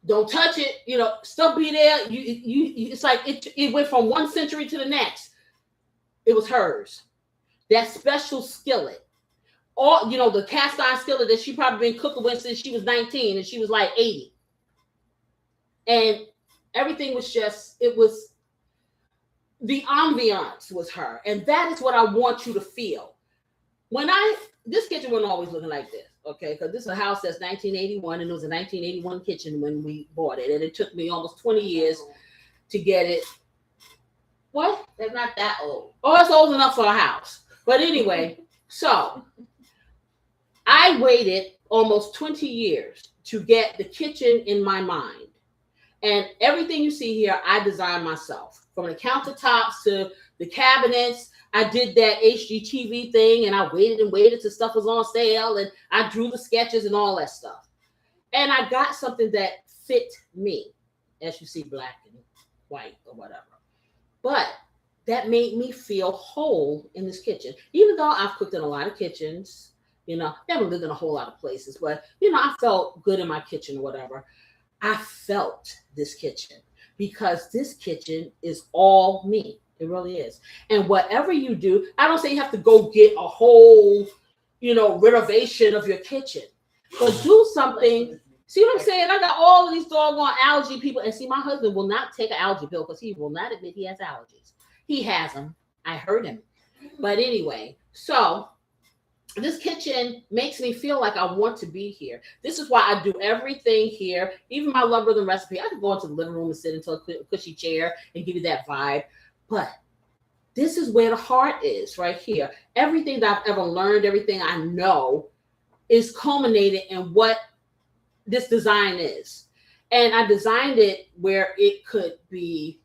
Don't touch it. You know, still be there. You it's like it went from one century to the next. It was hers. That special skillet. All, you know, the cast iron skillet that she probably been cooking with since she was 19 and she was like 80. And everything was just, it was, the ambiance was her. And that is what I want you to feel. This kitchen wasn't always looking like this, okay? Because this is a house that's 1981, and it was a 1981 kitchen when we bought it. And it took me almost 20 years to get it. What? They're not that old. Oh, it's old enough for a house. But anyway, so I waited almost 20 years to get the kitchen in my mind. And everything you see here, I designed myself. From the countertops to the cabinets, I did that HGTV thing, and I waited till stuff was on sale, and I drew the sketches and all that stuff. And I got something that fit me, as you see, black and white or whatever. But that made me feel whole in this kitchen. Even though I've cooked in a lot of kitchens, you know, never lived in a whole lot of places, but, you know, I felt good in my kitchen or whatever. I felt this kitchen because this kitchen is all me. It really is. And whatever you do, I don't say you have to go get a whole, you know, renovation of your kitchen, but do something. See what I'm saying? I got all of these doggone allergy people. And see, my husband will not take an allergy pill because he will not admit he has allergies. He has them. I heard him. But anyway, so this kitchen makes me feel like I want to be here. This is why I do everything here. Even my Love Rhythm recipe, I could go into the living room and sit into a cushy chair and give you that vibe. But this is where the heart is, right here. Everything that I've ever learned, everything I know is culminated in what this design is. And I designed it where it could be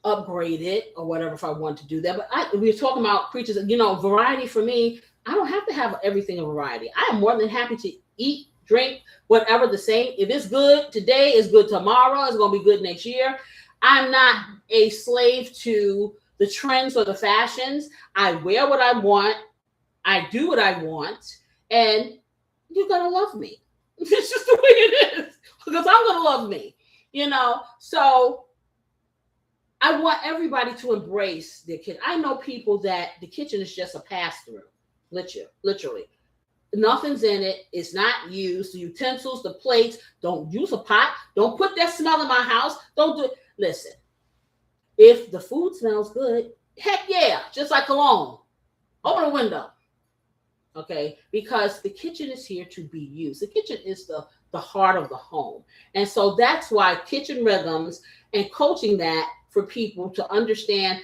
upgraded or whatever if I want to do that. But we were talking about creatures, you know, variety for me. I don't have to have everything in variety. I am more than happy to eat, drink, whatever the same. If it's good today, it's good tomorrow. It's going to be good next year. I'm not a slave to the trends or the fashions. I wear what I want. I do what I want. And you're going to love me. It's just the way it is. Because I'm going to love me. You know? So I want everybody to embrace their kitchen. I know people that the kitchen is just a pass-through. Literally. Nothing's in it. It's not used. The utensils, the plates. Don't use a pot. Don't put that smell in my house. Don't do it. Listen, if the food smells good, heck yeah, just like cologne. Open the window. Okay? Because the kitchen is here to be used. The kitchen is the heart of the home. And so that's why kitchen rhythms and coaching that for people to understand,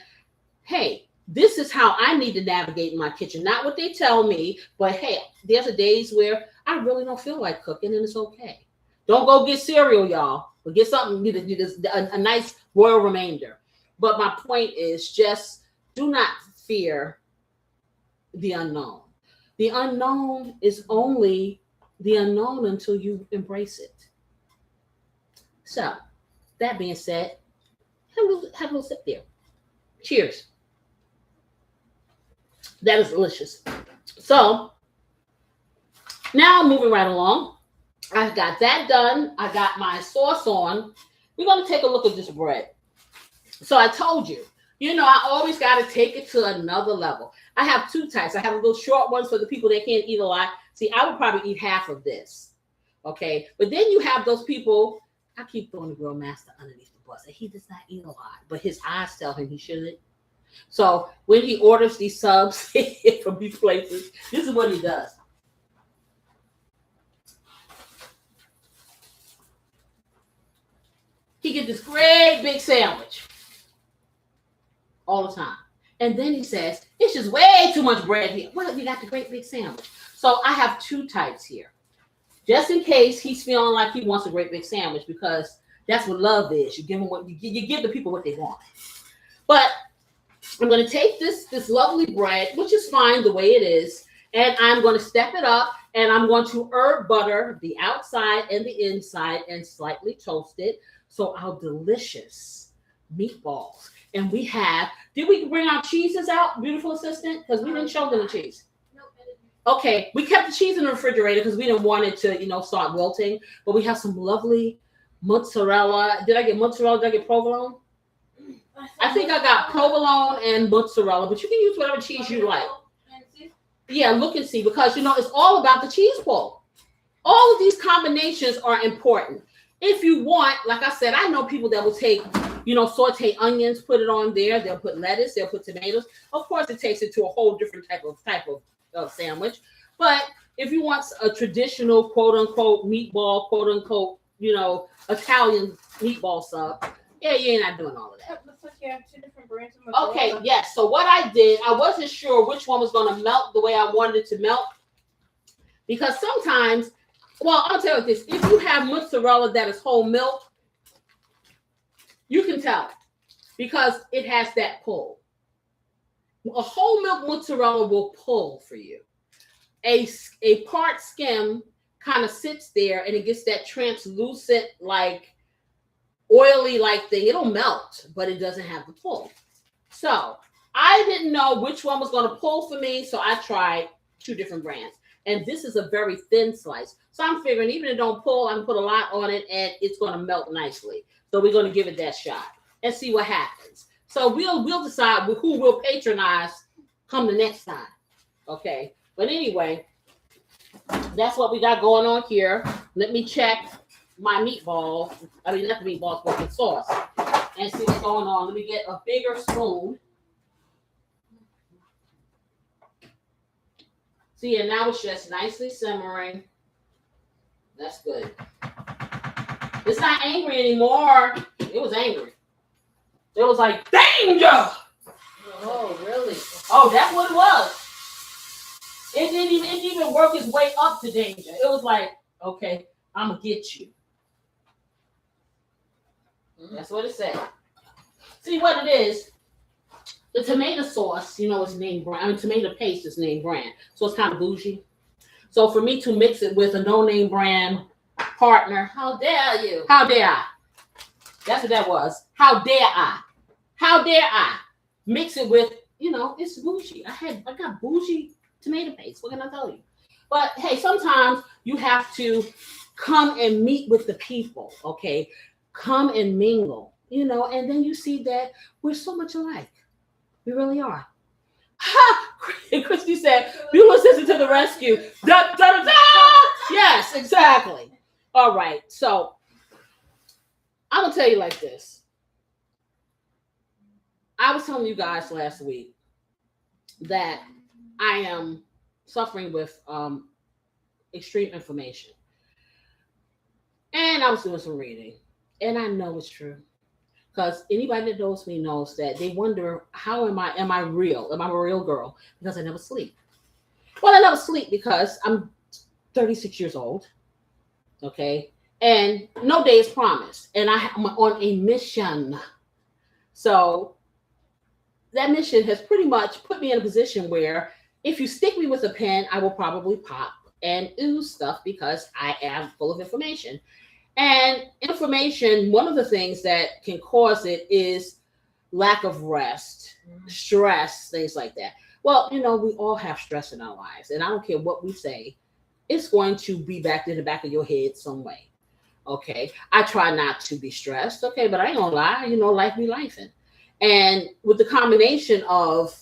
hey, this is how I need to navigate in my kitchen. Not what they tell me, but hey, there's a days where I really don't feel like cooking and it's okay. Don't go get cereal, y'all. But get something, a nice royal remainder. But my point is just do not fear the unknown. The unknown is only the unknown until you embrace it. So, that being said, have a little sip there. Cheers. That is delicious. So, now moving right along. I've got that done. I got my sauce on. We're going to take a look at this bread. So I told you, you know, I always got to take it to another level. I have two types. I have a little short ones for the people that can't eat a lot. See, I would probably eat half of this. Okay. But then you have those people. I keep throwing the grill master underneath the bus. And he does not eat a lot, but his eyes tell him he shouldn't. So when he orders these subs from these places, this is what he does. he get this great big sandwich all the time. And then he says, it's just way too much bread here. Well, you got the great big sandwich. So I have two types here. Just in case he's feeling like he wants a great big sandwich, because that's what love is. You give them what you give the people what they want. But I'm going to take this lovely bread, which is fine the way it is, and I'm going to step it up, and I'm going to herb butter the outside and the inside and slightly toast it. So our delicious meatballs. And we have, did we bring our cheeses out, beautiful assistant? Because we didn't show them the cheese. Okay, we kept the cheese in the refrigerator because we didn't want it to, start wilting. But we have some lovely mozzarella. Did I get mozzarella? Did I get provolone? I think I got provolone and mozzarella, but you can use whatever cheese you like. Yeah, look and see, because, it's all about the cheese pull. All of these combinations are important. If you want, like I said, I know people that will take, saute onions, put it on there. They'll put lettuce. They'll put tomatoes. Of course, it takes it to a whole different type of sandwich. But if you want a traditional quote unquote meatball, quote unquote, Italian meatball sub, yeah, you're not doing all of that. Looks like you have two different brands of Okay, yes. So what I did, I wasn't sure which one was going to melt the way I wanted it to melt, because sometimes, well, I'll tell you this: if you have mozzarella that is whole milk, you can tell because it has that pull. A whole milk mozzarella will pull for you. A part skim kind of sits there and it gets that translucent, like oily like thing. It'll melt, but it doesn't have the pull. So I didn't know which one was going to pull for me, so I tried two different brands. And this is a very thin slice. So I'm figuring even if it don't pull, I can put a lot on it and it's going to melt nicely. So we're going to give it that shot and see what happens. So we'll decide who will patronize come the next time. Okay. But anyway, that's what we got going on here. Let me check my meatballs. I mean, not the meatballs, but the sauce. And see what's going on. Let me get a bigger spoon. See, and now it's just nicely simmering. That's good. It's not angry anymore. It was angry. It was like, danger! Oh, really? Oh, that's what it was. It didn't even work its way up to danger. It was like, okay, I'm going to get you. That's what it said. See what it is. The tomato sauce, is named brand. I mean, tomato paste is named brand. So it's kind of bougie. So for me to mix it with a no-name brand partner. How dare you? How dare I? That's what that was. How dare I? How dare I mix it with, it's bougie. I got bougie tomato paste. What can I tell you? But hey, sometimes you have to come and meet with the people, okay? Come and mingle, and then you see that we're so much alike. We really are. Ha! Christy said, Beulah Sister to the rescue. Da, da, da, da! Yes, exactly. All right. So I'm going to tell you like this. I was telling you guys last week that I am suffering with extreme inflammation. And I was doing some reading. And I know it's true. Because anybody that knows me knows that they wonder, how am I real? Am I a real girl? Because I never sleep. Well, I never sleep because I'm 36 years old. Okay. And no day is promised. And I'm on a mission. So that mission has pretty much put me in a position where if you stick me with a pen, I will probably pop and ooze stuff because I am full of information. And inflammation, one of the things that can cause it is lack of rest, stress, things like that. Well, we all have stress in our lives. And I don't care what we say, it's going to be back in the back of your head some way. Okay. I try not to be stressed. Okay. But I ain't gonna lie, life be lifing. And with the combination of,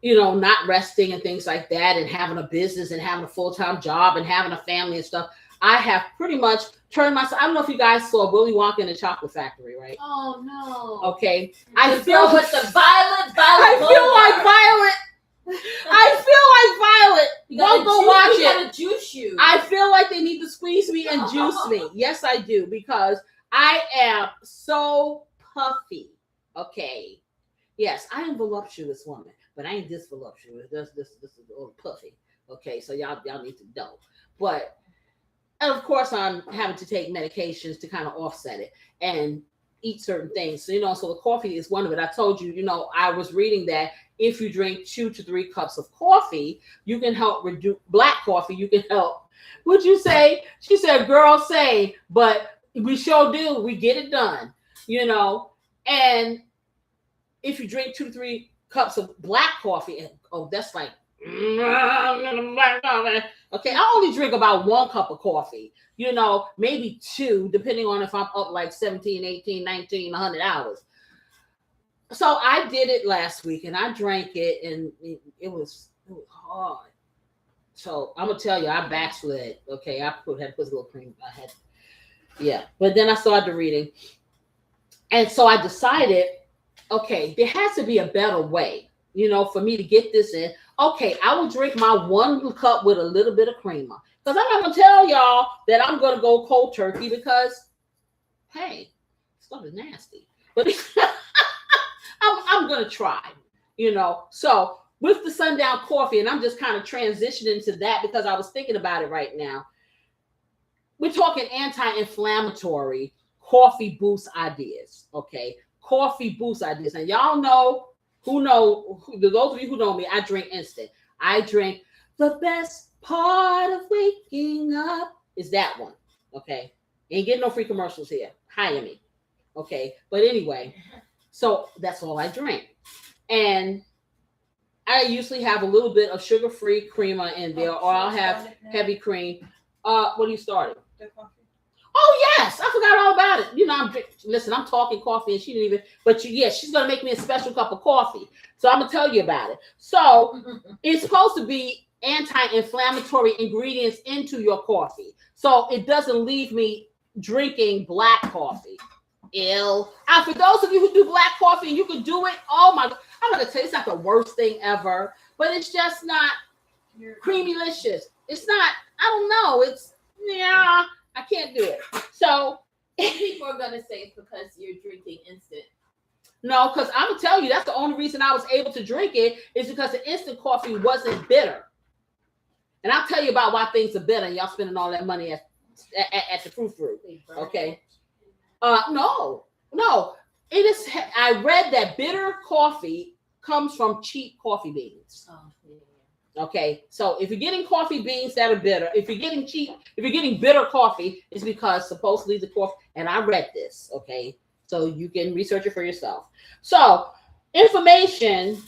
not resting and things like that and having a business and having a full-time job and having a family and stuff, I have pretty much turned myself. I don't know if you guys saw Willy Wonka and the Chocolate Factory, right? Oh no. Okay. I feel with the violet. I feel like Violet. Don't go watch it. Gotta juice you. I feel like they need to squeeze me and juice me. Yes, I do, because I am so puffy. Okay. Yes, I am voluptuous woman, but I ain't this voluptuous. This is a little puffy. Okay, so y'all need to know. But and of course I'm having to take medications to kind of offset it and eat certain things. So so the coffee is one of it. I told you, I was reading that if you drink 2 to 3 cups of coffee, you can help reduce black coffee. You can help. Would you say? She said, "Girl, say," but we sure do. We get it done, And if you drink 2 to 3 cups of black coffee, that's like, black coffee. Okay, I only drink about 1 cup of coffee, maybe 2, depending on if I'm up like 17, 18, 19, 100 hours. So I did it last week and I drank it and it was hard. So I'm gonna tell you, I backslid. Okay, I had to put a little cream. But then I started reading, and so I decided, okay, there has to be a better way, for me to get this in. Okay, I will drink my 1 cup with a little bit of creamer, because I'm not gonna tell y'all that I'm gonna go cold turkey because, hey, stuff is nasty. But I'm gonna try, So with the Sundown Coffee, and I'm just kind of transitioning to that because I was thinking about it right now. We're talking anti-inflammatory coffee boost ideas, okay? Coffee boost ideas. And y'all know, those of you who know me, I drink instant. I drink the best part of waking up is that one, okay? Ain't getting no free commercials here. Hire me, okay? But anyway, so that's all I drink. And I usually have a little bit of sugar-free creamer in there, or I'll have heavy cream. What are you starting? The coffee. Oh yes, I forgot all about it. I'm talking coffee, and she didn't even. But she's gonna make me a special cup of coffee, so I'm gonna tell you about it. So it's supposed to be anti-inflammatory ingredients into your coffee, so it doesn't leave me drinking black coffee. Ew. And for those of you who do black coffee and you can do it, oh my God, I'm gonna tell you, it's not the worst thing ever, but it's just not creamy-licious. It's not. I don't know. I can't do it. So people are gonna say it's because you're drinking instant. No, because I'm gonna tell you that's the only reason I was able to drink it is because the instant coffee wasn't bitter. And I'll tell you about why things are bitter. And y'all spending all that money at the fruit. Okay. No. It is. I read that bitter coffee comes from cheap coffee beans. Oh, yeah. Okay, so if you're getting coffee beans that are bitter, if you're getting bitter coffee, it's because supposedly the coffee, and I read this, okay, so you can research it for yourself. So information,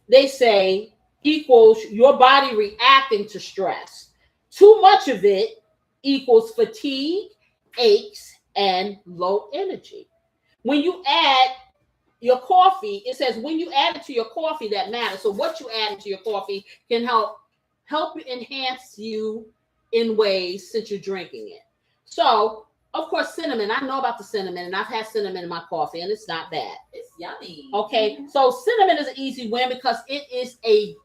they say, equals your body reacting to stress. Too much of it equals fatigue, aches, and low energy. When you add your coffee, it says when you add it to your coffee, that matters. So what you add into your coffee can help enhance you in ways since you're drinking it. So, of course, cinnamon. I know about the cinnamon, and I've had cinnamon in my coffee, and it's not bad. It's yummy. Okay, so cinnamon is an easy win because it is a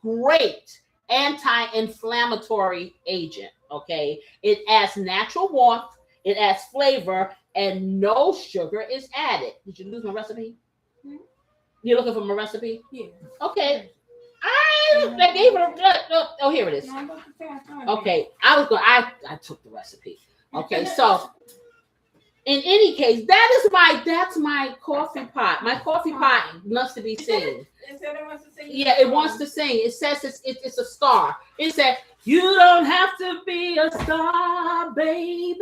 great anti-inflammatory agent. Okay, it adds natural warmth, it adds flavor, and no sugar is added. Did you lose my recipe? You're looking for my recipe? Yeah. Okay. I gave it oh, here it is. Okay. I took the recipe. Okay, so in any case, that's my coffee pot. My coffee pot wants to be seen. Yeah, it wants to sing. It says it's a star. It said, "You don't have to be a star, baby,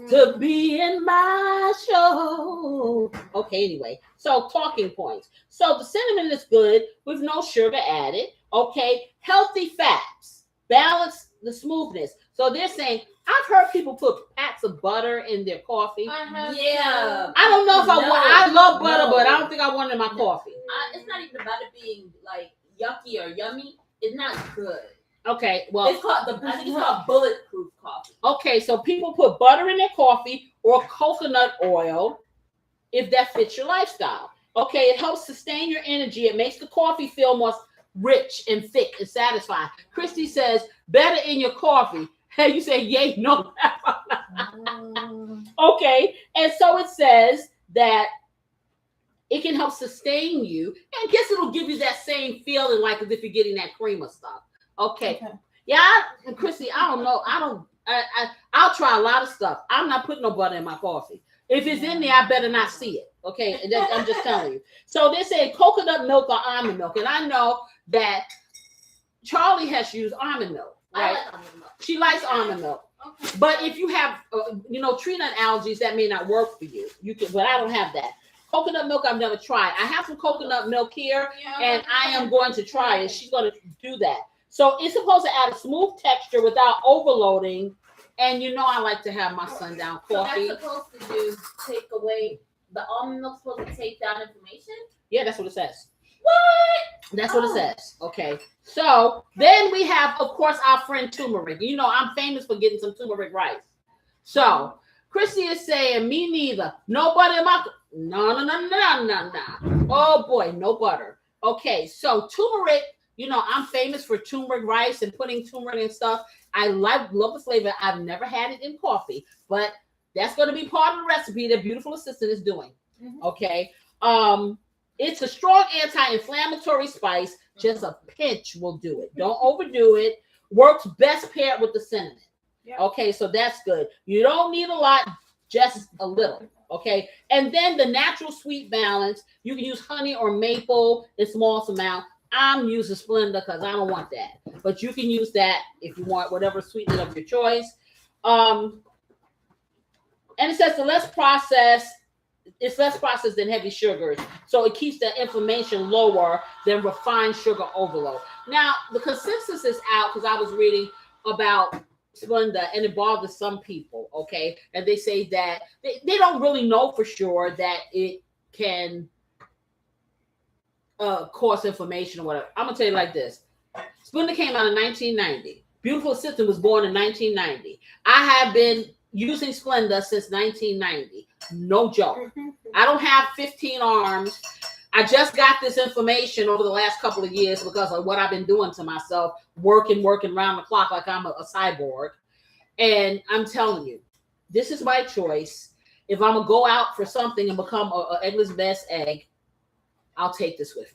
to be in my show." Okay, anyway, so talking points. So the cinnamon is good with no sugar added. Okay, healthy fats, balance the smoothness. So they're saying, I've heard people put pats of butter in their coffee. Yeah. I don't know if I love butter, but I don't think I want it in my coffee. It's not even about it being like yucky or yummy. It's not good. Okay, well, I think it's called bulletproof coffee. Okay, so people put butter in their coffee or coconut oil if that fits your lifestyle. Okay, it helps sustain your energy. It makes the coffee feel more rich and thick and satisfying. Christy says, better in your coffee. Hey, you say yay, no. Okay, and so it says that it can help sustain you, and I guess it'll give you that same feeling like as if you're getting that cream or stuff. Okay. Yeah, Chrissy, I don't know. I'll try a lot of stuff. I'm not putting no butter in my coffee. If it's in there, I better not see it. Okay, I'm just telling you. So they say coconut milk or almond milk, and I know that Charlie has used almond milk. Right? I like almond milk. She likes almond milk. Okay. But if you have, tree nut allergies, that may not work for you. You can, but I don't have that. Coconut milk, I've never tried. I have some coconut milk here, and I am going to try it. She's going to do that. So it's supposed to add a smooth texture without overloading. And I like to have my Sundown Coffee. So that's supposed to take away the almond milk. Supposed to take down inflammation. Yeah, that's what it says. What? That's what it says. Okay. So then we have, of course, our friend turmeric. I'm famous for getting some turmeric rice. So Chrissy is saying, me neither. No butter in my... No. Oh, boy, no butter. Okay, so turmeric, I'm famous for turmeric rice and putting turmeric and stuff. I love the flavor. I've never had it in coffee, but that's going to be part of the recipe that beautiful assistant is doing. Okay. It's a strong anti-inflammatory spice. Just a pinch will do it. Don't overdo it. Works best paired with the cinnamon. Yep. Okay, so that's good. You don't need a lot, just a little. Okay, and then the natural sweet balance. You can use honey or maple in small amount. I'm using Splenda because I don't want that, but you can use that if you want whatever sweetener of your choice. And it says it's less processed than heavy sugars, so it keeps the inflammation lower than refined sugar overload. Now the consensus is out because I was reading about Splenda and it bothers some people. Okay, and they say that they don't really know for sure that it can cause inflammation or whatever. I'm gonna tell you like this. Splenda came out in 1990. Beautiful Assistant was born in 1990. I have been using Splenda since 1990. No joke. I don't have 15 arms. I just got this information over the last couple of years because of what I've been doing to myself, working round the clock like I'm a cyborg. And I'm telling you, this is my choice. If I'm gonna go out for something and become a eggless best egg, I'll take this with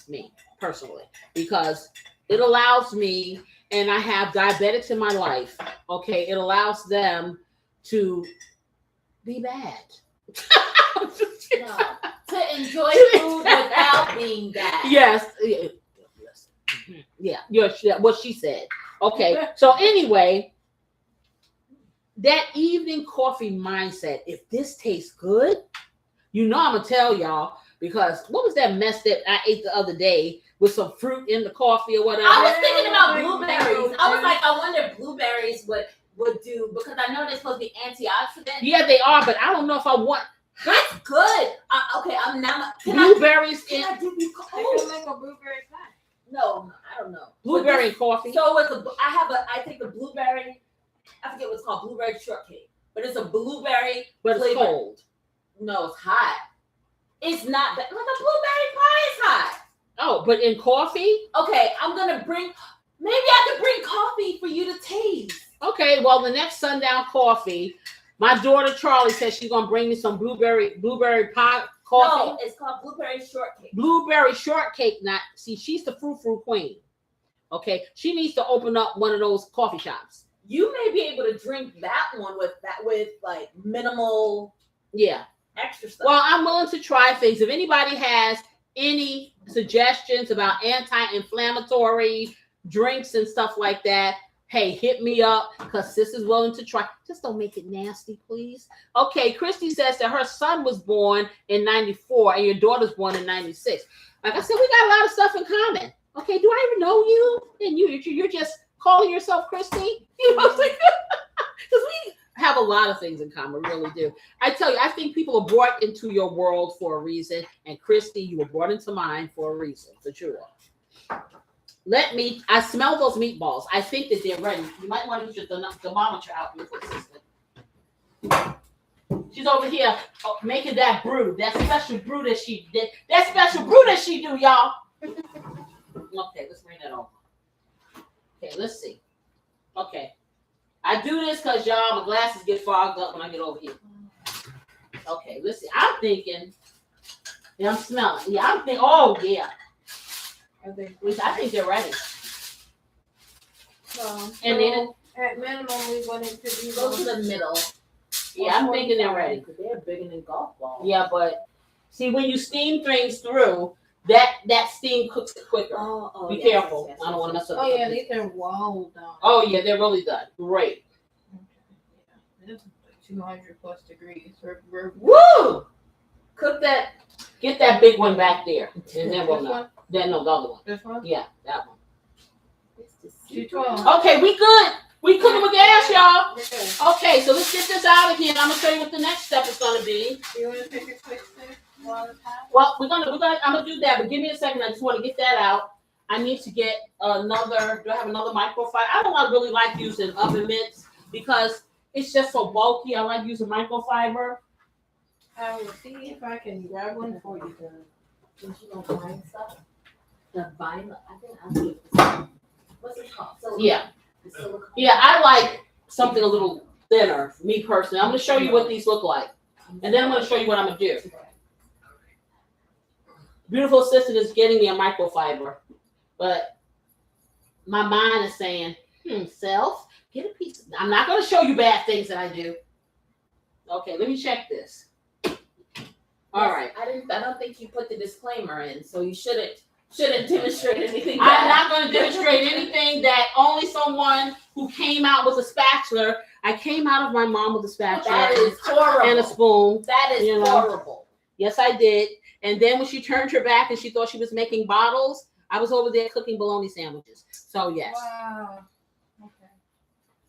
me personally, because it allows me, and I have diabetics in my life. Okay, it allows them to be bad. No, to enjoy food without being bad. Yes. Yeah. What she said. Okay. So anyway, that evening coffee mindset. If this tastes good, I'm gonna tell y'all, because what was that mess that I ate the other day with some fruit in the coffee or whatever? I was thinking about blueberries. I was like, I wonder if blueberries would do, because I know they're supposed to be antioxidant. Yeah, they are, but I don't know if I want. That's good. Okay, I'm now. Blueberries Can I do you make a blueberry pie? No, I don't know. Blueberry coffee. So I take the blueberry. I forget what it's called, blueberry shortcake, but it's a blueberry. But it's flavor. cold. No, it's hot. It's not that. Like a blueberry pie is hot. Oh, but in coffee? Okay, I'm gonna bring. Maybe I could bring coffee for you to taste. Okay, well, the next Sundown Coffee, my daughter Charlie says she's gonna bring me some blueberry pie coffee. No, it's called blueberry shortcake. Blueberry shortcake. Not see, she's the frou queen. Okay, she needs to open up one of those coffee shops. You may be able to drink that one with like minimal, extra stuff. Well, I'm willing to try things. If anybody has any suggestions about anti-inflammatory drinks and stuff like that, hey, hit me up, because sis is willing to try. Just don't make it nasty, please. Okay, Christy says that her son was born in 94 and your daughter's born in 96. Like I said, we got a lot of stuff in common. Okay, do I even know you? And you're just calling yourself Christy? Because we have a lot of things in common, we really do. I tell you, I think people are brought into your world for a reason, and Christy, you were brought into mine for a reason, for sure. I smell those meatballs. I think that they're ready. You might want to get your thermometer out, your assistant. She's over here making that brew, that special brew that she did. That special brew that she do, y'all. Okay, let's bring that over. Okay, let's see. Okay. I do this because y'all, my glasses get fogged up when I get over here. Okay, listen. I'm thinking. Yeah, I'm smelling. Yeah, I'm thinking. Oh yeah. I think they're ready. So And then at minimum, we want it to be Go to the middle. yeah, I'm thinking they're ready. They're bigger than golf balls. Yeah, but see, when you steam things through, that steam cooks it quicker. Be careful. I don't want to mess up. Oh yeah, these are well done. Oh yeah, they're really done. Great. This is 200 plus degrees. Woo! Cook that. Get that big one back there, and then we'll know. Then no, the other one. This one? Yeah, that one. 212. Okay, we good. We cooking with gas, y'all. Okay. Okay, so let's get this out of here, and I'm gonna show you what the next step is gonna be. Do you want to take a quick sip while it's hot? Well, I'm gonna do that, but give me a second. I just want to get that out. I need to get another. Do I have another microfiber? I don't really like using oven mitts because it's just so bulky. I like using microfiber. I will see if I can grab one for you. Don't you know wine stuff? The vinyl. I think I'll do this. What's it called? Silicone. Yeah, The silicone. yeah. I like something a little thinner. Me personally, I'm gonna show you what these look like, and then I'm gonna show you what I'm gonna do. Beautiful assistant is getting me a microfiber, but my mind is saying, self, get a piece. I'm not gonna show you bad things that I do. Okay, let me check this. All right. I don't think you put the disclaimer in, so you shouldn't demonstrate anything. I'm not going to demonstrate anything that only someone who came out with a spatula. I came out of my mom with a spatula. That is horrible. And a spoon. That is horrible. Yes, I did. And then when she turned her back and she thought she was making bottles, I was over there cooking bologna sandwiches. So yes. Wow.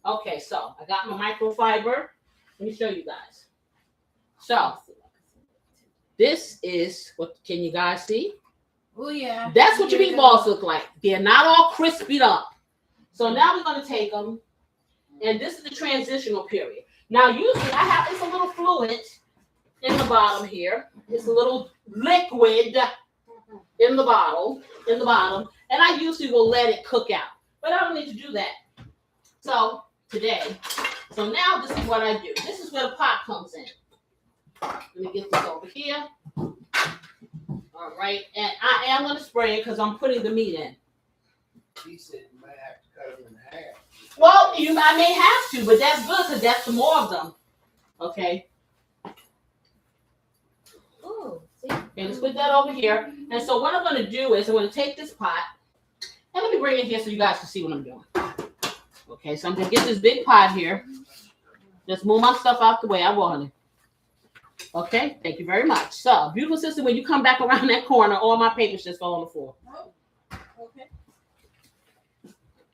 Okay, so I got my microfiber. Let me show you guys. So this is what, can you guys see? Oh yeah. That's what your meatballs look like. They're not all crispied up. So now we're going to take them, and this is the transitional period. Now usually it's a little fluid in the bottom here. It's a little liquid in the bottom, and I usually will let it cook out. But I don't need to do that. So now this is what I do. This is where the pot comes in. Let me get this over here. All right, and I am going to spray it because I'm putting the meat in. He said you might have to cut them in half. Well, I may have to, but that's good because that's some more of them. Okay. Oh, see? Okay, let's put that over here. And so what I'm going to do is I'm going to take this pot, and let me bring it here so you guys can see what I'm doing. Okay, so I'm going to get this big pot here. Just move my stuff out the way. I want it. Okay, thank you very much. So, beautiful sister, when you come back around that corner, all my papers just fell on the floor. Okay.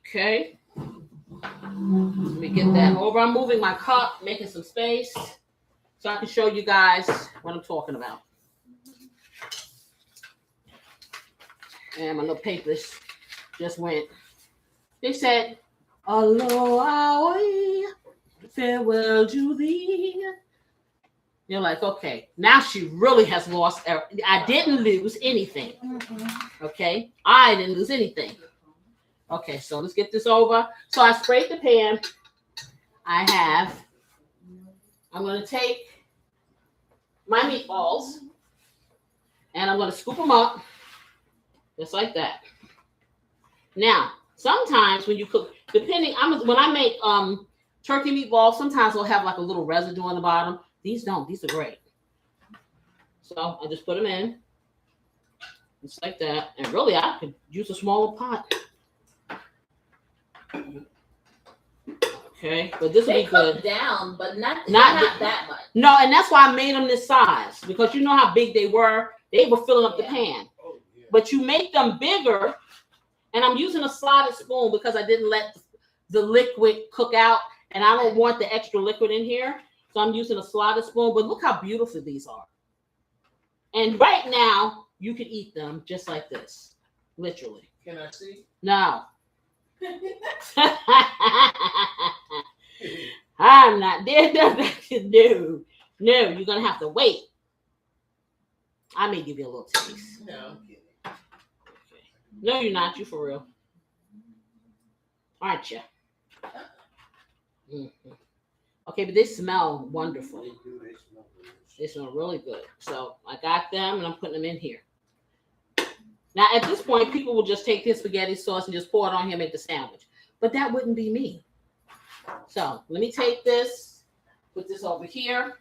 Okay. Let me get that over. I'm moving my cup, making some space so I can show you guys what I'm talking about. And my little papers just went. They said, aloha, farewell to thee. You're like, okay, now she really has lost. I didn't lose anything. Okay, I didn't lose anything. Okay, so let's get this over. So I sprayed the pan. I'm going to take my meatballs and I'm going to scoop them up just like that. Now, sometimes when you cook, when I make turkey meatballs, sometimes they'll have like a little residue on the bottom. These don't. These are great. So I just put them in. Just like that. And really, I could use a smaller pot. Okay, but this will be good. Down, but not that much. No, and that's why I made them this size. Because you know how big they were. They were filling up the pan. Oh, yeah. But you make them bigger. And I'm using a slotted spoon because I didn't let the liquid cook out. And I don't want the extra liquid in here. So I'm using a slotted spoon, but look how beautiful these are. And right now, you can eat them just like this, literally. Can I see? No. I'm not. There's nothing to do. No, you're going to have to wait. I may give you a little taste. No, I'm kidding. No, you're not. You for real. Aren't you? Mhm. Okay, but they smell wonderful. They smell really good. So I got them and I'm putting them in here. Now at this point, people will just take this spaghetti sauce and just pour it on here and make the sandwich. But that wouldn't be me. So let me take this, put this over here.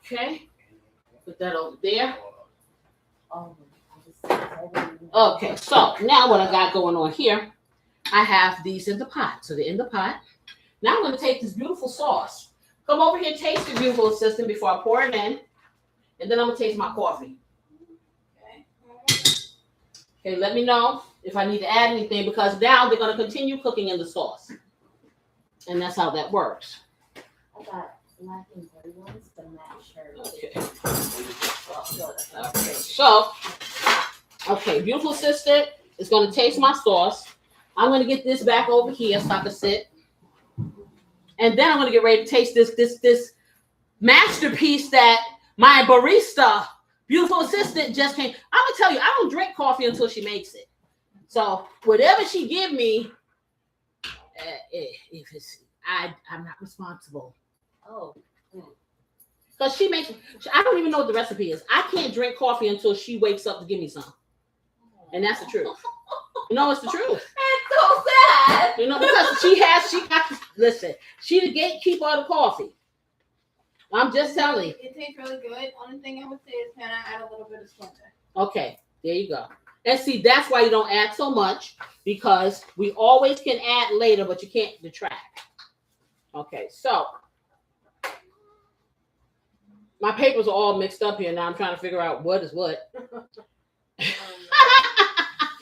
Okay. Put that over there. Okay, so now what I got going on here, I have these in the pot. So they're in the pot. Now I'm going to take this beautiful sauce. Come over here, taste the beautiful assistant before I pour it in. And then I'm going to taste my coffee. Okay, let me know if I need to add anything because now they're going to continue cooking in the sauce. And that's how that works. I got black and gray ones to match her. Okay. Okay, so, okay, beautiful assistant is going to taste my sauce. I'm going to get this back over here so I can sit. And then I'm going to get ready to taste this masterpiece that my barista, beautiful assistant, just came. I'm going to tell you, I don't drink coffee until she makes it. So whatever she give me, if it's, I'm not responsible. Oh. Because she makes, I don't even know what the recipe is. I can't drink coffee until she wakes up to give me some. And that's the truth. No, it's the truth. It's so sad. You know, because listen, she the gatekeeper of the coffee. I'm just telling you. It tastes really good. Only thing I would say is can I add a little bit of Splenda? Okay, there you go. And see, that's why you don't add so much, because we always can add later, but you can't detract. Okay, so my papers are all mixed up here. Now I'm trying to figure out what is what.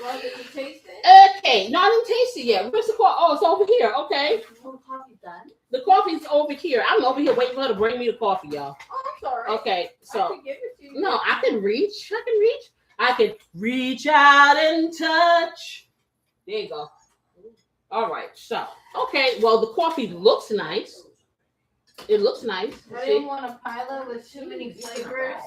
Well, did you taste it? Okay, no, I didn't taste it yet. Where's the coffee? Oh, it's over here. Okay. Oh, coffee done. The coffee's over here. I'm over here waiting for her to bring me the coffee, y'all. Oh, I'm sorry. Okay, I so could give it to you. no, I can reach. I can reach out and touch. There you go. All right, so okay. Well, the coffee looks nice. It looks nice. I didn't want to pile it with too many flavors,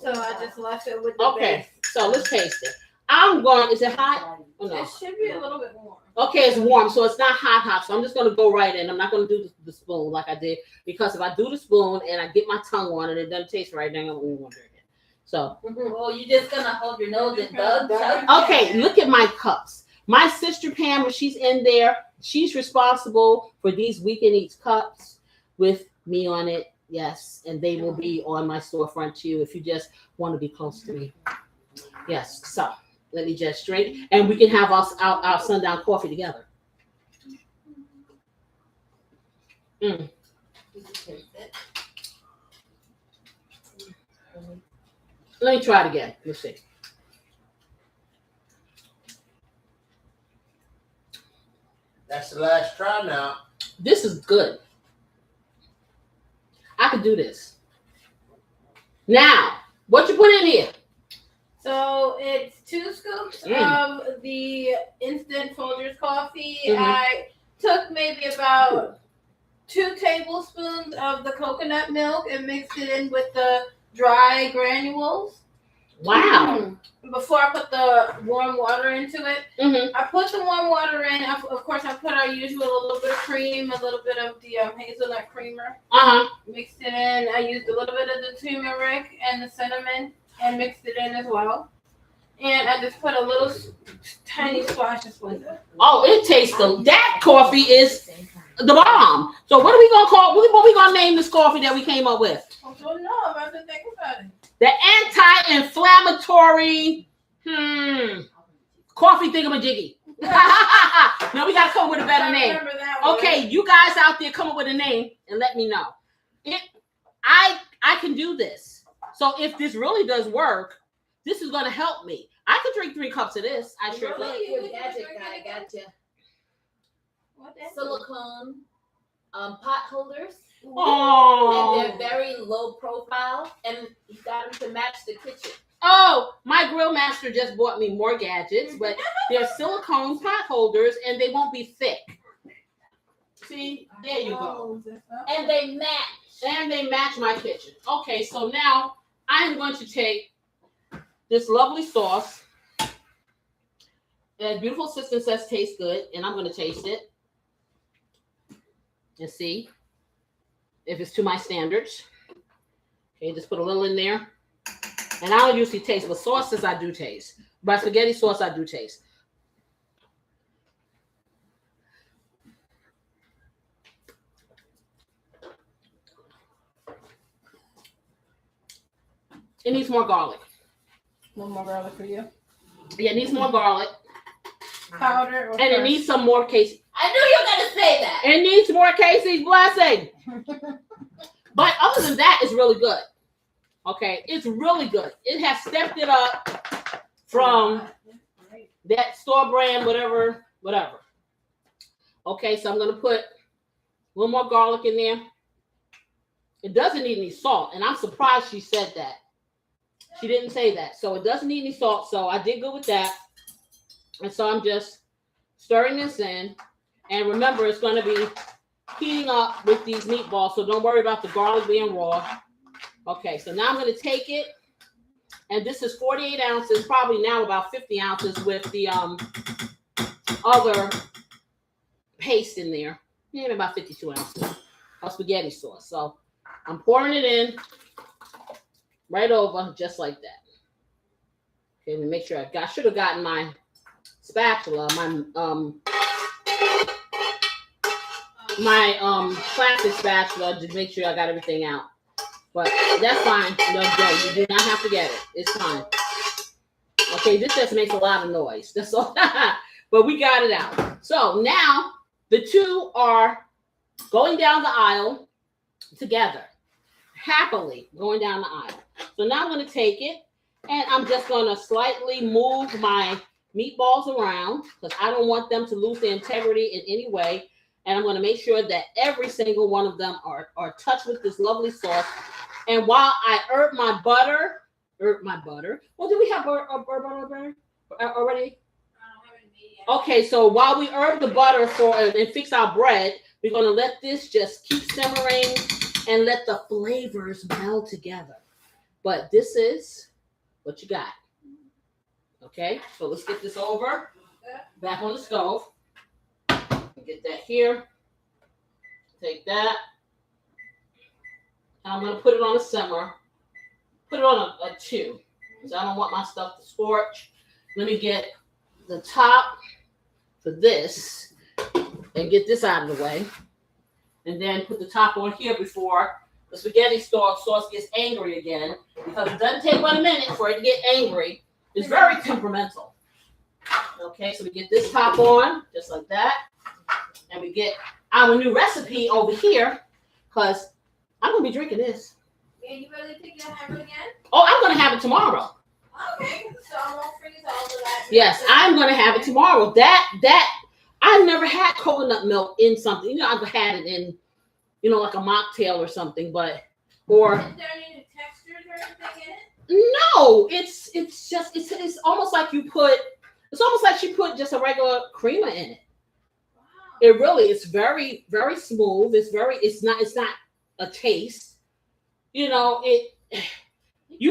so I just left it with the Okay, base. so let's taste it. I'm going. Is it hot? Oh, no. It should be a little bit warm. Okay, it's warm, so it's not hot. So I'm just going to go right in. I'm not going to do the spoon like I did, because if I do the spoon and I get my tongue on it, it doesn't taste right. Then I won't want to drink it. So. Well, you're just gonna hold your nose and Doug. Okay, look at my cups. My sister Pam, when she's in there, she's responsible for these Weekend Eats cups with me on it. Yes, and they will be on my storefront too if you just want to be close to me. Yes, so let me just drink, and we can have our Sundown Coffee together. Mm. Let me try it again. Let's see. That's the last try now. This is good. I could do this. Now, what you put in here? So it's 2 scoops of the instant Folgers coffee. Mhm. I took maybe about 2 tablespoons of the coconut milk and mixed it in with the dry granules. Wow. Before I put the warm water into it, Mm-hmm. I put the warm water in. Of course, I put our usual, a little bit of cream, a little bit of the hazelnut creamer. Uh-huh. Mixed it in. I used a little bit of the turmeric and the cinnamon and mixed it in as well. And I just put a little tiny splash of Splenda. Oh, it tastes good. That coffee is the bomb. So what are we gonna call? What we gonna name this coffee that we came up with? I don't know. I'm about to think about it. The anti-inflammatory coffee thingamajiggy. No, we gotta come up with a better I name. remember that one. Okay, you guys out there, come up with a name and let me know. I can do this. So if this really does work, this is gonna help me. I could drink 3 cups of this. I sure could. You're a gadget guy, gotcha. What that? Silicone pot holders. Oh. And they're very low profile, and you got them to match the kitchen. Oh, my grill master just bought me more gadgets, but they're silicone pot holders and they won't be thick. See, there you go. And they match. And they match my kitchen. Okay, so now I'm going to take this lovely sauce And beautiful assistant says tastes good, and I'm gonna taste it and see if it's to my standards. Okay, just put a little in there. And I don't usually taste, but sauces I do taste. But spaghetti sauce I do taste. It needs more garlic. One more garlic for you. Yeah, it needs more garlic. Powder or And it fresh? needs some more Casey. I knew you were gonna say that. It needs more Casey's blessing. But other than that, it's really good. Okay, it's really good. It has stepped it up from that store brand, whatever. Okay, so I'm gonna put a little more garlic in there. It doesn't need any salt, and I'm surprised she said that. She didn't say that, so it doesn't need any salt. So I did good with that, and so I'm just stirring this in. And remember, it's going to be heating up with these meatballs, so don't worry about the garlic being raw. Okay, so now I'm going to take it, and this is 48 ounces, probably now about 50 ounces with the other paste in there. Maybe about 52 ounces of spaghetti sauce. So I'm pouring it in right over, just like that. Okay, let me make sure I should have gotten my spatula, my plastic spatula to make sure I got everything out. But that's fine. No, you do not have to get it. It's fine. Okay, this just makes a lot of noise. That's all. But we got it out. So now the two are going down the aisle together, happily going down the aisle. So now I'm going to take it, and I'm just going to slightly move my meatballs around because I don't want them to lose their integrity in any way. And I'm going to make sure that every single one of them are touched with this lovely sauce. And while I herb my butter. Well, do we have butter already? I don't have any meat yet. Okay, so while we herb the butter and fix our bread, we're going to let this just keep simmering and let the flavors meld together. But this is what you got. Okay, so let's get this over. Back on the stove. Get that here. Take that. And I'm going to put it on a simmer. Put it on a 2. Because I don't want my stuff to scorch. Let me get the top for this and get this out of the way. And then put the top on here before the spaghetti sauce gets angry again. Because it doesn't take but a minute for it to get angry. It's very temperamental. Okay, so we get this top on, just like that. And we get our new recipe over here, because I'm going to be drinking this. Yeah, you really think you'll have it again? Oh, I'm going to have it tomorrow. Okay, so I won't freeze all of that. Yes, I'm going to have it tomorrow. I've never had coconut milk in something. You know, I've had it in, like a mocktail or something, or. Is there any textures or anything in it? No, it's almost like she put just a regular creamer in it. Wow. It really is very, very smooth. It's not a taste. You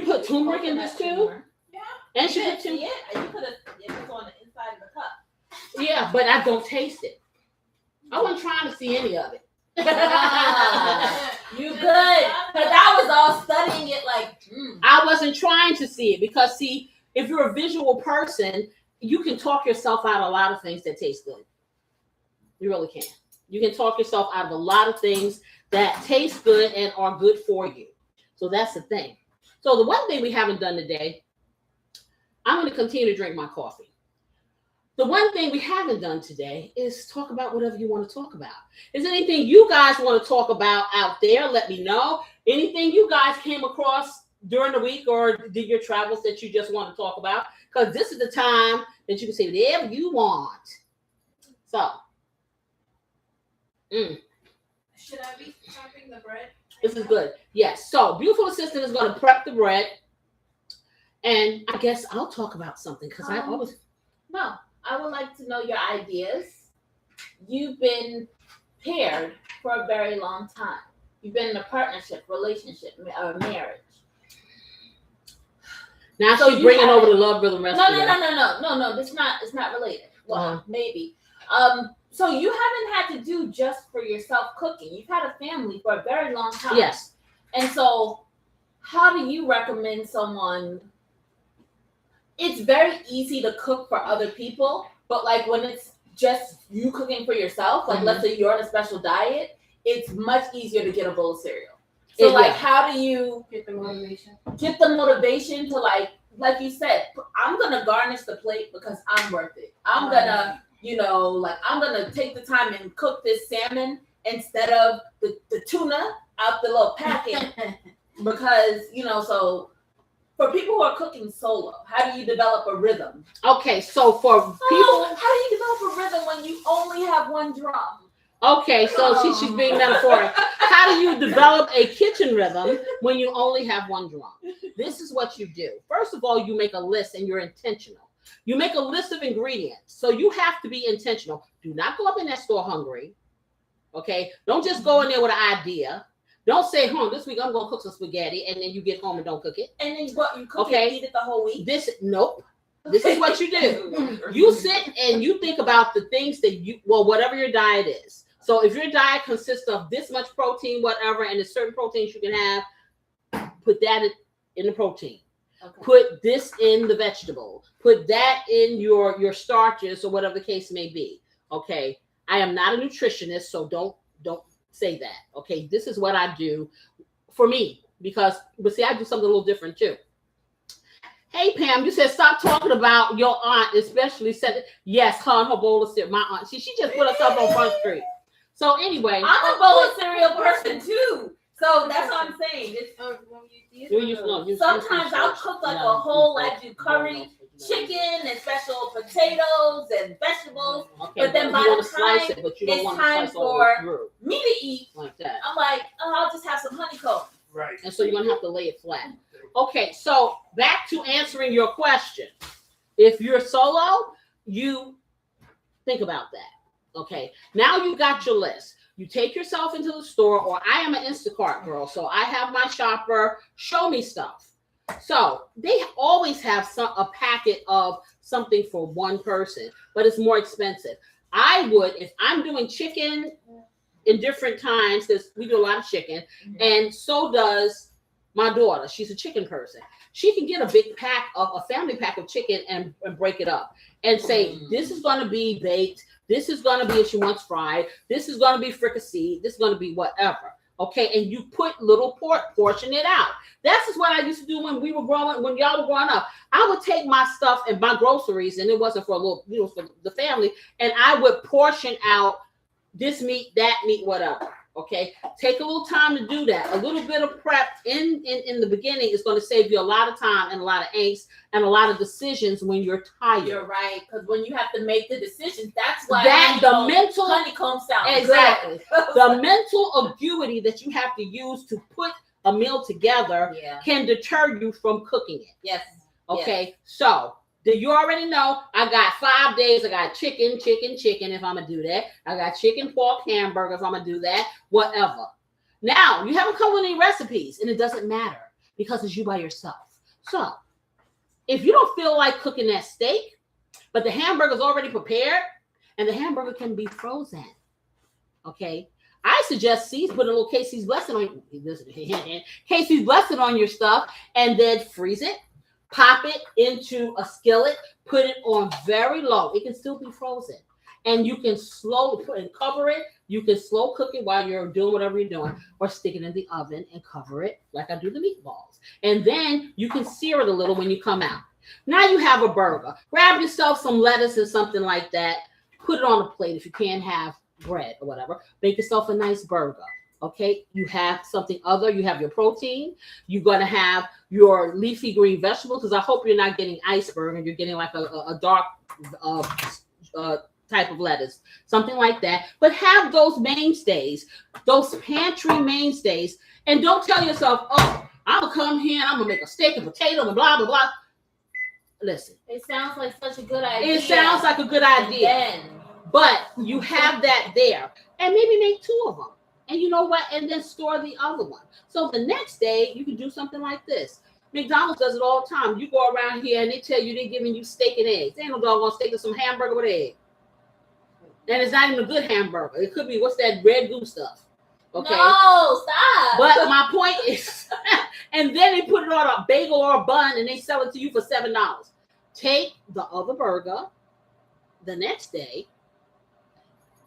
put turmeric in this too? Yeah. And she You put see turmeric. it, and you put it on the inside of the cup. Yeah, but I don't taste it. I wasn't trying to see any of it. You good? Because I was all studying it like. I wasn't trying to see it because, if you're a visual person, you can talk yourself out of a lot of things that taste good. You really can. You can talk yourself out of a lot of things that taste good and are good for you. So that's the thing. So the one thing we haven't done today, I'm going to continue to drink my coffee. The one thing we haven't done today is talk about whatever you want to talk about. Is there anything you guys want to talk about out there? Let me know. Anything you guys came across during the week or did your travels that you just want to talk about? Because this is the time that you can say whatever you want. So. Should I be chopping the bread? This is good. Yes. So, beautiful assistant is going to prep the bread. And I guess I'll talk about something because I always. No, I would like to know your ideas. You've been paired for a very long time. You've been in a partnership, relationship, or marriage. Now So she's you bringing have over it. the love rhythm recipe. No. It's not related. Well, maybe. So you haven't had to do just for yourself cooking. You've had a family for a very long time. Yes. And so, how do you recommend someone? It's very easy to cook for other people, but like when it's just you cooking for yourself, like let's say you're on a special diet, it's much easier to get a bowl of cereal. So how do you Get the motivation. Get the motivation to like you said, I'm gonna garnish the plate because I'm worth it. I'm gonna, I'm gonna take the time and cook this salmon instead of the tuna out the little packet because so. For people who are cooking solo, how do you develop a rhythm? Okay, so for people, how do you develop a rhythm when you only have one drum? Okay, so she's being metaphoric. How do you develop a kitchen rhythm when you only have one drum? This is what you do. First of all, you make a list and you're intentional. You make a list of ingredients. So you have to be intentional. Do not go up in that store hungry. Okay, don't just go in there with an idea. Don't say, this week I'm gonna cook some spaghetti, and then you get home and don't cook it. And then what you cook it, eat it the whole week? Nope. This is what you do. You sit and you think about the things that whatever your diet is. So if your diet consists of this much protein, whatever, and there's certain proteins you can have, put that in the protein. Okay. Put this in the vegetable. Put that in your starches or whatever the case may be. Okay. I am not a nutritionist, so don't say that. Okay, this is what I do for me but see, I do something a little different too. Hey Pam, you said stop talking about your aunt, especially said yes, her and her bowl of cereal. My aunt, she just put herself on Front Street. So anyway, I'm a bowl of cereal person too. So that's what I'm saying. Sometimes I'll cook like a whole, like do curry chicken and special potatoes and vegetables. Okay, but then by the time it's time for me to eat, like that, I'm like, I'll just have some honeycomb. Right. And so you're going to have to lay it flat. Okay, so back to answering your question. If you're solo, you think about that. Okay, now you got your list. You take yourself into the store, or I am an Instacart girl, so I have my shopper show me stuff. So they always have a packet of something for one person, but it's more expensive. I would, if I'm doing chicken in different times, because we do a lot of chicken, and so does my daughter. She's a chicken person. She can get a big pack of a family pack of chicken and break it up and say, this is going to be baked. This is going to be if she wants fried. This is going to be fricasseed. This is going to be whatever. Okay, and you put little portion it out. That's what I used to do when y'all were growing up. I would take my stuff and my groceries, and it wasn't for for the family, and I would portion out this meat, that meat, whatever. Okay, take a little time to do that. A little bit of prep in the beginning is going to save you a lot of time and a lot of angst and a lot of decisions when you're tired. You're right, because when you have to make the decisions, that's why the mental honeycomb sounds exactly the mental acuity that you have to use to put a meal together can deter you from cooking it. Yes. Okay, so you already know I got 5 days. I got chicken if I'm gonna do that. I got chicken, pork, hamburger if I'm gonna do that, whatever. Now you haven't come with any recipes, and it doesn't matter because it's you by yourself. So if you don't feel like cooking that steak, but the hamburger's already prepared, and the hamburger can be frozen, okay, I suggest put a little Casey's blessing on Casey's blessing on your stuff, and then freeze it. Pop it into a skillet, put it on very low. It can still be frozen. And you can slowly cover it. You can slow cook it while you're doing whatever you're doing, or stick it in the oven and cover it like I do the meatballs. And then you can sear it a little when you come out. Now you have a burger. Grab yourself some lettuce and something like that. Put it on a plate if you can't have bread or whatever. Make yourself a nice burger. Okay, you have something other. You have your protein. You're going to have your leafy green vegetables, because I hope you're not getting iceberg and you're getting like a dark type of lettuce, something like that. But have those mainstays, those pantry mainstays, and don't tell yourself, oh, I'm going to come here and I'm going to make a steak and potato and blah, blah, blah. Listen. It sounds like such a good idea. It sounds like a good idea. But you have that there. And maybe make 2 of them. And you know what? And then store the other one. So the next day, you can do something like this. McDonald's does it all the time. You go around here and they tell you they're giving you steak and eggs. They ain't no doggone steak or some hamburger with egg. And it's not even a good hamburger. It could be, what's that red goo stuff? Okay. No, stop. But my point is, and then they put it on a bagel or a bun and they sell it to you for $7. Take the other burger the next day,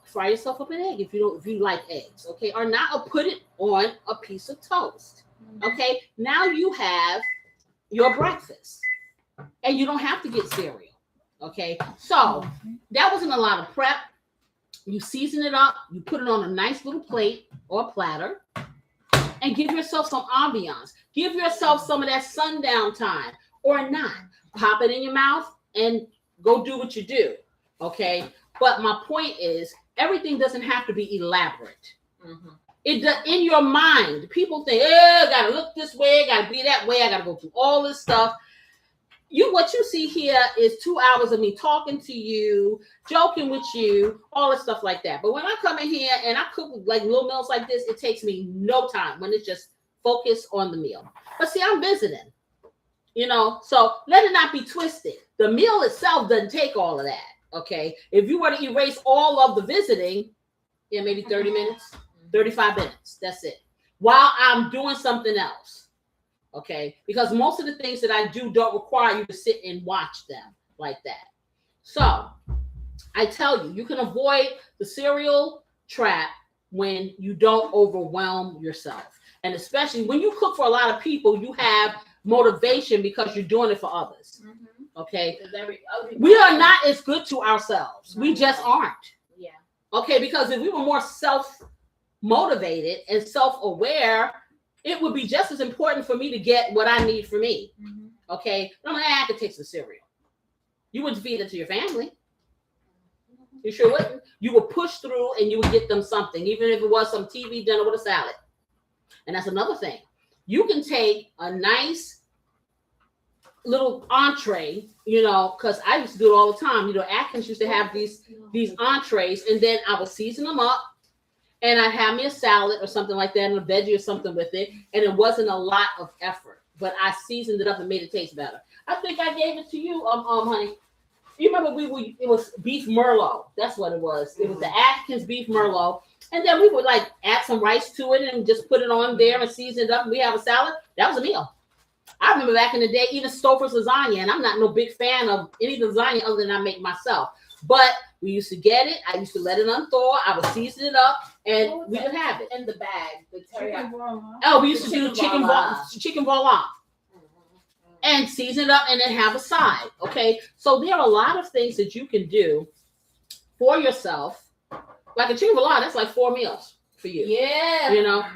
fry yourself up an egg if you like eggs, okay? Or not, or put it on a piece of toast. Okay, now you have your breakfast and you don't have to get cereal. Okay, so that wasn't a lot of prep. You season it up, you put it on a nice little plate or platter, and give yourself some ambiance. Give yourself some of that sundown time or not. Pop it in your mouth and go do what you do. Okay, but my point is, everything doesn't have to be elaborate. Mm-hmm. In your mind, people think, I gotta look this way, gotta be that way, I gotta go through all this stuff. What you see here is 2 hours of me talking to you, joking with you, all this stuff like that. But when I come in here and I cook like little meals like this, it takes me no time when it's just focused on the meal. But see, I'm visiting, so let it not be twisted. The meal itself doesn't take all of that, okay? If you were to erase all of the visiting, maybe 30 minutes. 35 minutes. That's it. While I'm doing something else. Okay. Because most of the things that I do don't require you to sit and watch them like that. So I tell you, you can avoid the cereal trap when you don't overwhelm yourself. And especially when you cook for a lot of people, you have motivation because you're doing it for others. Okay. We are not as good to ourselves. We just aren't. Yeah. Okay. Because if we were more self-motivated and self-aware, it would be just as important for me to get what I need for me. Okay. I'm like, I could take some cereal. You wouldn't feed it to your family. You sure wouldn't. You would push through and you would get them something, even if it was some TV dinner with a salad. And that's another thing. You can take a nice little entree, because I used to do it all the time. Atkins used to have these entrees, and then I would season them up. And I'd have me a salad or something like that and a veggie or something with it. And it wasn't a lot of effort, but I seasoned it up and made it taste better. I think I gave it to you, honey. You remember it was beef Merlot. That's what it was. It was the Atkins beef Merlot. And then we would add some rice to it and just put it on there and season it up. And we have a salad. That was a meal. I remember back in the day eating Stouffer's lasagna, and I'm not no big fan of any lasagna other than I make myself. But we used to get it. I used to let it unthaw. I would season it up, and we would have it in the bag. The teriyaki. We used to do chicken voila, and season it up, and then have a side. Okay, so there are a lot of things that you can do for yourself. Like a chicken voila, that's like 4 meals for you. Yeah,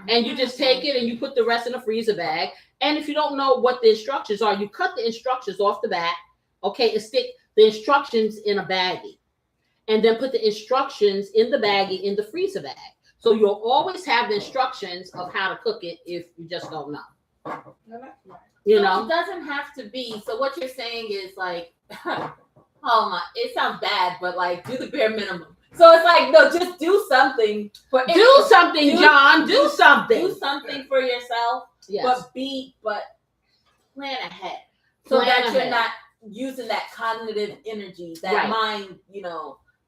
and you just take it and you put the rest in a freezer bag. And if you don't know what the instructions are, you cut the instructions off the back. Okay, and stick the instructions in a baggie, and then put the instructions in the baggie in the freezer bag. So you'll always have the instructions of how to cook it if you just don't know. It doesn't have to be. So what you're saying is it sounds bad, but do the bare minimum. So it's no, just do something John. Do something. Do something for yourself. Yes. But plan ahead so that you're not using that cognitive energy, that mind,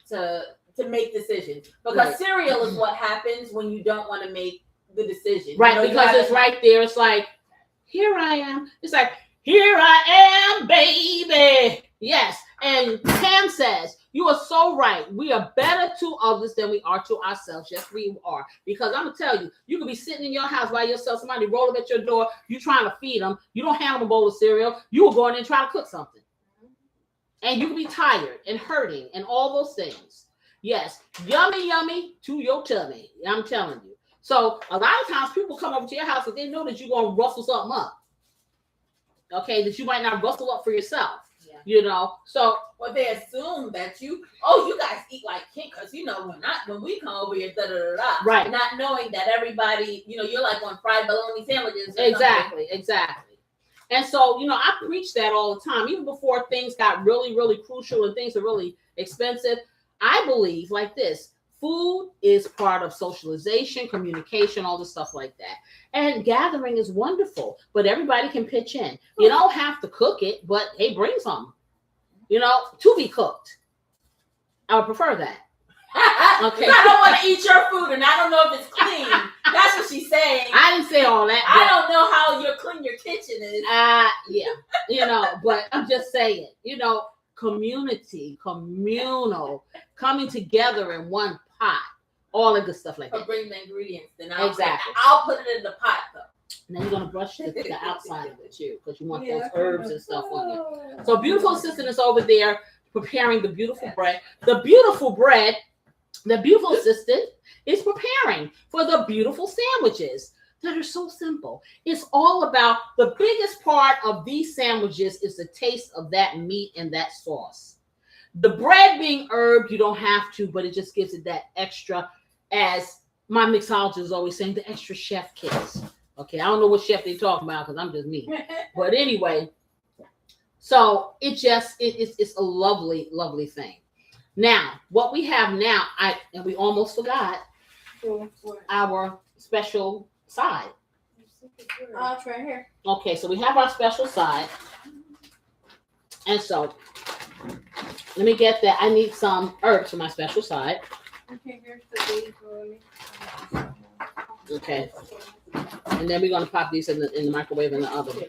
to make decisions. Because cereal is what happens when you don't want to make the decision. Right, because it's right there. It's here I am. It's here I am, baby. Yes. And Pam says, you are so right. We are better to others than we are to ourselves. Yes, we are. Because I'm going to tell you, you could be sitting in your house by yourself, somebody roll up at your door, you trying to feed them, you don't hand them a bowl of cereal, you will go in and try to cook something. And you can be tired and hurting and all those things. Yes, yummy to your tummy. I'm telling you. So a lot of times people come over to your house and they know that you're going to rustle something up. Okay, that you might not rustle up for yourself. So they assume that you guys eat like king, because when we come over here, right? Not knowing that everybody, you're on fried bologna sandwiches. Exactly. And so I preach that all the time, even before things got really, really crucial and things are really expensive. I believe like this: Food is part of socialization, communication, all the stuff like that. And gathering is wonderful, but everybody can pitch in. You don't have to cook it, but hey, bring some. To be cooked. I would prefer that. Okay. I don't want to eat your food, and I don't know if it's clean. That's what she's saying. I didn't say all that. I don't know how clean your kitchen is. Yeah. But I'm just saying, community, communal, coming together in one pot, all the good stuff like that. Bring the ingredients, then Exactly. I'll put it in the pot though. And then you're gonna brush the outside of it too, because you want those herbs and stuff on it. So beautiful assistant is over there preparing the beautiful bread. The beautiful assistant is preparing for the beautiful sandwiches that are so simple. It's all about the biggest part of these sandwiches is the taste of that meat and that sauce. The bread being herbed, you don't have to, but it just gives it that extra, as my mixologist is always saying, the extra chef kiss. Okay, I don't know what chef they're talking about because I'm just me. But anyway, so it's a lovely, lovely thing. Now, what we have now, and we almost forgot our special side. Oh, it's right here. Okay, so we have our special side. And so, let me get that. I need some herbs for my special side. Okay, here's the basil. Okay. And then we're going to pop these in the microwave in the oven. All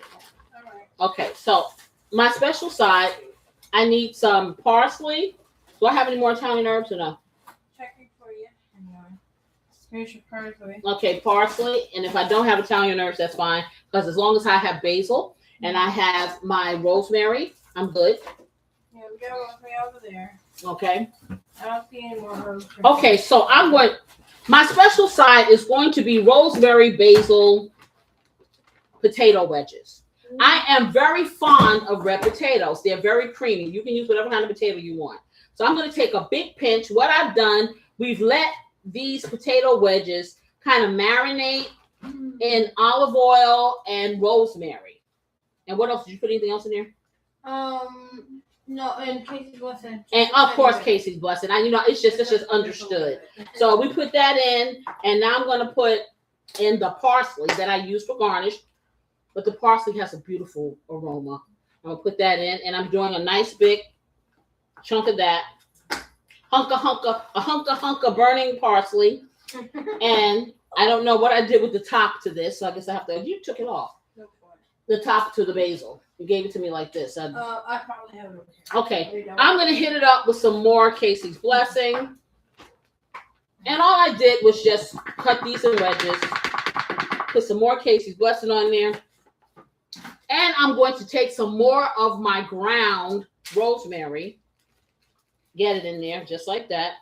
right. Okay, so my special side, I need some parsley. Do I have any more Italian herbs or no? Checking for you. Here's your parsley. Okay, parsley. And if I don't have Italian herbs, that's fine. Because as long as I have basil and I have my rosemary, I'm good. Yeah, we got rosemary over there. Okay. I don't see any more herbs. Okay, so my special side is going to be rosemary, basil, potato wedges. I am very fond of red potatoes. They're very creamy. You can use whatever kind of potato you want. So I'm going to take a big pinch. What I've done, we've let these potato wedges kind of marinate in olive oil and rosemary. And what else? Did you put anything else in there? No, and Casey's blessing. And of course, Casey's blessing. It's just understood. So we put that in, and now I'm going to put in the parsley that I use for garnish. But the parsley has a beautiful aroma. I'm going to put that in, and I'm doing a nice big chunk of that. Hunk of burning parsley. And I don't know what I did with the top to this, so I guess I have to. You took it off. The top to the basil. You gave it to me like this. I probably have it over here. Okay. I'm going to hit it up with some more Casey's blessing. And all I did was just cut these in wedges. Put some more Casey's blessing on there. And I'm going to take some more of my ground rosemary. Get it in there just like that.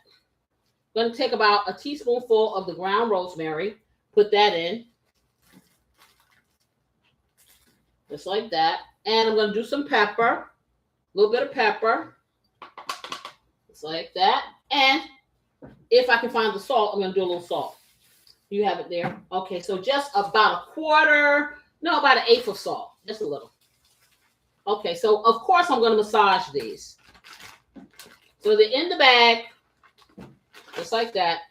I'm going to take about a teaspoonful of the ground rosemary. Put that in. Just like that. And I'm going to do some pepper. A little bit of pepper. Just like that. And if I can find the salt, I'm going to do a little salt. You have it there. Okay, so just about about an eighth of salt. Just a little. Okay, so of course I'm going to massage these. So they're in the bag. Just like that.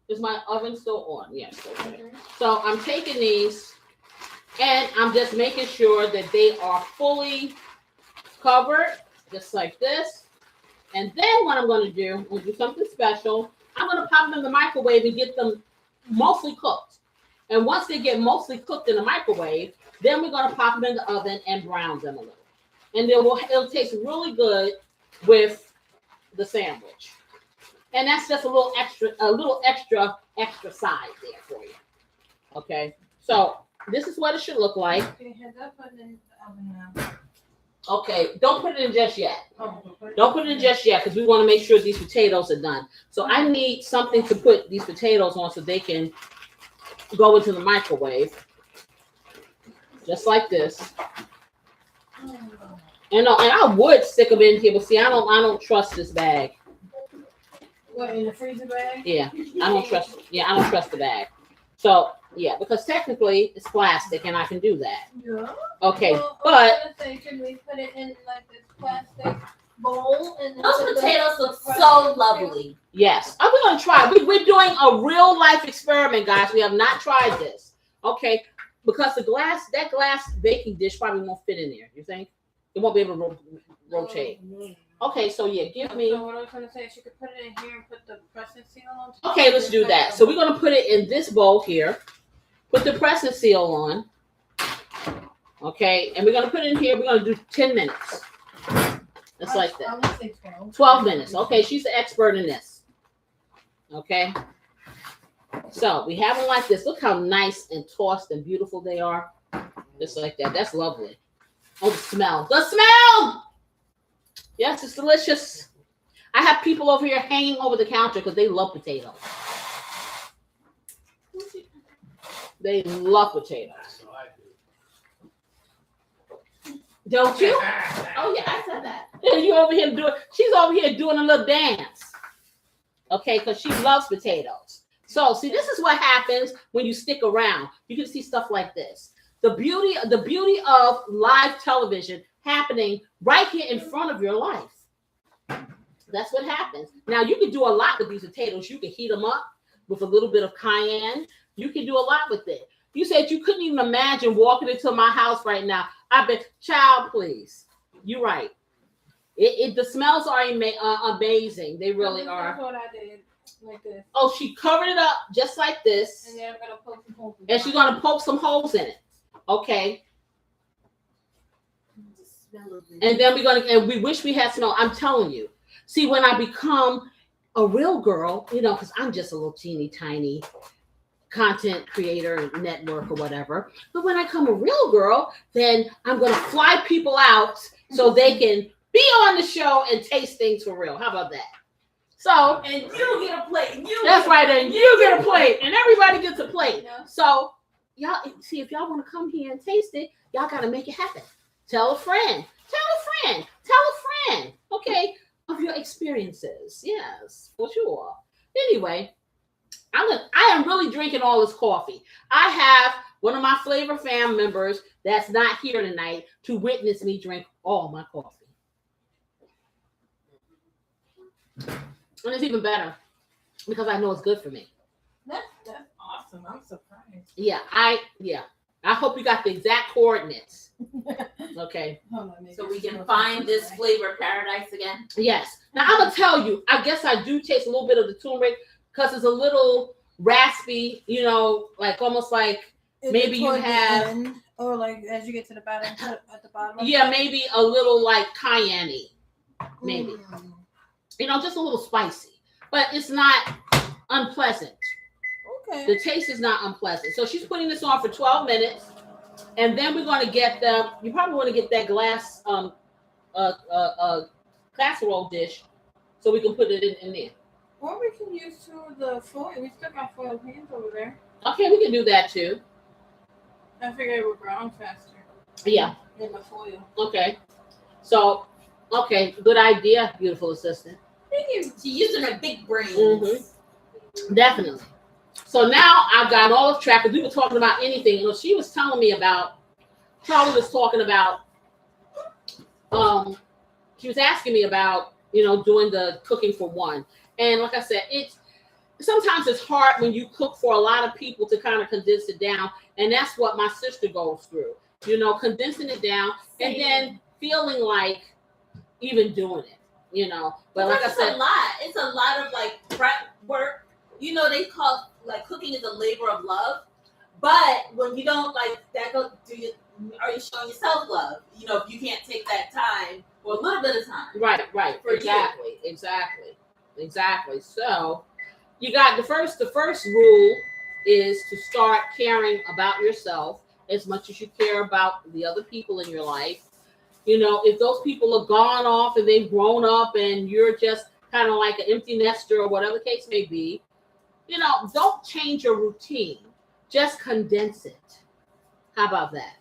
Is my oven still on? Yes. Okay. So I'm taking these. And I'm just making sure that they are fully covered, just like this. And then what I'm going to do, I'm going to do something special. I'm going to pop them in the microwave and get them mostly cooked. And once they get mostly cooked in the microwave, then we're going to pop them in the oven and brown them a little. And it'll taste really good with the sandwich. And that's just a little extra side there for you. Okay, so this is what it should look like. Okay, don't put it in just yet. Don't put it in just yet because we want to make sure these potatoes are done. So I need something to put these potatoes on so they can go into the microwave. Just like this. And I would stick them in here, but see, I don't trust this bag. What, in the freezer bag? Yeah, I don't trust the bag. So yeah, because technically it's plastic and I can do that. Yeah. Okay, well, but can we put it in like this plastic bowl and then Those put the- potatoes look so lovely. Yes. We're going to try. We're doing a real life experiment, guys. We have not tried this. Okay. Because that glass baking dish probably won't fit in there. You think? It won't be able to rotate. Okay. So yeah, give me. So what I was gonna say is you could put it in here and put the pressing seal on top. Okay, let's do that. So we're going to put it in this bowl here. Put the pressing seal on. Okay. And we're going to put it in here. We're going to do 10 minutes. Just like that. I would say 12. 12 minutes. Okay, she's the expert in this. Okay. So we have them like this. Look how nice and tossed and beautiful they are. Just like that. That's lovely. Oh, the smell. The smell! Yes, it's delicious. I have people over here hanging over the counter because they love potatoes. They love potatoes. So I do. Don't you? Oh, yeah, I said that. You over here doing, she's over here doing a little dance. Okay, because she loves potatoes. So, see, this is what happens when you stick around. You can see stuff like this. The beauty of live television happening right here in front of your life. That's what happens. Now, you can do a lot with these potatoes. You can heat them up with a little bit of cayenne. You can do a lot with it. You said you couldn't even imagine walking into my house right now. I bet, child, please. You're right. The smells are amazing. They really are. That's what I did. Like this. Oh, she covered it up just like this. And then I'm gonna poke some holes. And she's gonna poke some holes in it. Okay. And then we wish we had snow. I'm telling you. See, when I become a real girl, because I'm just a little teeny tiny content creator, network or whatever. But when I become a real girl, then I'm gonna fly people out so they can be on the show and taste things for real. How about that? So, and you get a plate. That's right, and you get a plate, and everybody gets a plate. Yeah. So, y'all see if y'all want to come here and taste it, y'all got to make it happen. Tell a friend. Tell a friend. Tell a friend. Okay, of your experiences. Yes, for sure. Anyway, I am really drinking all this coffee. I have one of my Flavor Fam members that's not here tonight to witness me drink all my coffee. And it's even better because I know it's good for me. That's awesome. I'm surprised. Yeah. I hope you got the exact coordinates. Okay. Hold on, So we can find this flavor paradise again. Yes. Now I'm gonna tell you, I guess I do taste a little bit of the turmeric because it's a little raspy, like almost like maybe you have, or like as you get to the bottom, at the bottom. yeah, maybe a little like cayenne-y, maybe. Just a little spicy, but it's not unpleasant. Okay. The taste is not unpleasant. So she's putting this on for 12 minutes, and then we're going to get you probably want to get that glass casserole dish so we can put it in there. Or we can use the foil. We still got foil pans over there. Okay, we can do that too. I figured it would brown faster. Yeah. Than the foil. Okay. So, good idea, beautiful assistant. Thank you. She's using her big brains. Mm-hmm. Definitely. So now I've got all of track. Because we were talking about anything. She was telling me about. Charlie was talking about. She was asking me about doing the cooking for one, and like I said, sometimes it's hard when you cook for a lot of people to kind of condense it down, and that's what my sister goes through. Condensing it down and then feeling like even doing it. But like I said, it's a lot of like prep work. They call like cooking is a labor of love. But when you don't like that, are you showing yourself love? If you can't take that time or a little bit of time. Right. For Exactly. So you got the first rule is to start caring about yourself as much as you care about the other people in your life. If those people are gone off and they've grown up and you're just kind of like an empty nester or whatever the case may be, don't change your routine. Just condense it. How about that?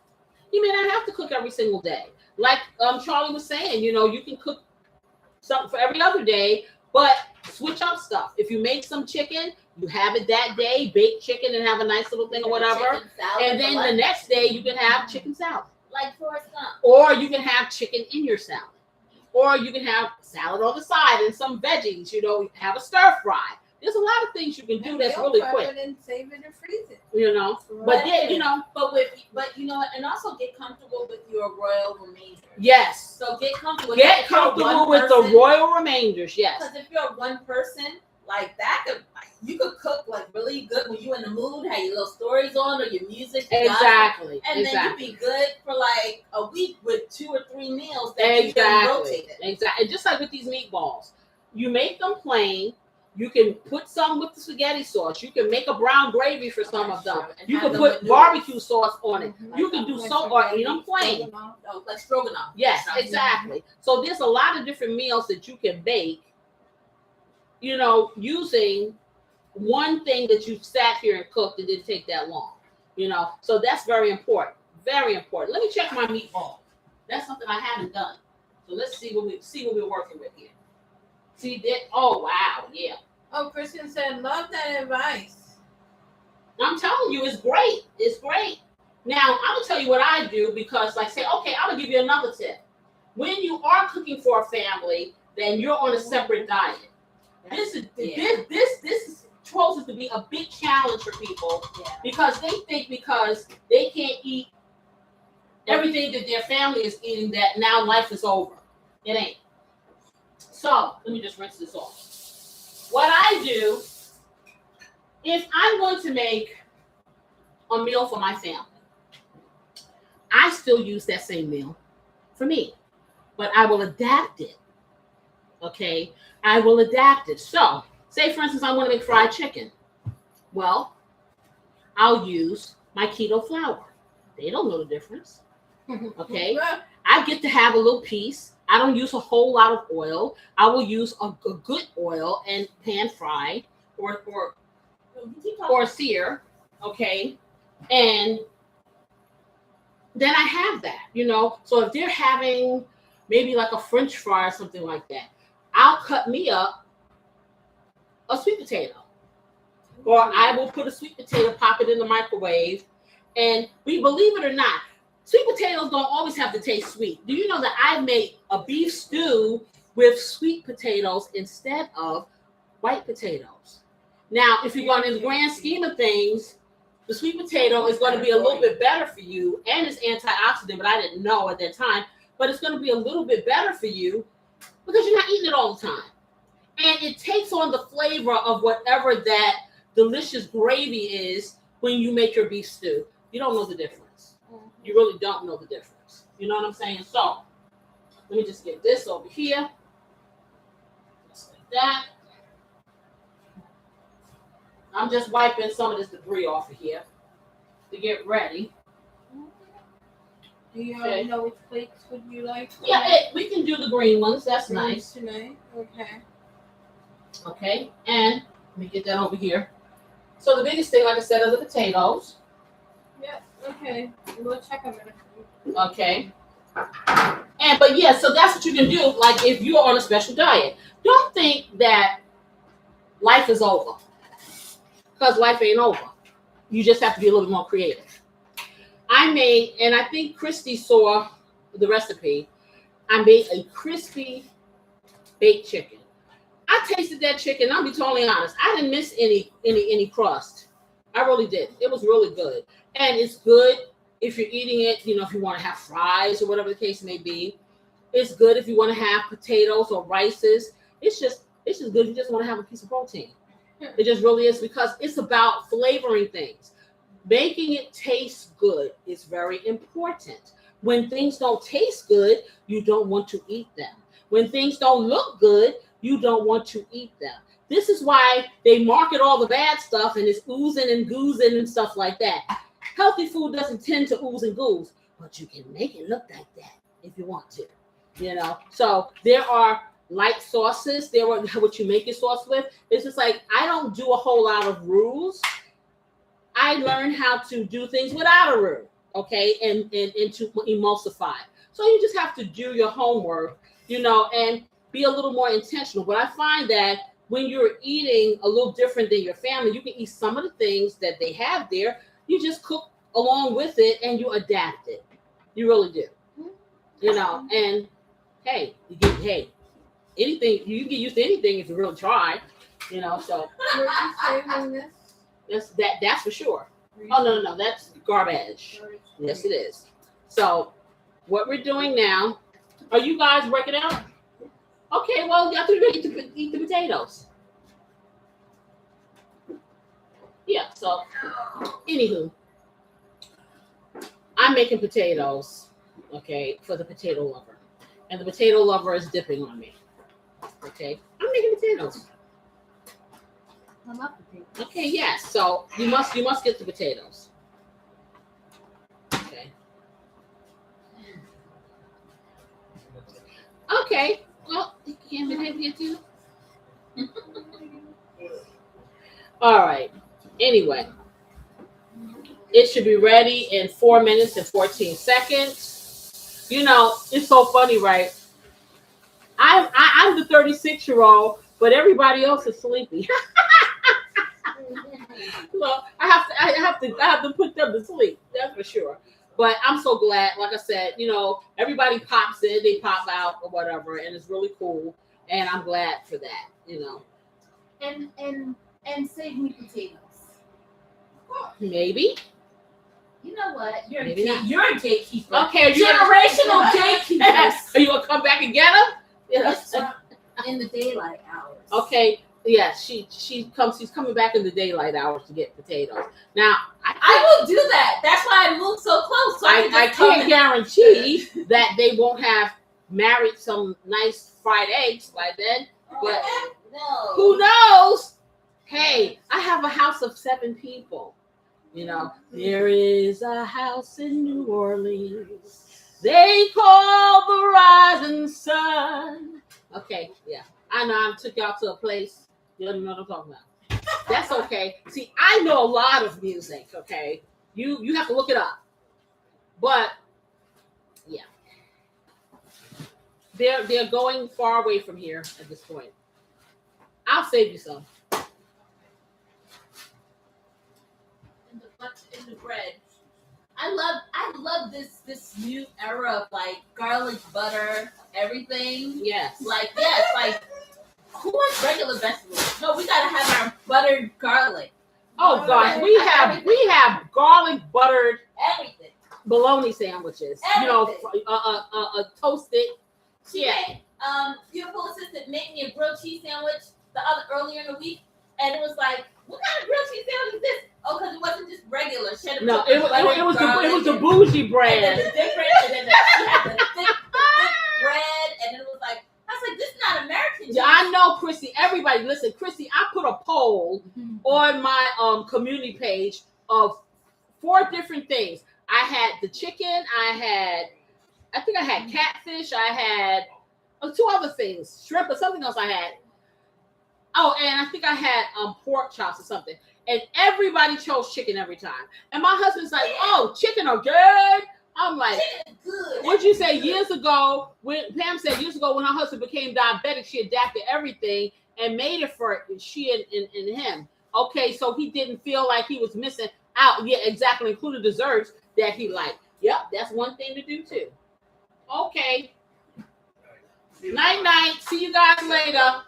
You may not have to cook every single day. Like Charlie was saying, you can cook something for every other day, but switch up stuff. If you make some chicken, you have it that day, bake chicken and have a nice little thing or whatever. And then the next day you can have chicken salad. Like Forrest Gump. Or you can have chicken in your salad. or you can have salad on the side and some veggies. You know, have a stir fry. There's a lot of things you can do that's really quick. And save it and freeze it. You know, but yeah, you know, but you know, and also get comfortable with your royal remainders. Yes. So get comfortable. Get comfortable with the royal remainders. Yes. Because if you're one person, like that you could cook like really good when you in the mood, have your little stories on or your music. Exactly. And then you'd be good for like a week with 2 or 3 meals that you can rotate it. Exactly. And just like with these meatballs, you make them plain. You can put some with the spaghetti sauce. You can make a brown gravy for some of them. You can put barbecue sauce on it. You can do so or eat them plain. Like stroganoff. Yes, exactly. So there's a lot of different meals that you can bake, you know, using one thing that you sat here and cooked. It didn't take that long, you know. So that's very important. Very important. Let me check my meatball. That's something I haven't done. So let's see what we're working with here. See that? Oh wow, yeah. Oh, Kristen said, love that advice. I'm telling you, it's great. It's great. Now, I'm going to tell you what I do because, like, say, okay, I'm going to give you another tip. When you are cooking for a family, then you're on a separate diet. This poses to be a big challenge for people because they think because they can't eat everything that their family is eating that now life is over. It ain't. So, let me just rinse this off. What I do, if I'm going to make a meal for my family, I still use that same meal for me, but I will adapt it. Okay, I will adapt it. So, say for instance, I want to make fried chicken. Well, I'll use my keto flour. They don't know the difference. Okay, I get to have a little piece. I don't use a whole lot of oil. I will use a good oil and pan fry or sear. Okay, and then I have that, you know. So if they're having maybe like a French fry or something like that, I'll cut me up a sweet potato. Or I will put a sweet potato, pop it in the microwave. And believe it or not, sweet potatoes don't always have to taste sweet. Do you know that I made a beef stew with sweet potatoes instead of white potatoes? Now, if you're going in the grand scheme of things, the sweet potato is going to be a little bit better for you, and it's antioxidant, but I didn't know at that time. But it's going to be a little bit better for you because you're not eating it all the time. And it takes on the flavor of whatever that delicious gravy is when you make your beef stew. You don't know the difference. You really don't know the difference. You know what I'm saying? So, let me just get this over here. Just like that. I'm just wiping some of this debris off of here to get ready. Do you already know which plates would you like? Yeah, we can do the green ones. That's nice. Tonight? Okay. Okay, and let me get that over here. So the biggest thing, like I said, are the potatoes. Yeah, okay. We'll check them in. Okay. But yeah, so that's what you can do. Like if you're on a special diet, don't think that life is over, because life ain't over. You just have to be a little bit more creative. I made, and I think Christy saw the recipe. I made a crispy baked chicken. I tasted that chicken. I'll be totally honest. I didn't miss any crust. I really did. It was really good, and it's good if you're eating it. You know, if you want to have fries or whatever the case may be. It's good if you want to have potatoes or rices. It's just good. You just want to have a piece of protein. It just really is, because it's about flavoring things. Making it taste good is very important. When things don't taste good, you don't want to eat them. When things don't look good, you don't want to eat them. This is why they market all the bad stuff and it's oozing and goozing and stuff like that. Healthy food doesn't tend to ooze and gooze, but you can make it look like that if you want to, you know. So there are light sauces. There are what you make your sauce with. It's just like, I don't do a whole lot of rules. I learned how to do things without a rule, okay, and to emulsify. So you just have to do your homework, you know, and be a little more intentional. But I find that when you're eating a little different than your family, you can eat some of the things that they have there. You just cook along with it and you adapt it. You really do, you know. And hey, anything you get used to anything if you really try, So Were you saving this? that's for sure. Oh no, that's garbage. Yes, it is. So what we're doing now? Are you guys working out? Okay, well, you have to eat the potatoes. Yeah. So, anywho, I'm making potatoes. Okay, for the potato lover, and the potato lover is dipping on me. Okay, I'm making potatoes. I love potatoes. Okay, yes. So you must get the potatoes. Okay. Okay. Well, you can't get you. All right. Anyway, it should be ready in 4 minutes and 14 seconds. It's so funny, right? I'm the 36-year-old, but everybody else is sleepy. So I have to put them to sleep. That's for sure. But I'm so glad. Like I said, everybody pops in, they pop out or whatever, and it's really cool. And I'm glad for that. And save me potatoes. Maybe. You know what? You're Maybe not. you're a gatekeeper. Okay. Generational gatekeepers. Are you gonna come back and get them? Yes. In the daylight hours. Okay. Yeah, she's coming back in the daylight hours to get potatoes. Now I will do that. That's why I moved so close. So I can't guarantee that they won't have married some nice fried eggs by then, but no. who knows? Hey, I have a house of 7 people. There is a house in New Orleans. They call the rising sun. Okay, yeah. I know I took y'all to a place. You don't even know what I'm talking about. That's okay. See, I know a lot of music, okay? You have to look it up. But yeah. They're going far away from here at this point. I'll save you some. In the bread. I love this new era of like garlic butter, everything. Yes. Like who wants regular vegetables? No, we gotta have our buttered garlic. Oh gosh, we have garlic buttered Everything. bologna sandwiches. Everything. Toasted. She made, beautiful assistant made me a grilled cheese sandwich earlier in the week, and it was like, what kind of grilled cheese sandwich is this? Oh, because it wasn't just regular. She had No, it was the bougie brand. And then the different, and then she had the thick bread, and then it was like, I was like, this is not American cheese. Yeah, I know, Chrissy. Everybody, listen, Chrissy. I put a poll on my community page of 4 different things. I had the chicken. I think I had catfish. I had 2 other things, shrimp or something else. I had. Oh, and I think I had pork chops or something. And everybody chose chicken every time. And my husband's like, "Oh, chicken are good." I'm like, good. What'd you say years ago? Pam said years ago when her husband became diabetic, she adapted everything and made it for she and him. Okay, so he didn't feel like he was missing out. Yeah, exactly. Including desserts that he liked. Yep, that's one thing to do too. Okay. Night night. See you guys later.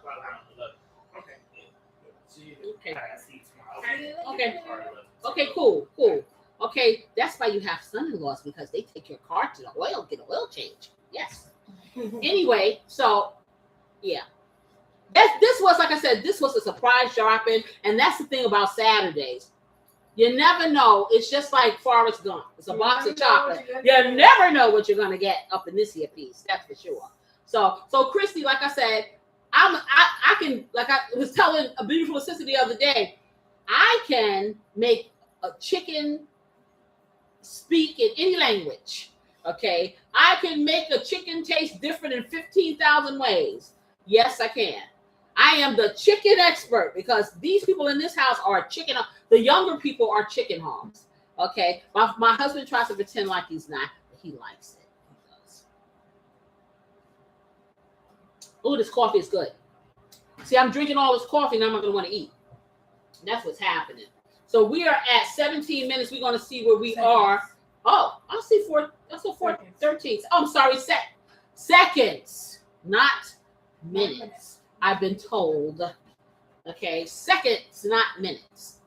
Okay. Okay. Okay, cool. Okay, that's why you have son-in-laws, because they take your car to the oil, get an oil change. Yes. Anyway, so yeah. This was, like I said, this was a surprise shopping, and that's the thing about Saturdays. You never know. It's just like Forrest Gump. It's a box of chocolate. You never know what you're gonna get up in this here piece. That's for sure. So Christy, like I said, I can, like I was telling a beautiful assistant the other day, I can make a chicken speak in any language. Okay, I can make a chicken taste different in 15,000 ways. Yes, I can. I am the chicken expert, because these people in this house are chicken. The younger people are chicken hogs. Okay, my husband tries to pretend like he's not, but he likes it. He does. Oh, this coffee is good. See, I'm drinking all this coffee, and I'm not going to want to eat. That's what's happening. So we are at 17 minutes. We're going to see where we are. Oh, I see 4. That's a 4:13. Oh, I'm sorry. Seconds, not minutes. I've been told. Okay, seconds, not minutes.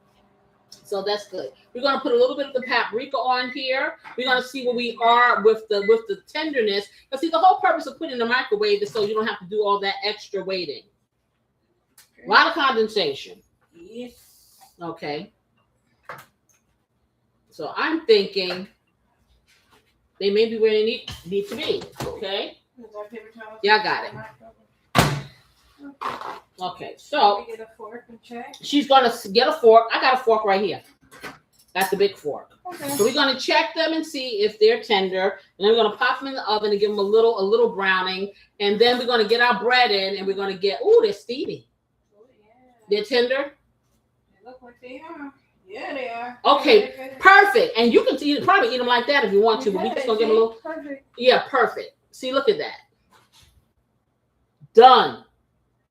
So that's good. We're gonna put a little bit of the paprika on here. We're gonna see where we are with the tenderness. But see, the whole purpose of putting in the microwave is so you don't have to do all that extra waiting. A lot of condensation. Yes. Okay. So I'm thinking they may be where they need to be. Okay. Yeah, I got it. Okay, so get a fork and check. she's gonna get a fork. I got a fork right here. That's the big fork. Okay. So we're gonna check them and see if they're tender, and then we're gonna pop them in the oven and give them a little browning, and then we're gonna get our bread in, and we're gonna get. Ooh, they're steamy. Oh, yeah. They're tender. They look like they are. Yeah, they are. Okay, perfect. And you can probably eat them like that if you want to, but we just gonna give them a little. Perfect. Yeah, perfect. See, look at that. Done.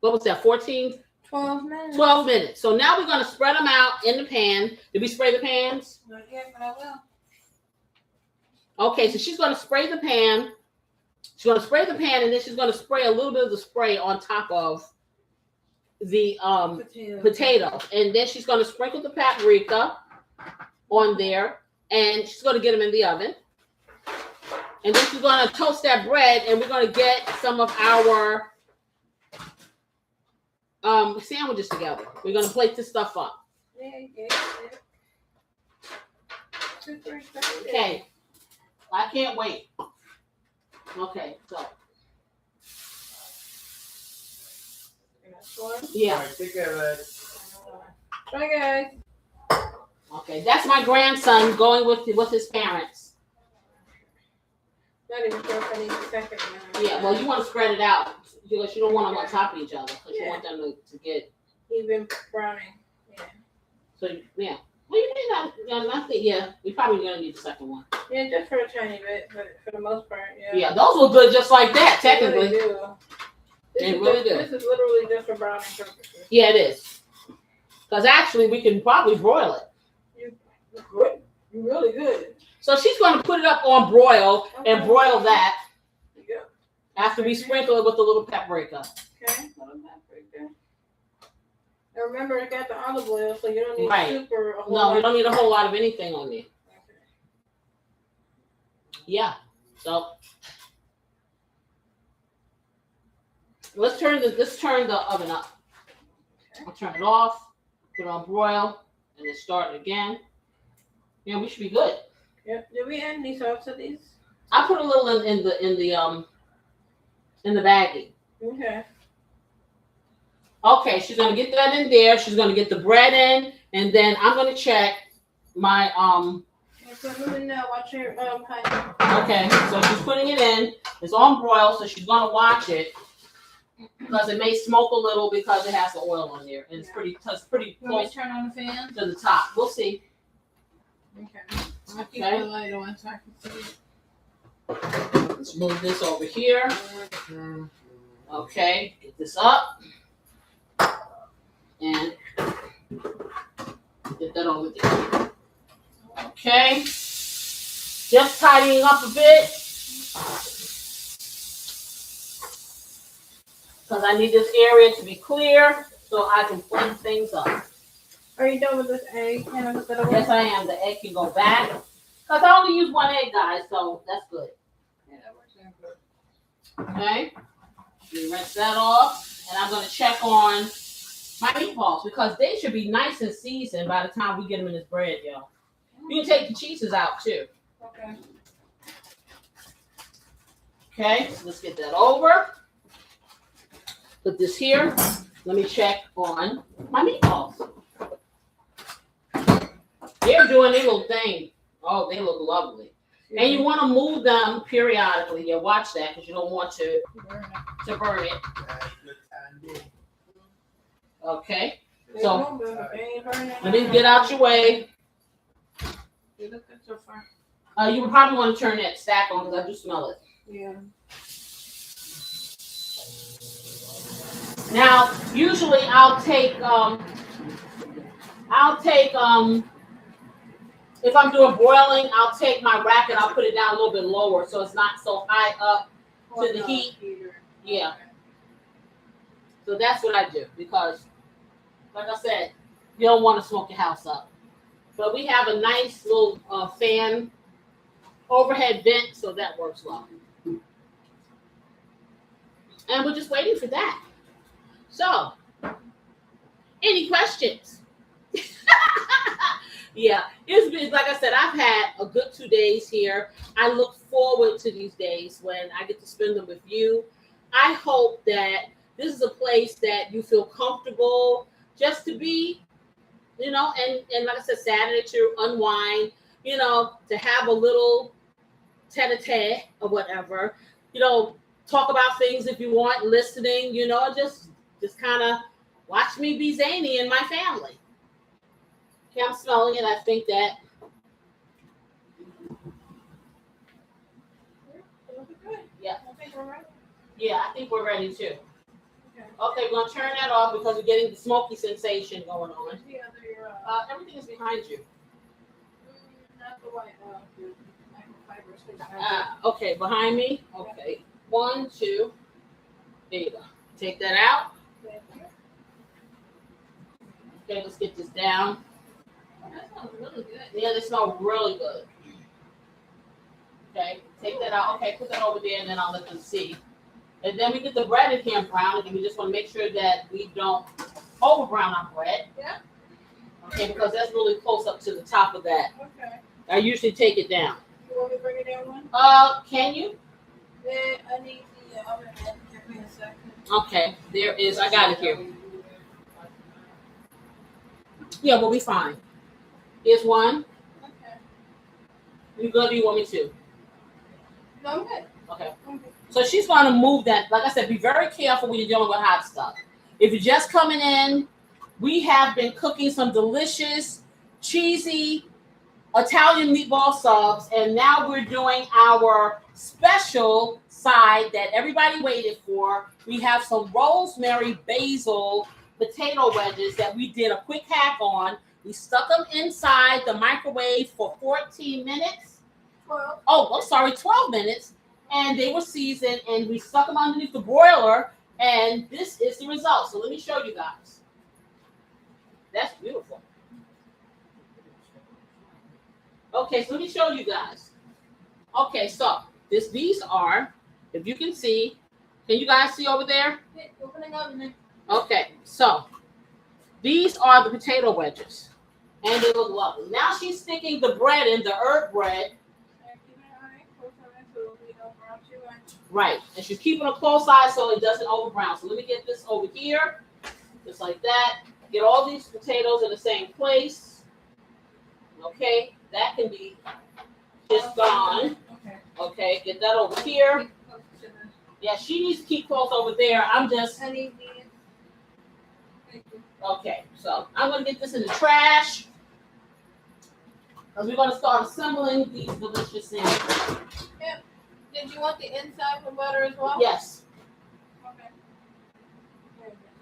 What was that? 14? 12 minutes. 12 minutes. So now we're going to spread them out in the pan. Did we spray the pans? Not yet, but I will. Okay, so she's going to spray the pan. She's going to spray the pan, and then she's going to spray a little bit of the spray on top of the potato. And then she's going to sprinkle the paprika on there, and she's going to get them in the oven. And then she's going to toast that bread, and we're going to get some of our sandwiches together. We're going to plate this stuff up. Yeah. Super excited. Okay. I can't wait. Okay, so. Yeah. All right, take care of that. Bye, guys. Okay, that's my grandson going with his parents. Not even sure if I need a second now. Yeah, well, you want to spread it out because you don't want them on top of each other because you want them to get Even browning. Yeah. so yeah. Well, you may not. I think yeah, we probably gonna need the second one. Yeah, just for a tiny bit, but for the most part, yeah. Yeah, those were good just like that. They Technically, really do. They really do. This is literally just for browning purposes. yeah, it is. Because actually, we can probably broil it. You're good. You're really good. So she's going to put it up on broil and broil that Yeah. after we sprinkle it with a little paprika. Okay. Little paprika. Now remember, it got the olive oil, so you don't need Right. super. A whole No, lot. we don't need a whole lot of anything on there. Okay. Yeah. So let's turn the oven up. I'll turn it off, put it on broil, and then start it again. Yeah, we should be good. Yep. Did we add any sauce to these? I put a little in the baggie. Okay. Okay, she's gonna get that in there. She's gonna get the bread in, and then I'm gonna check my So moving now, watch your pie. Okay, so she's putting it in. It's on broil, so she's gonna watch it because it may smoke a little because it has the oil on there, and it's pretty Let me close turn on the fan. to the top. We'll see. Okay. I'll keep Okay. the light on so I can see. Let's move this over here. Okay, get this up. And get that over there. Okay. Just tidying up a bit. Because I need this area to be clear so I can clean things up. Are you done with this egg? Yes, I am. The egg can go back. Because I only use one egg, guys, so that's good. Yeah, that works out good. Okay. We rinse that off. And I'm going to check on my meatballs because they should be nice and seasoned by the time we get them in this bread, yo. You can take the cheeses out, too. Okay. Okay, so let's get that over. Put this here. Let me check on my meatballs. They're doing their little thing. Oh, they look lovely. And you want to move them periodically. Yeah, watch that because you don't want to burn it. Okay. So let me get out your way. You look good so far. You would probably want to turn that stack on because I do smell it. Yeah. Now, usually I'll take if I'm doing broiling, I'll take my rack and I'll put it down a little bit lower so it's not so high up to the heat. Yeah. So that's what I do because, like I said, you don't want to smoke your house up. But we have a nice little fan overhead vent, so that works well. And we're just waiting for that. So, any questions? Yeah, it's been, like I said, I've had a good 2 days here. I look forward to these days when I get to spend them with you. I hope that this is a place that you feel comfortable just to be, and like I said, Saturday to unwind, to have a little tete-a-tete or whatever, talk about things if you want, listening, just kind of watch me be zany and my family. Okay, I'm smelling it. I think that. Yeah. Yeah, I think we're ready too. Okay, we're going to turn that off because we're getting the smoky sensation going on. Everything is behind you. Not the white, Okay, behind me. Okay, 1, 2. There you go. Take that out. Okay, let's get this down. That smells really good. Yeah, they smell really good. Okay, take that out. Okay, put that over there, and then I'll let them see. And then we get the bread in here brown, and we just want to make sure that we don't over brown our bread. Yeah. Okay, because that's really close up to the top of that. Okay. I usually take it down. You want me to bring it down one? Can you? I need the oven mitt. Give me a second. Okay, there is. I got it here. Yeah, we'll be fine. Here's one. Okay. You good? Or you want me to? No, I'm good. Okay. I'm good. So she's going to move that. Like I said, be very careful when you're dealing with hot stuff. If you're just coming in, we have been cooking some delicious, cheesy Italian meatball subs, and now we're doing our special side that everybody waited for. We have some rosemary basil potato wedges that we did a quick hack on. We stuck them inside the microwave for 14 minutes. 12. Oh, I'm sorry, 12 minutes. And they were seasoned, and we stuck them underneath the broiler, and this is the result. So let me show you guys. That's beautiful. Okay, so let me show you guys. Okay, so these are, if you can see, can you guys see over there? Yeah, opening oven. Okay, so these are the potato wedges, and they look lovely. Now she's sticking the bread in, the herb bread. Right, and she's keeping a close eye so it doesn't over brown. So let me get this over here, just like that. Get all these potatoes in the same place. Okay, that can be just gone. Okay, get that over here. Yeah, she needs to keep close over there. I'm just. I need these. Thank you. Okay, so I'm going to get this in the trash because we're going to start assembling these delicious things. Yep. Did you want the inside for butter as well? Yes. Okay.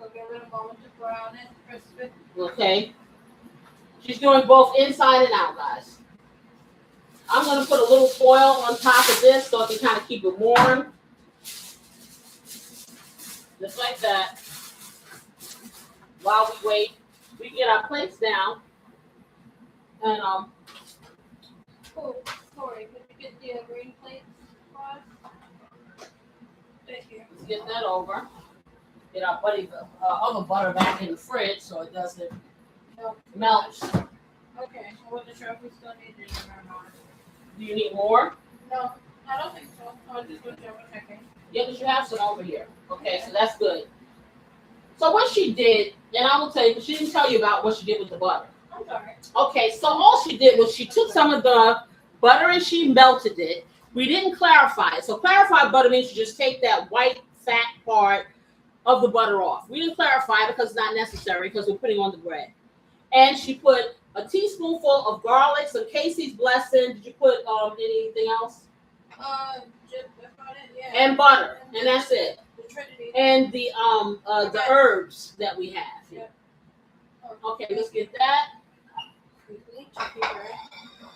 So give it a moment to brown it, crisp it. Okay. She's doing both inside and out, guys. I'm going to put a little foil on top of this so I can kind of keep it warm. Just like that. While we wait, we get our plates down. And Oh, sorry. Could you get the green plates for us? Thank you. let's get that over. Get our other butter back in the fridge so it doesn't melt. Okay. I wasn't sure if we still need it or not. Do you need more? No, I don't think so. I was just double checking. Yeah, because you have some over here. Okay, so that's good. So what she did, and I will tell you, because she didn't tell you about what she did with the butter. I'm sorry. Okay, so all she did was she took some of the butter and she melted it. We didn't clarify it. So clarified butter means you just take that white fat part of the butter off. We didn't clarify it because it's not necessary because we're putting on the bread. And she put a teaspoonful of garlic, some Casey's blessing. Did you put anything else? Just about it, yeah. And butter, and that's it. The Trinity. And the herbs that we have. Yeah. Okay, let's get that. Quickly check your bread.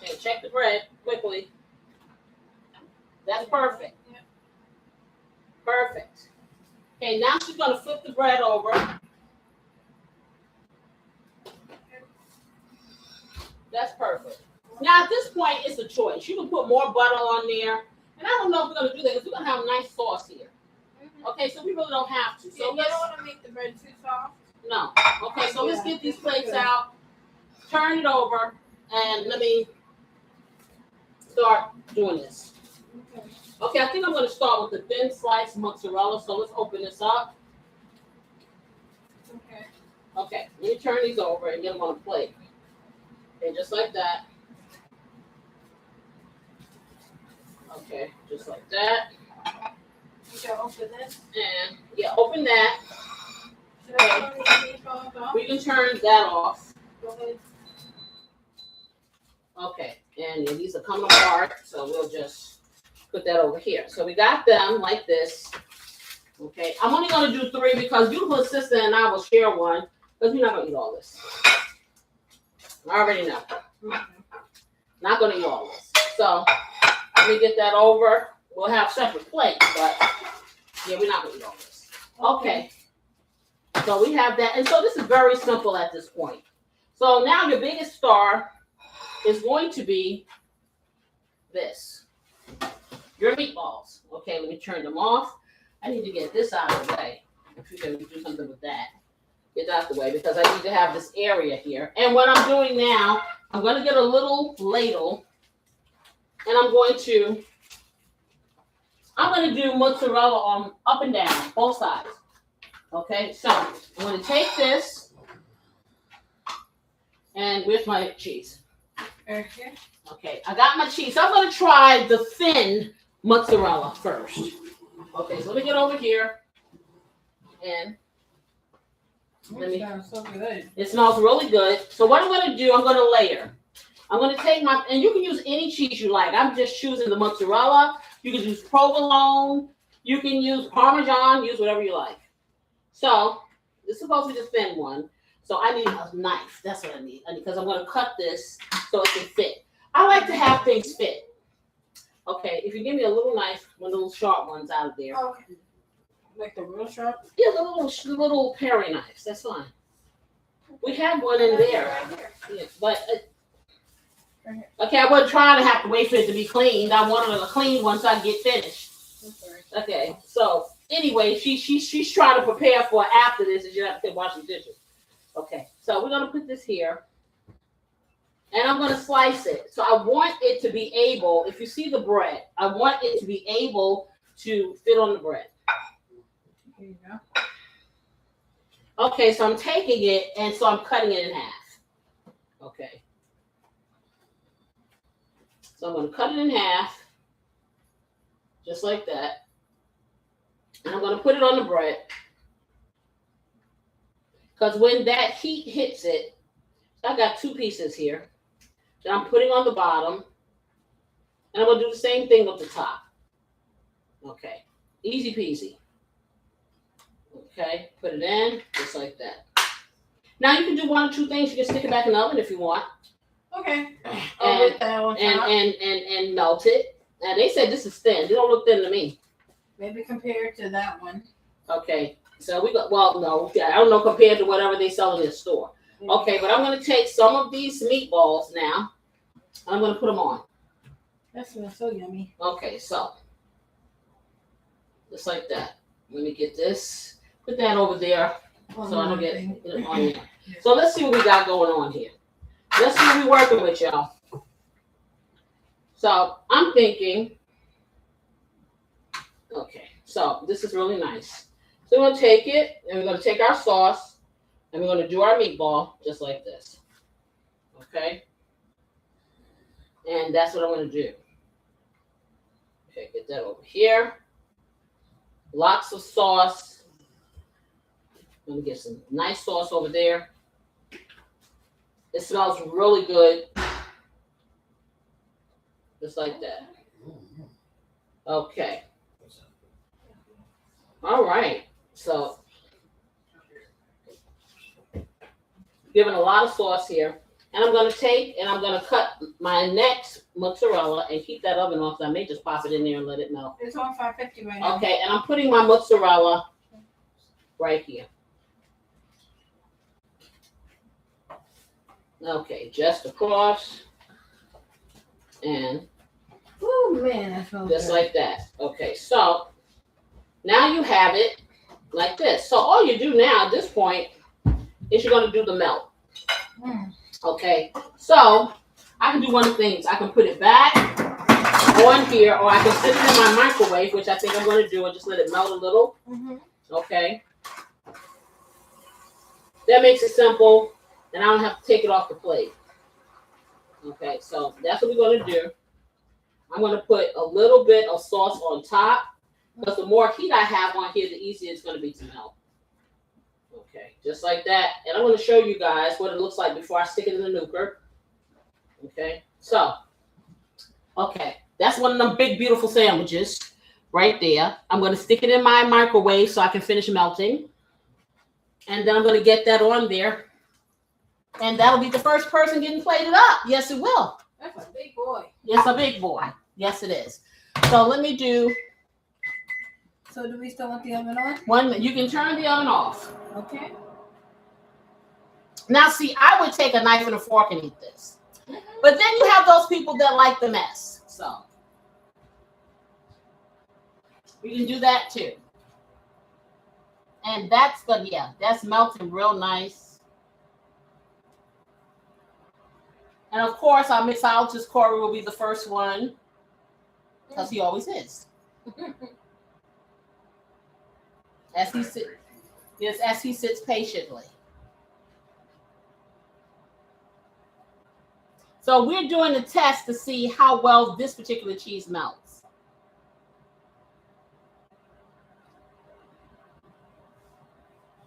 Okay, check the bread quickly. That's perfect. Yeah. Yeah. Perfect. Okay, now she's gonna flip the bread over. That's perfect. Now at this point, it's a choice. You can put more butter on there, and I don't know if we're gonna do that because we're gonna have nice sauce here. Okay, so we really don't have to. So you don't want to make the bread too soft. no. Okay, so let's get these plates out, turn it over, and let me start doing this. Okay, I think I'm going to start with the thin sliced mozzarella. So let's open this up. Okay. Okay, let me turn these over and get them on a plate. Okay, just like that. Okay, just like that. You can open this. And yeah, open that. Should I turn these meatballs off? We can turn that off. Go ahead. Okay, and these are coming apart, so we'll just put that over here. So we got them like this. Okay, I'm only going to do 3 because beautiful assistant and I will share one because we're not going to eat all this. I already know. Not going to eat all this. So let me get that over. We'll have separate plates, but yeah, we're not going to eat all this. Okay, so we have that. And so this is very simple at this point. So now your biggest star is going to be this. Your meatballs. Okay, let me turn them off. I need to get this out of the way. If you can do something with that. Get that out of the way because I need to have this area here. And what I'm doing now, I'm going to get a little ladle and I'm going to do mozzarella on up and down, both sides. Okay, so I'm going to take this and where's my cheese? Okay. Okay, I got my cheese. So I'm going to try the thin mozzarella first. Okay, so let me get over here. And It sounds so good. it smells really good. So what I'm going to do, I'm going to layer. I'm going to take my, and you can use any cheese you like. I'm just choosing the mozzarella. You can use provolone. You can use Parmesan. Use whatever you like. So this is supposed to be the thin one. So I need a knife. That's what I need. Because I'm going to cut this so it can fit. I like to have things fit. Okay, if you give me a little knife, one of those sharp ones out of there. Okay. Like the real sharp? Yeah, the little paring knives. That's fine. We have one in there. Right here. Yeah, but okay, I wasn't trying to have to wait for it to be cleaned. I wanted a clean one so I get finished. I'm sorry. Okay, so anyway, she's trying to prepare for after this, and she have to wash the dishes. Okay, so we're gonna put this here, and I'm gonna slice it. So I want it to be able. If you see the bread, I want it to be able to fit on the bread. Here you go. Okay, so I'm taking it, and so I'm cutting it in half. Okay. So I'm going to cut it in half, just like that. And I'm going to put it on the bread. Because when that heat hits it, so I got 2 pieces here that I'm putting on the bottom. And I'm going to do the same thing with the top. Okay, easy peasy. Okay, put it in, just like that. Now you can do 1 or 2 things. You can stick it back in the oven if you want. Okay. And melt it. And they said this is thin. They don't look thin to me. Maybe compared to that one. Okay, so we got, well, no, I don't know compared to whatever they sell in the store. Okay, but I'm going to take some of these meatballs now. I'm going to put them on. That smells so yummy. Okay, so just like that. Let me get this. Put that over there so I don't get it on there. So let's see what we got going on here. Let's see what we're working with, y'all. So I'm thinking, okay, so this is really nice. So we're going to take it, and we're going to take our sauce, and we're going to do our meatball just like this. Okay? And that's what I'm going to do. Okay, get that over here. Lots of sauce. Let me get some nice sauce over there. It smells really good. Just like that. Okay. All right. So, giving a lot of sauce here. And I'm going to take and I'm going to cut my next mozzarella and keep that oven off. So I may just pop it in there and let it melt. It's on 550 right now. Okay, and I'm putting my mozzarella right here. Okay, just across. And Oh man, that smells just good. like that. Okay, so now you have it like this. So all you do now at this point is you're going to do the melt. Okay, so I can do one of the things. I can put it back on here, or I can sit it in my microwave, which I think I'm going to do, and just let it melt a little. Okay, that makes it simple, and I don't have to take it off the plate. Okay, so that's what we're going to do. I'm going to put a little bit of sauce on top, because the more heat I have on here, the easier it's going to be to melt. Okay, just like that. And I'm going to show you guys what it looks like before I stick it in the nuker. Okay, so, okay, that's one of them big, beautiful sandwiches right there. I'm going to stick it in my microwave so I can finish melting. And then I'm going to get that on there. And that'll be the first person getting plated up. Yes, it will. That's a big boy. It's a big boy. Yes, it is. So let me do So do we still want the oven on? one minute. You can turn the oven off. Okay. Now, see, I would take a knife and a fork and eat this. But then you have those people that like the mess. So you can do that too. And that's good. Yeah, that's melting real nice. And of course, our mixologist Corey will be the first one, because he always is. As he sits patiently. So we're doing a test to see how well this particular cheese melts.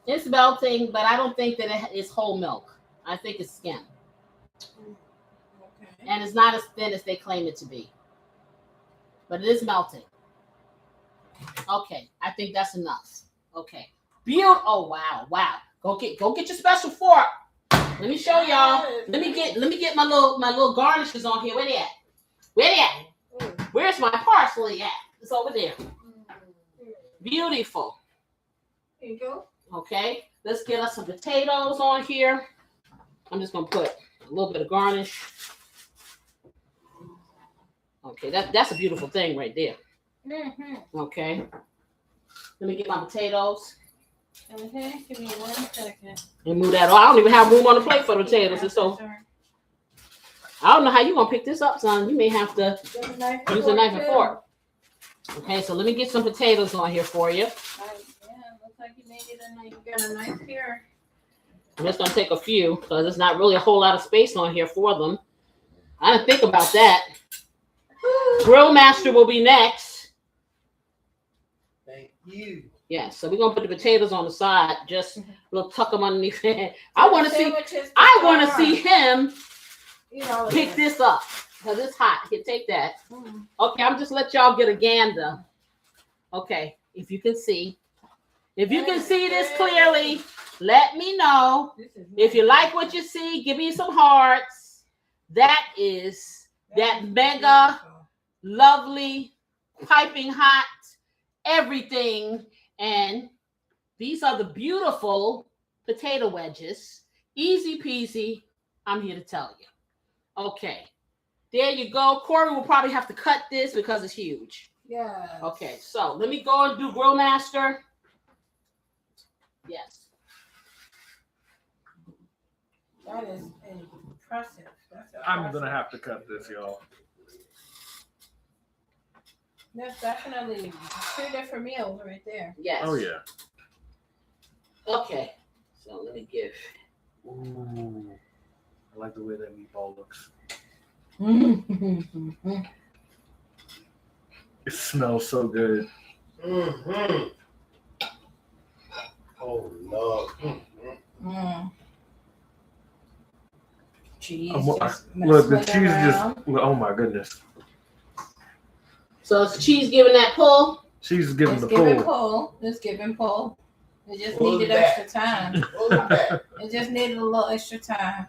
It's melting, but I don't think that it is whole milk. I think it's skim. Okay. And it's not as thin as they claim it to be. But it is melting. Okay, I think that's enough. Okay. Beautiful. Oh wow. Go get your special fork. Let me show y'all. Let me get my little garnishes on here. Where they at? Where they at? Where's my parsley at? It's over there. Beautiful. Here you go. Okay. Let's get us some potatoes on here. I'm just gonna put a little bit of garnish. Okay, that's a beautiful thing right there. Okay. Let me get my potatoes. Okay, give me 1 second. And move that. Oh, I don't even have room on the plate for the potatoes. And so I don't know how you're gonna pick this up, son. You may have to use a knife and fork. Okay, so let me get some potatoes on here for you. Yeah, looks like you made it you got a knife here. I'm just gonna take a few because there's not really a whole lot of space on here for them. I didn't think about that. Grill Master will be next. Thank you. Yeah, so we're gonna put the potatoes on the side. Just we'll tuck them underneath. I want to see him pick this up because it's hot. Here, take that. Okay, I'm just let y'all get a gander. Okay, if you can see this clearly, let me know. If you like what you see, give me some hearts. That is that mega lovely, piping hot, everything. And these are the beautiful potato wedges. Easy peasy. I'm here to tell you. Okay. There you go. Corey will probably have to cut this because it's huge. Yeah. Okay. So let me go and do Grill Master. Yes. That is impressive. I'm going to have to cut this, y'all. That's definitely 2 different meals right there. Yes. Oh, yeah. Okay. So let me give. Ooh. I like the way that meatball looks. It smells so good. Mm-hmm. Oh, Lord. Cheese. Look, the cheese just, oh my goodness. So is cheese giving that pull? Cheese is giving It's the giving pull. pull. It's giving pull. It just Pull needed it back. extra time. Pull it back. It just needed a little extra time.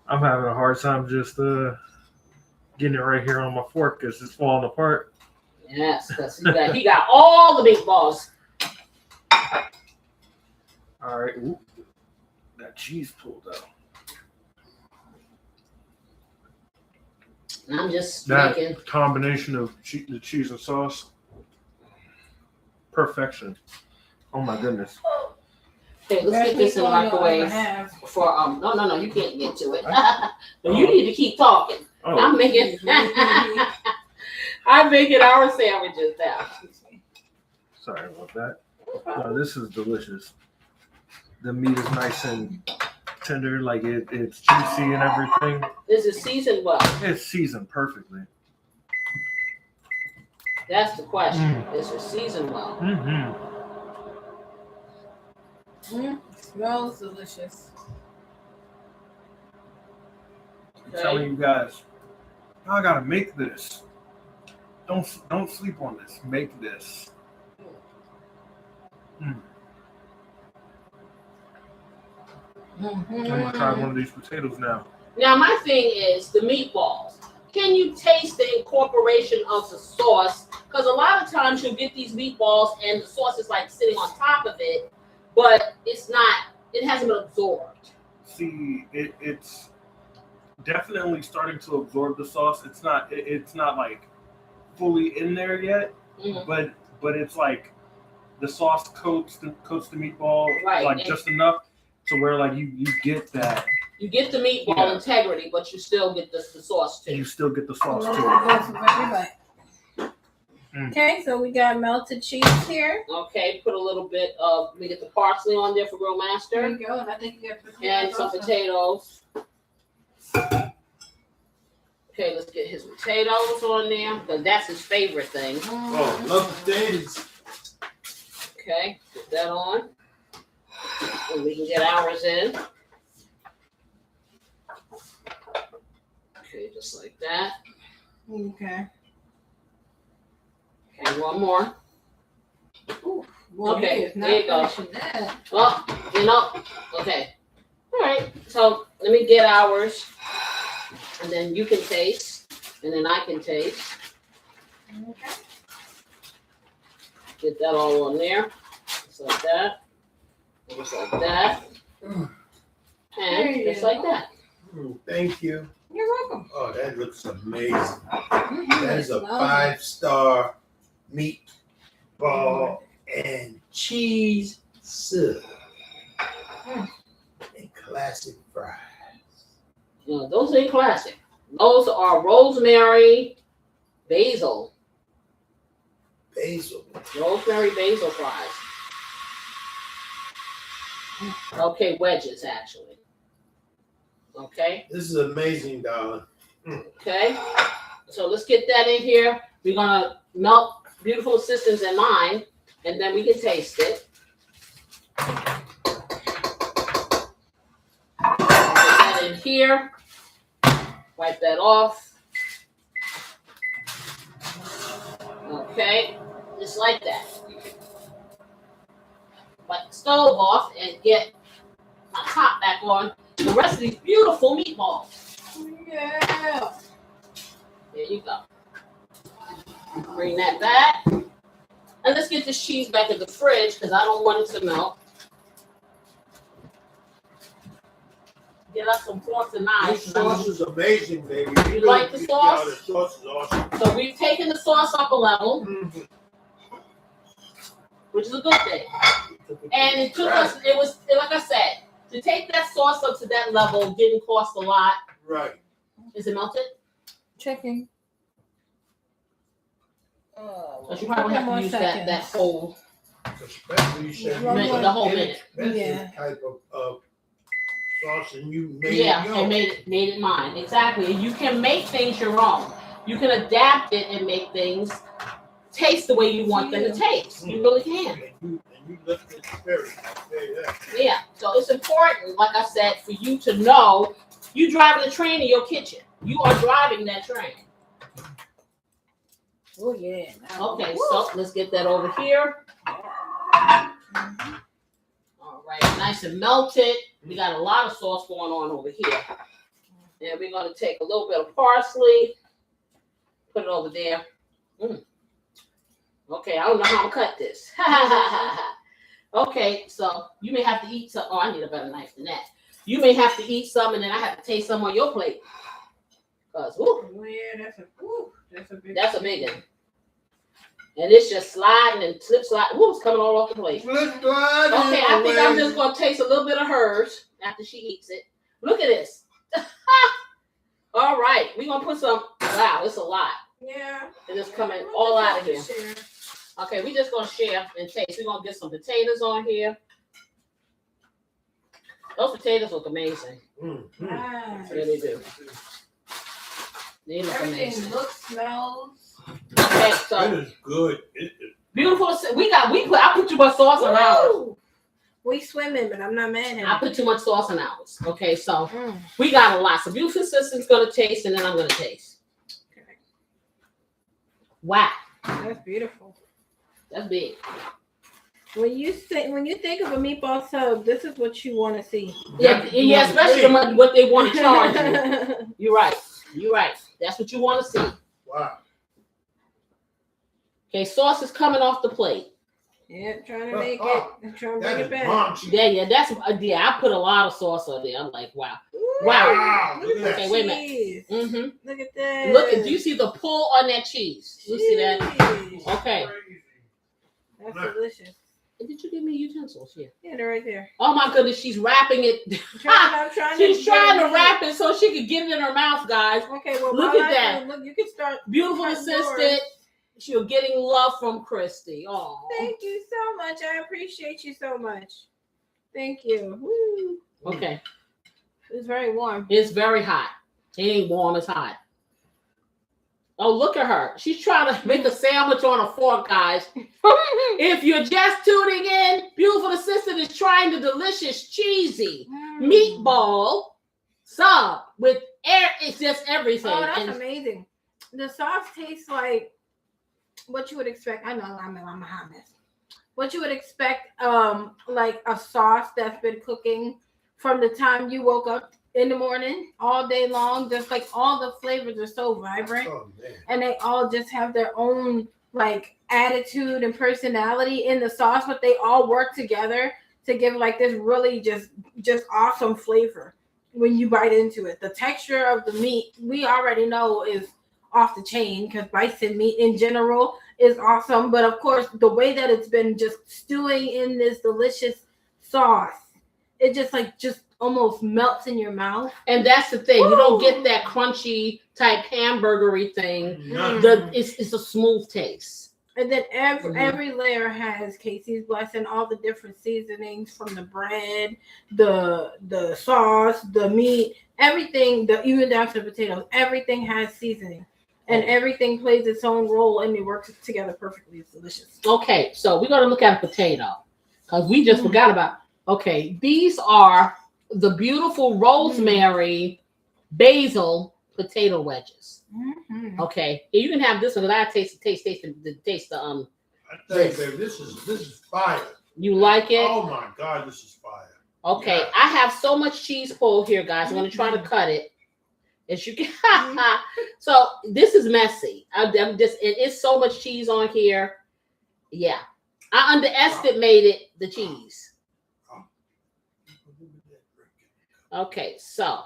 I'm having a hard time just getting it right here on my fork because it's falling apart. Yes, because he got all the meatballs. All right. Ooh, that cheese pulled out. And I'm just That making. combination of the cheese and sauce, perfection. Oh my goodness. Okay, let's get this in the microwave for no, you can't get to it. You need to keep talking. Oh. I'm making our sandwiches now. Sorry about that. No, this is delicious. The meat is nice and tender, like it's juicy and everything. This is seasoned well. It's seasoned perfectly. That's the question. Is it seasoned well? Mm-hmm. Smells delicious. I'm telling you guys, I gotta make this. Don't sleep on this. Make this. I'm gonna try one of these potatoes now. Now my thing is the meatballs. Can you taste the incorporation of the sauce? Because a lot of times you'll get these meatballs and the sauce is like sitting on top of it, but it's not. It hasn't been absorbed. See, it's definitely starting to absorb the sauce. It's not like fully in there yet, but it's like the sauce coats the meatball like just enough to where like you get that. You get the meatball integrity, but you still get the sauce too. You still get the sauce too. Okay, so we got melted cheese here. Okay, put a little bit of, let me get the parsley on there for Grill Master. There you go, and I think you got potatoes. And some potatoes. Okay, let's get his potatoes on there, because that's his favorite thing. Oh, love potatoes. Okay, put that on. And we can get ours in. Okay, just like that. Okay. Okay, one more. Ooh, well, okay, there you go. That. Well, okay. All right, so let me get ours. And then you can taste. And then I can taste. Okay. Get that all on there. Just like that. Just like that. And just like that. Thank you. You're welcome. Oh, that looks amazing. That is a 5-star meatball and cheese sub. And classic fries. No, those ain't classic. Those are rosemary basil. Basil. Rosemary basil fries. Okay, wedges actually. Okay. This is amazing, darling. Okay. So let's get that in here. We're gonna melt beautiful assistance in mine, and then we can taste it. Put that in here. Wipe that off. Okay, just like that. Wipe the stove off and get my top back on the rest of these beautiful meatballs. Yeah. There you go. Bring that back. And let's get this cheese back in the fridge because I don't want it to melt. Get us some forks and knives. This sauce is amazing, baby. You like the sauce? Yeah, the sauce is awesome. So we've taken the sauce up a level, which is a good thing. And it took us, it was, like I said, to take that sauce up to that level didn't cost a lot. Right. Is it melted? Checking. So you probably have to use that whole, Especially you said the whole minute. Yeah. Type of sauce, and you made it your and made it mine. Exactly. And you can make things your own. You can adapt it and make things taste the way you want them to taste. You really can. And you lifted the spirit. Yeah. So it's important, like I said, for you to know you driving a train in your kitchen. You are driving that train. Oh yeah. Okay, so let's get that over here. All right, nice and melted. We got a lot of sauce going on over here. And we're going to take a little bit of parsley, put it over there. Okay, I don't know how to cut this. Okay, so you may have to eat some. Oh, I need a better knife than that. You may have to eat some, and then I have to taste some on your plate. Cause Oh, yeah, that's a big one. And it's just sliding and slip sliding. Ooh, it's coming all off the plate. Okay, I think I'm just gonna taste a little bit of hers after she eats it. Look at this. All right, we're gonna put some. Wow, it's a lot. Yeah. And it's coming all out of here. Okay, we're just gonna share and taste. We're gonna get some potatoes on here. Those potatoes look amazing. Nice. They really do. They look Everything amazing. looks, smells. Okay, so It is good. beautiful. I put too much sauce on ours. Woo! We swimming, but I'm not mad at I it. put too much sauce on ours. Okay, so we got a lot. So beautiful sister's gonna taste, and then I'm gonna taste. Okay. Wow, That's beautiful. that's big. When you think of a meatball sub, this is what you want to see. Yeah, especially what they want to charge you. You're right. You're right. That's what you want to see. Wow. Okay, sauce is coming off the plate. Yeah, trying to make it. I'm trying to bring it back. I put a lot of sauce on there. I'm like, wow. Ooh, Wow. Look at Okay, that wait a cheese. minute. Look at that. Look, do you see the pull on that cheese? You see that? Jeez. Okay. That's delicious. Did you give me utensils here? Yeah, they're right there. Oh my goodness, she's wrapping it. I'm trying She's to trying to wrap it so she could get it in her mouth, guys. Okay, well, Look at that. Look, you can start. Beautiful Yours. assistant. You're getting love from Christy. Oh, Thank you so much. I appreciate you so much. Thank you. Woo. okay. It's very warm. It's very hot. It ain't warm, it's hot. Oh, look at her. She's trying to make a sandwich on a fork, guys. If you're just tuning in, beautiful assistant is trying the delicious, cheesy meatball sub with air. It's just everything. Oh, that's amazing. The sauce tastes like what you would expect. I know I'm a hot mess. What you would expect, like a sauce that's been cooking from the time you woke up in the morning all day long. Just like all the flavors are so vibrant, and they all just have their own like attitude and personality in the sauce, but they all work together to give like this really just awesome flavor when you bite into it. The texture of the meat we already know is off the chain because bison meat in general is awesome, but of course the way that it's been just stewing in this delicious sauce, it just almost melts in your mouth. And that's the thing. Woo! You don't get that crunchy type hamburgery thing. It's a smooth taste. And then every layer has Casey's blessing, all the different seasonings from the bread, the sauce, the meat, everything, even down to the potatoes. Everything has seasoning. And everything plays its own role and it works together perfectly. It's delicious. Okay, so we're going to look at a potato because we just forgot about. Okay, these are the beautiful rosemary basil potato wedges. Okay, you can have this one. I taste the I think, baby, this is fire. You like it? Oh my God, this is fire. Okay, yeah. I have so much cheese pulled here, guys. I'm going to try to cut it. As you can, so this is messy. It is so much cheese on here. Yeah, I underestimated the cheese. Okay, so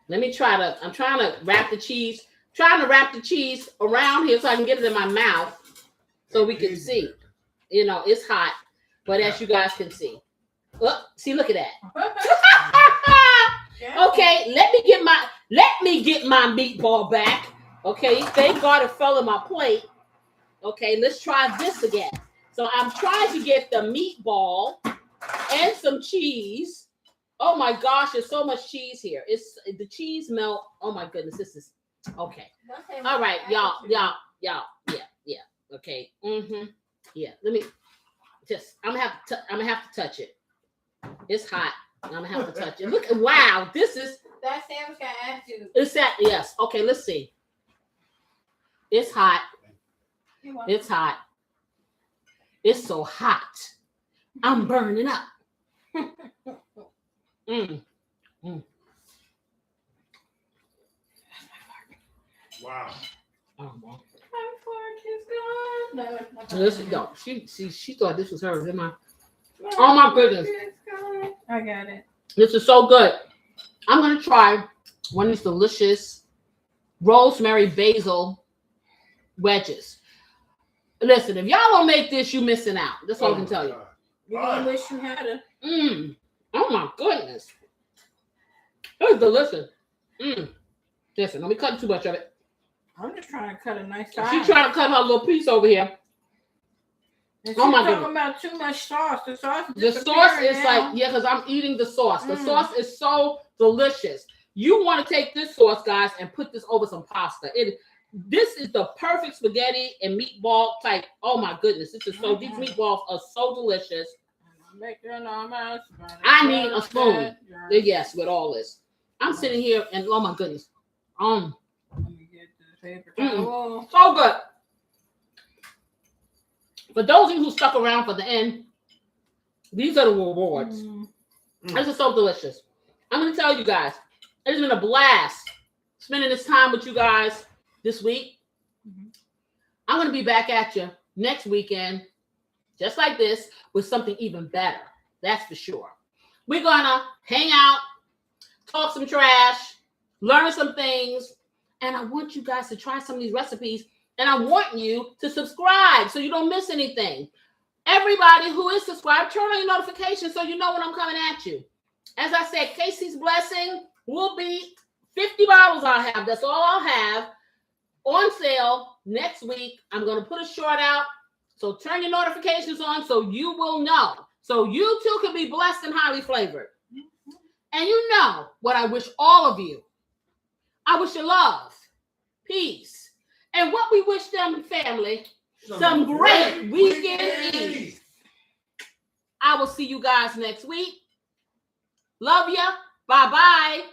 let me try to. I'm trying to wrap the cheese. Trying to wrap the cheese around here so I can get it in my mouth, so we can see. You know, it's hot, but as you guys can see, see, look at that. Okay, let me get my meatball back. Okay, thank God it fell in my plate. Okay, let's try this again. So I'm trying to get the meatball and some cheese. Oh my gosh, there's so much cheese here. It's the cheese melt. Oh my goodness, this is okay. All right, y'all. Yeah. Okay. Yeah. Let me just. I'm gonna have to touch it. It's hot. I'm gonna have to touch it. Look! Wow, this is that sandwich got attitude. It's that. Yes. Okay. Let's see. It's hot. It's hot. It's so hot. I'm burning up. Wow. Oh, wow. No, Listen, no, she thought this was hers. Oh my goodness. I got it. This is so good. I'm gonna try one of these delicious rosemary basil wedges. Listen, if y'all don't make this, you missing out. That's all I can tell you. You gonna wish you had it. Oh my goodness. It's delicious. Listen, don't be cutting too much of it. I'm just trying to cut a nice size. She's trying to cut her little piece over here. And Oh my talking goodness. about too much sauce. The sauce Is like, yeah, because I'm eating the sauce. The sauce is so delicious. You want to take this sauce, guys, and put this over some pasta. This is the perfect spaghetti and meatball type. Oh my goodness. This is so, these meatballs are so delicious. I need a spoon. Yes, with all this. I'm sitting here and oh my goodness. Let me get the paper towel. So good. For those of you who stuck around for the end, these are the rewards. This is so delicious. I'm going to tell you guys, it's been a blast spending this time with you guys this week. I'm going to be back at you next weekend, just like this, with something even better. That's for sure. We're going to hang out, talk some trash, learn some things, and I want you guys to try some of these recipes. And I want you to subscribe so you don't miss anything. Everybody who is subscribed, turn on your notifications so you know when I'm coming at you. As I said, Casey's Blessing will be 50 bottles I'll have. That's all I'll have on sale next week. I'm going to put a short out. So turn your notifications on so you will know. So you too can be blessed and highly flavored. And you know what I wish all of you. I wish you love, peace, and what we wish them, family, some great weekend Eve. I will see you guys next week. Love ya. Bye-bye.